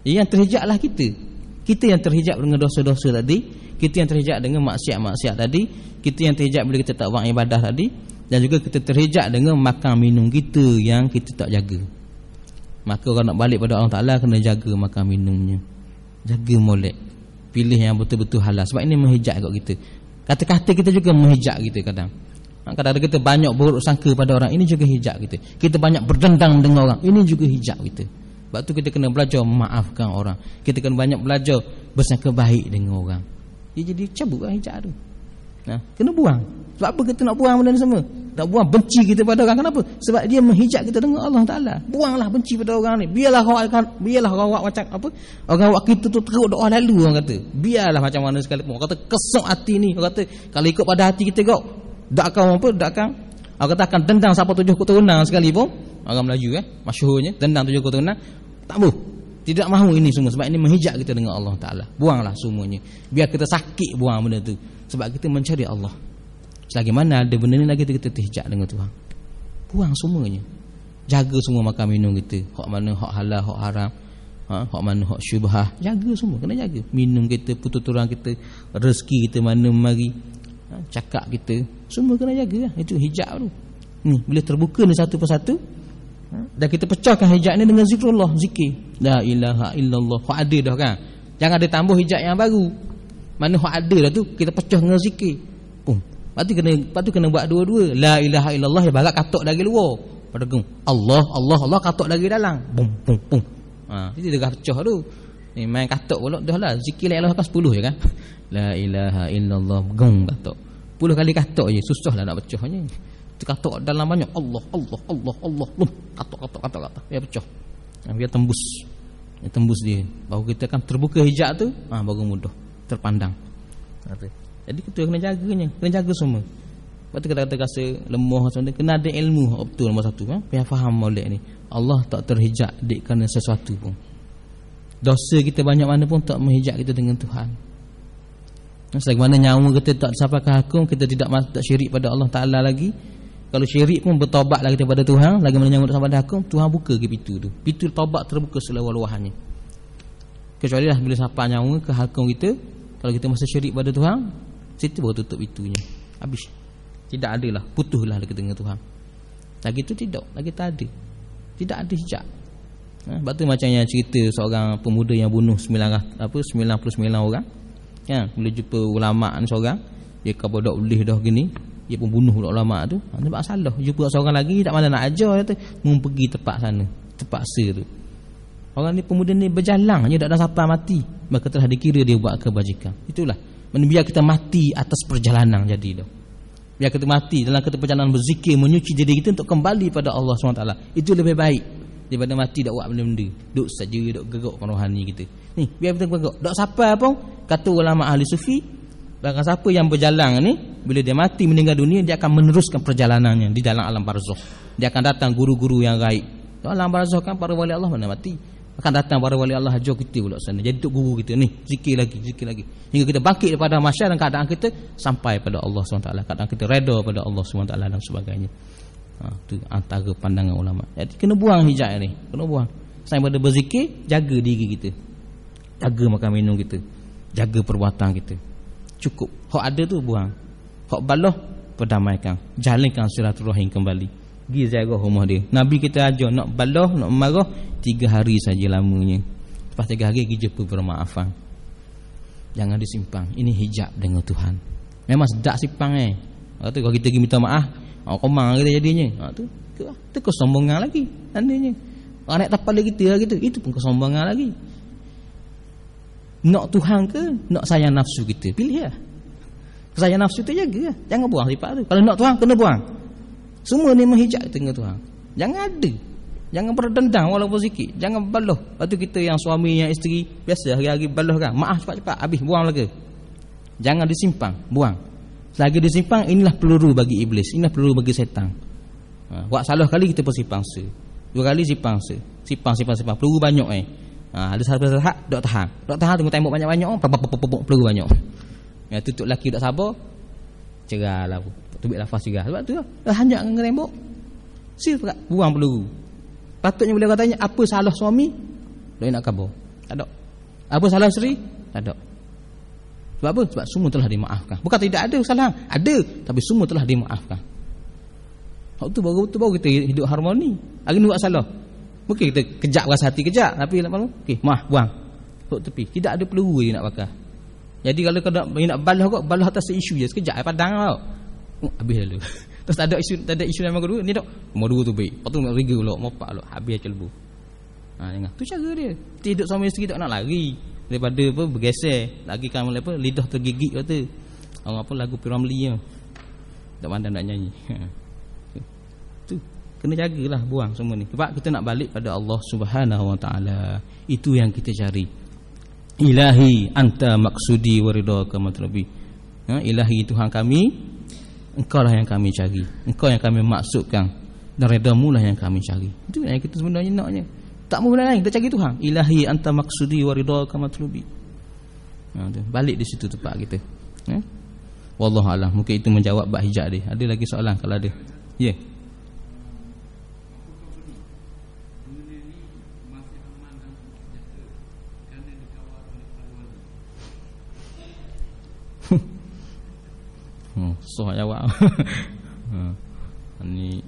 Yang terhijab lah kita. Kita yang terhijab dengan dosa-dosa tadi. Kita yang terhijab dengan maksiat-maksiat tadi. Kita yang terhijab bila kita tak buat ibadah tadi. Dan juga kita terhijab dengan makan minum kita yang kita tak jaga. Maka orang nak balik pada Allah Ta'ala kena jaga makan minumnya, jaga molek, pilih yang betul-betul halal. Sebab ini menghijab kat kita. Kata-kata kita juga menghijab kita kadang. Kadang-kadang kita banyak buruk sangka pada orang, ini juga hijab kita. Kita banyak berdendam dengan orang, ini juga hijab kita. Sebab tu kita kena belajar memaafkan orang. Kita kena banyak belajar bersangka baik dengan orang. Jadi cabutlah hijab tu. Kena buang. Sebab apa kita nak buang benda ni semua? Nak buang benci kita pada orang. Kenapa? Sebab dia menghijab kita dengan Allah Ta'ala. Buanglah benci pada orang ni. Biarlah orang macam apa? Orang awak kita tu teruk doa lalu, orang kata. Biarlah macam mana sekalipun. Orang kata kesok hati ni. Orang kata kalau ikut pada hati kita kau, dakkan apa? Dakkan. Orang kata akan dendang sampai 7 keturunan sekalipun. Orang Melayu masyhurnya dendang 7 keturunan. Tak mahu. Tidak mahu ini semua. Sebab ini menghijab kita dengan Allah Ta'ala. Buanglah semuanya. Biar kita sakit buang benda tu. Sebab kita mencari Allah. Selagi mana ada benda ni lagi kita terhijab dengan Tuhan. Buang semuanya. Jaga semua makan minum kita. Hak mana hak halal, hak haram, hak mana hak syubhah. Jaga semua, kena jaga. Minum kita, pertuturan kita, rezeki kita mana mari, cakap kita, semua kena jaga. Itu hijab tu. Bila terbuka ni satu persatu, dan kita pecahkan hijab ni dengan zikrullah, zikir. La ilaha illallah. Hak ada dah kan. Jangan ada tambah hijab yang baru. Mana hak ada dah tu, kita pecah dengan zikir. Lepas tu kena buat dua-dua. La ilaha illallah ya barat katok dari luar. Pada geng Allah Allah Allah katok dari dalam. Bum bum bum. Itu dah pecah tu. Ni main katok pula dah lah. Zikir la ilaha kan 10 je kan. La ilaha illallah geng katok. 10 kali katok je, susahlah nak pecahnya. Tu katok dalam banyak Allah Allah Allah Allah. Bum katok. Biar pecah. Biar tembus. Tembus dia. Baru kita kan terbuka hijab tu, baru mudah terpandang. Jadi kita kena jaganya, kena jaga semua. Lepas tu kita rasa lemah macam ni, kena ada ilmu betul nombor satu. Biar faham molek ni. Allah tak terhijab dik kerana sesuatu pun. Dosa kita banyak mana pun tak menghijab kita dengan Tuhan. Selagi mana nyawa kita tak sampai ke hukum, kita tak syirik pada Allah Ta'ala lagi. Kalau syirik pun bertaubatlah kita pada Tuhan. Lagi mana nyawa tak sampai hukum, Tuhan buka ke pintu tu. Pintu taubat terbuka seluas-luasnya. Kecuali lah bila sampai nyawa ke hukum kita, kalau kita masih syirik pada Tuhan, situ baru tutup pintunya. Habis. Tidak ada lah, putuslah kita dengan Tuhan. Lagi tu tidak, lagi tak ada. Tidak ada hijab. Sebab tu macam yang cerita seorang pemuda yang bunuh 99 orang. Bila jumpa ulama ni seorang, dia kata dak boleh dah gini, dia pun bunuh ulama tu. Sebab salah. Jumpa seorang lagi tak malah nak ajar, kata mau pergi tempat sana, terpaksa tu. Orang ni pemuda ni berjalan je tak ada siapa mati, maka telah dikira dia buat kebajikan. Itulah. Biar kita mati atas perjalanan jadi dah. Biar kita mati dalam perjalanan berzikir, menyuci diri kita untuk kembali pada Allah SWT. Itu lebih baik daripada mati dak buat benda-benda. Duk saja duk gerakkan rohani kita. Ni, biar kita gerak. Dak siapa pun kata ulama ahli sufi, bahkan siapa yang berjalan ni, bila dia mati meninggal dunia, dia akan meneruskan perjalanannya di dalam alam barzakh. Dia akan datang guru-guru yang gaib. Dalam barzakh kan para wali Allah mana mati. Akan datang para wali Allah hajar kita pula sana. Jadi untuk guru kita ni, zikir lagi. Hingga kita bangkit daripada mahsyar dan keadaan kita sampai pada Allah SWT. Keadaan kita reda pada Allah SWT dan sebagainya. Itu antara pandangan ulama. Jadi kena buang hijab ni. Kena buang. Selain pada berzikir, jaga diri kita. Jaga makan minum kita. Jaga perbuatan kita. Cukup. Hak ada tu buang. Hak balah, perdamaikan. Jalinkan silaturahim kembali. Pergi ziarah rumah dia. Nabi kita ajar nak balah, nak marah 3 hari saja lamanya. Lepas 3 hari pergi jumpa permaafan. Jangan disimpan. Ini hijab dengan Tuhan. Memang sedap simpang Kata kalau kita pergi minta maaf, komang kita jadinya. Tu kesombongan lagi tandanya. Orang naik tapal kita gitu, itu pun kesombongan lagi. Nak Tuhan ke nak sayang nafsu kita? Pilih lah. Sayang nafsu tu jaga. Jangan buang sifat tu. Kalau nak Tuhan kena buang. Semua ni menghijab tengah Tuhan. Jangan ada. Jangan berdendam walaupun sikit. Jangan baloh. Lepas tu kita yang suami, yang isteri, biasa hari-hari baloh kan. Maaf cepat-cepat, habis, buang lagi. Jangan disimpang, buang. Selagi disimpang, inilah peluru bagi iblis. Inilah peluru bagi setan. Buat salah kali kita pun simpang se. 2 kali simpang se. Simpang. Peluru banyak ada satu hak, dok tahan. Dok tahan tengok tembok banyak-banyak, peluru banyak. Ya tutup laki tak sabar. Cerahlah. Tubik lafaz cerah. Sebab tu hanyak dengan tembok. Sifat buang peluru. Patutnya boleh katanya apa salah suami? Dia nak khabar. Tak ada. Apa salah isteri? Tak ada. Sebab apa? Sebab semua telah dimaafkan. Bukan tidak ada kesalahan. Ada, tapi semua telah dimaafkan. Waktu tu baru kita hidup harmoni. Hari ni buat salah. Mungkin kita kejap rasa hati kejap, tapi lama okey, maaf, buang. Tok tepi. Tidak ada peluru dia nak bakar. Jadi kalau kau nak balah atas isu je sekejap padang tau. Habis lalu. Terus tak ada isu nama kedua ni dok. Nombor 2 tu baik. Lepas tu nak riga pula, mopak pula, habis celbu. Dengar. Tu cara dia. Hidup suami isteri tak nak lari daripada apa bergeser. Lagi kamu apa lidah tergigit kata. Orang apa lagu Piramli tu. Tak pandai nak nyanyi. Tu kena jagalah buang semua ni. Sebab kita nak balik pada Allah Subhanahu Wa Taala. Itu yang kita cari. Ilahi anta maksudi wa ridhaka matlabi. Ilahi Tuhan kami, Engkau lah yang kami cari. Engkau yang kami maksudkan. Dan redamu lah yang kami cari. Itu yang kita sebenarnya naknya. Tak mau benda lain, kita cari Tuhan. Ilahi anta maksudi wa ridhaka matlubi. Balik di situ tempat kita. Wallahu a'lam. Mungkin itu menjawab bab hijab dia. Ada lagi soalan kalau ada? Ya. Soal jawab. Ini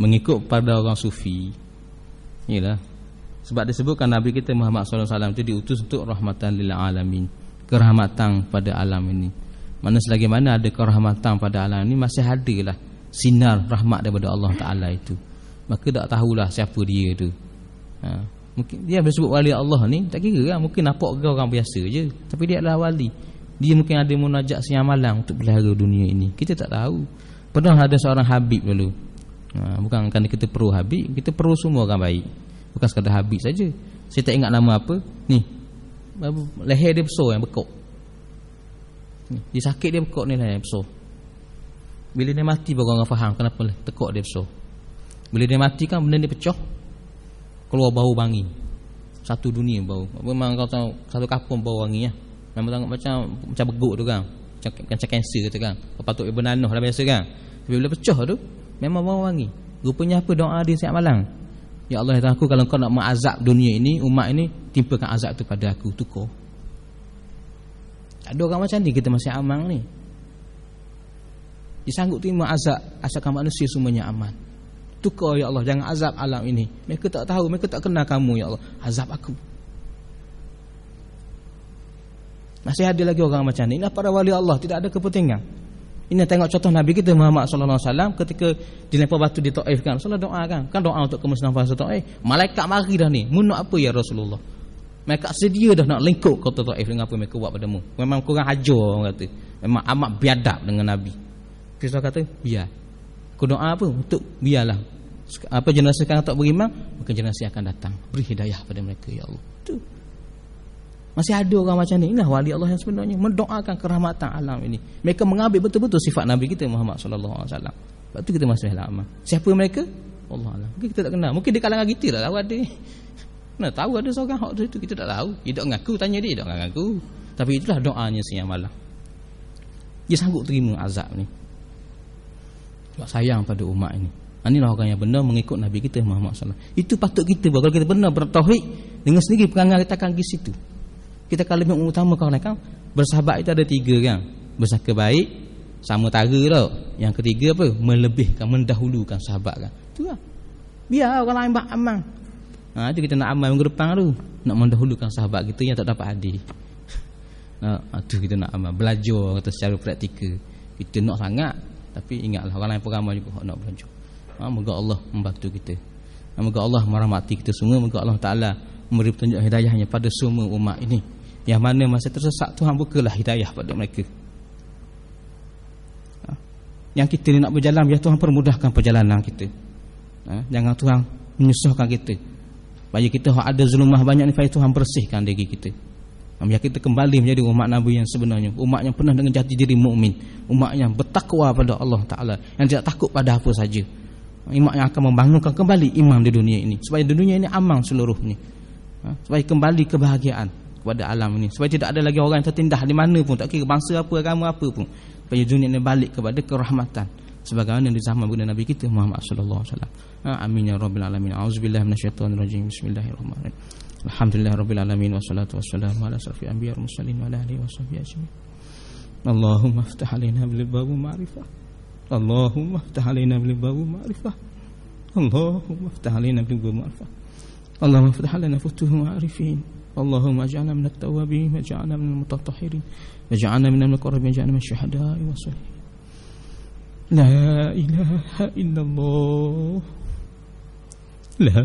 mengikut pada orang sufi. Yalah. Sebab disebutkan Nabi kita Muhammad sallallahu alaihi wasallam itu diutus untuk rahmatan lil alamin, kerahmatan pada alam ini. Mana selagi mana ada kerahmatan pada alam ini, masih adalah sinar rahmat daripada Allah Taala itu. Maka tak tahulah siapa dia tu. Mungkin dia disebut wali Allah ni, tak kira kan, mungkin nampak orang biasa je, tapi dia adalah wali. Dia mungkin ada munajat siang malam untuk pelihara dunia ini. Kita tak tahu. Pernah ada seorang Habib dulu. Bukan kerana kita perlu Habib, kita perlu semua orang baik. Bukan sekadar Habib saja. Saya tak ingat nama apa. Ni. Leher dia besar yang bekok. Dia sakit dia bekok ni leher besar. Bila dia mati baru orang faham kenapa tekok dia besar. Bila dia mati kan benda dia pecah. Keluar bau wangi. Satu dunia bau. Memang kau tahu satu kampung bau wangi ya. Nama tengok macam beguk tu kan. Macam kanser tu kan. Patut ibu nanuh lah biasa kan. Tapi bila pecah tu memang bau wangi. Rupanya apa doa dia siap malam. Ya Allah ya aku, kalau kau nak mengazab dunia ini, umat ini, timpakan azab tu pada aku. Tukar. Ada orang macam ni kita masih aman ni. Dia sanggup terima azab asalkan manusia semuanya aman. Tukar ya Allah, jangan azab alam ini. Mereka tak tahu, mereka tak kenal kamu ya Allah. Azab aku. Masih ada lagi orang macam ni. Ini para wali Allah, tidak ada kepentingan. Ini tengok contoh Nabi kita Muhammad sallallahu alaihi wasallam ketika dilempar batu di Taif kan. Rasulullah doa kan doa untuk kemusnahan fasa Taif. Malaikat mari dah ni. Mu nak apa ya Rasulullah? Mereka sedia dah nak lengkuk kota Taif dengan apa mereka buat padamu. Memang kurang ajar orang kata. Memang amat biadab dengan Nabi. Rasulullah kata, biar. Kau doa apa? Untuk biarlah. Apa generasi sekarang tak beriman, maka generasi akan datang. Beri hidayah pada mereka ya Allah. Tu. Masih ada orang macam ni. Inilah wali Allah yang sebenarnya mendoakan kerahmatan alam ini. Mereka mengambil betul-betul sifat Nabi kita Muhammad sallallahu alaihi wasallam. Sebab tu kita masih lama. Siapa mereka? Allah alam. Mungkin kita tak kenal. Mungkin di kalangan kita lah tahu ada. Mana tahu ada seorang hak tu kita tak tahu. Dia tak mengaku, tanya dia tak mengaku. Tapi itulah doanya siang malam. Dia sanggup terima azab ni. Sebab sayang pada umat ini. Inilah orang yang benar mengikut Nabi kita Muhammad sallallahu alaihi wasallam. Itu patut kita buat. Kalau kita benar bertauhid, dengan sendiri perangai kita akan pergi situ. Kita kalau lebih utamakan kan, bersahabat itu ada 3 kan. Bersangka baik, sama tara tau. Yang ketiga apa? Melebihkan, mendahulukan sahabat kan. Itu lah. Biar orang lain aman. Itu kita nak aman minggu depan tu. Nak mendahulukan sahabat kita yang tak dapat hadir. Itu kita nak aman. Belajar kata secara praktikal. Kita nak sangat, tapi ingatlah orang lain pun ramai juga nak belajar. Moga Allah membantu kita. Moga Allah merahmati kita semua. Moga Allah Ta'ala memberi petunjuk hidayahnya pada semua umat ini. Yang mana masih tersesat, Tuhan bukalah hidayah pada mereka. yang kita ni nak berjalan, biar Tuhan permudahkan perjalanan kita. Jangan Tuhan menyusahkan kita. Bagi kita ada zulumah banyak ni, supaya Tuhan bersihkan diri kita. Biar kita kembali menjadi umat Nabi yang sebenarnya, umat yang penuh dengan jati diri mukmin, umat yang bertakwa pada Allah Ta'ala, yang tidak takut pada apa saja, umat yang akan membangunkan kembali iman di dunia ini, supaya di dunia ini aman seluruhnya, supaya kembali kebahagiaan kepada alam ini, supaya tidak ada lagi orang yang tertindas di mana pun, tak kira bangsa apa, agama apa pun, supaya dunia ini balik kepada kerahmatan sebagaimana di zaman baginda Nabi kita Muhammad sallallahu alaihi wasallam. Amin ya rabbal alamin. Auzubillahi minasyaitonir rajim. Bismillahirrahmanirrahim. Alhamdulillahirabbil alamin wassalatu wassalamu ala asyrafil anbiya'i wal mursalin wa ala alihi washabbihi ajmain. Allahumma iftah alaina bil babu ma'rifah. Allahumma iftah alaina bil babu ma'rifah. Allahumma iftah alaina bil babu ma'rifah. Allahumma iftah alaina futuh ma'rifin. Allahumma ij'alna minat tawwabin waj'alna minal mutatahhirin waj'alna minal muqarrabin waj'alna minasy syuhada'i was-shalihin. La ilaha illallah. La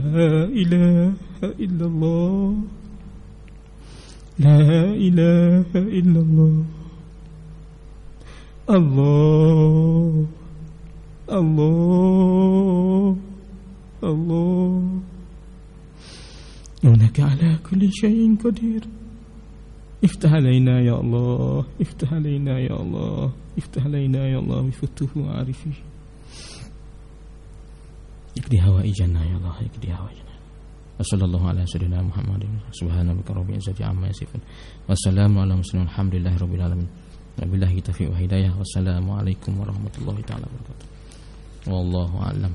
ilaha illallah. La ilaha illallah. Allah Allah Allah. Innaka ala kulli syai'in qadir. Iftah alaina ya Allah, iftah alaina ya Allah, iftah alaina ya Allah bifutuhu arifi. Ikdi hawaijana ya Allah, ikdi hawaijana. Wassallallahu ala sayyidina Muhammadin subhanaka rabbil izzati amma yasifun. Wassalamu ala mursalin alhamdulillahi rabbil alamin. Wabillahi taufiq wa hidayah. Wassalamu alaikum warahmatullahi taala wabarakatuh. Wallahu a'lam.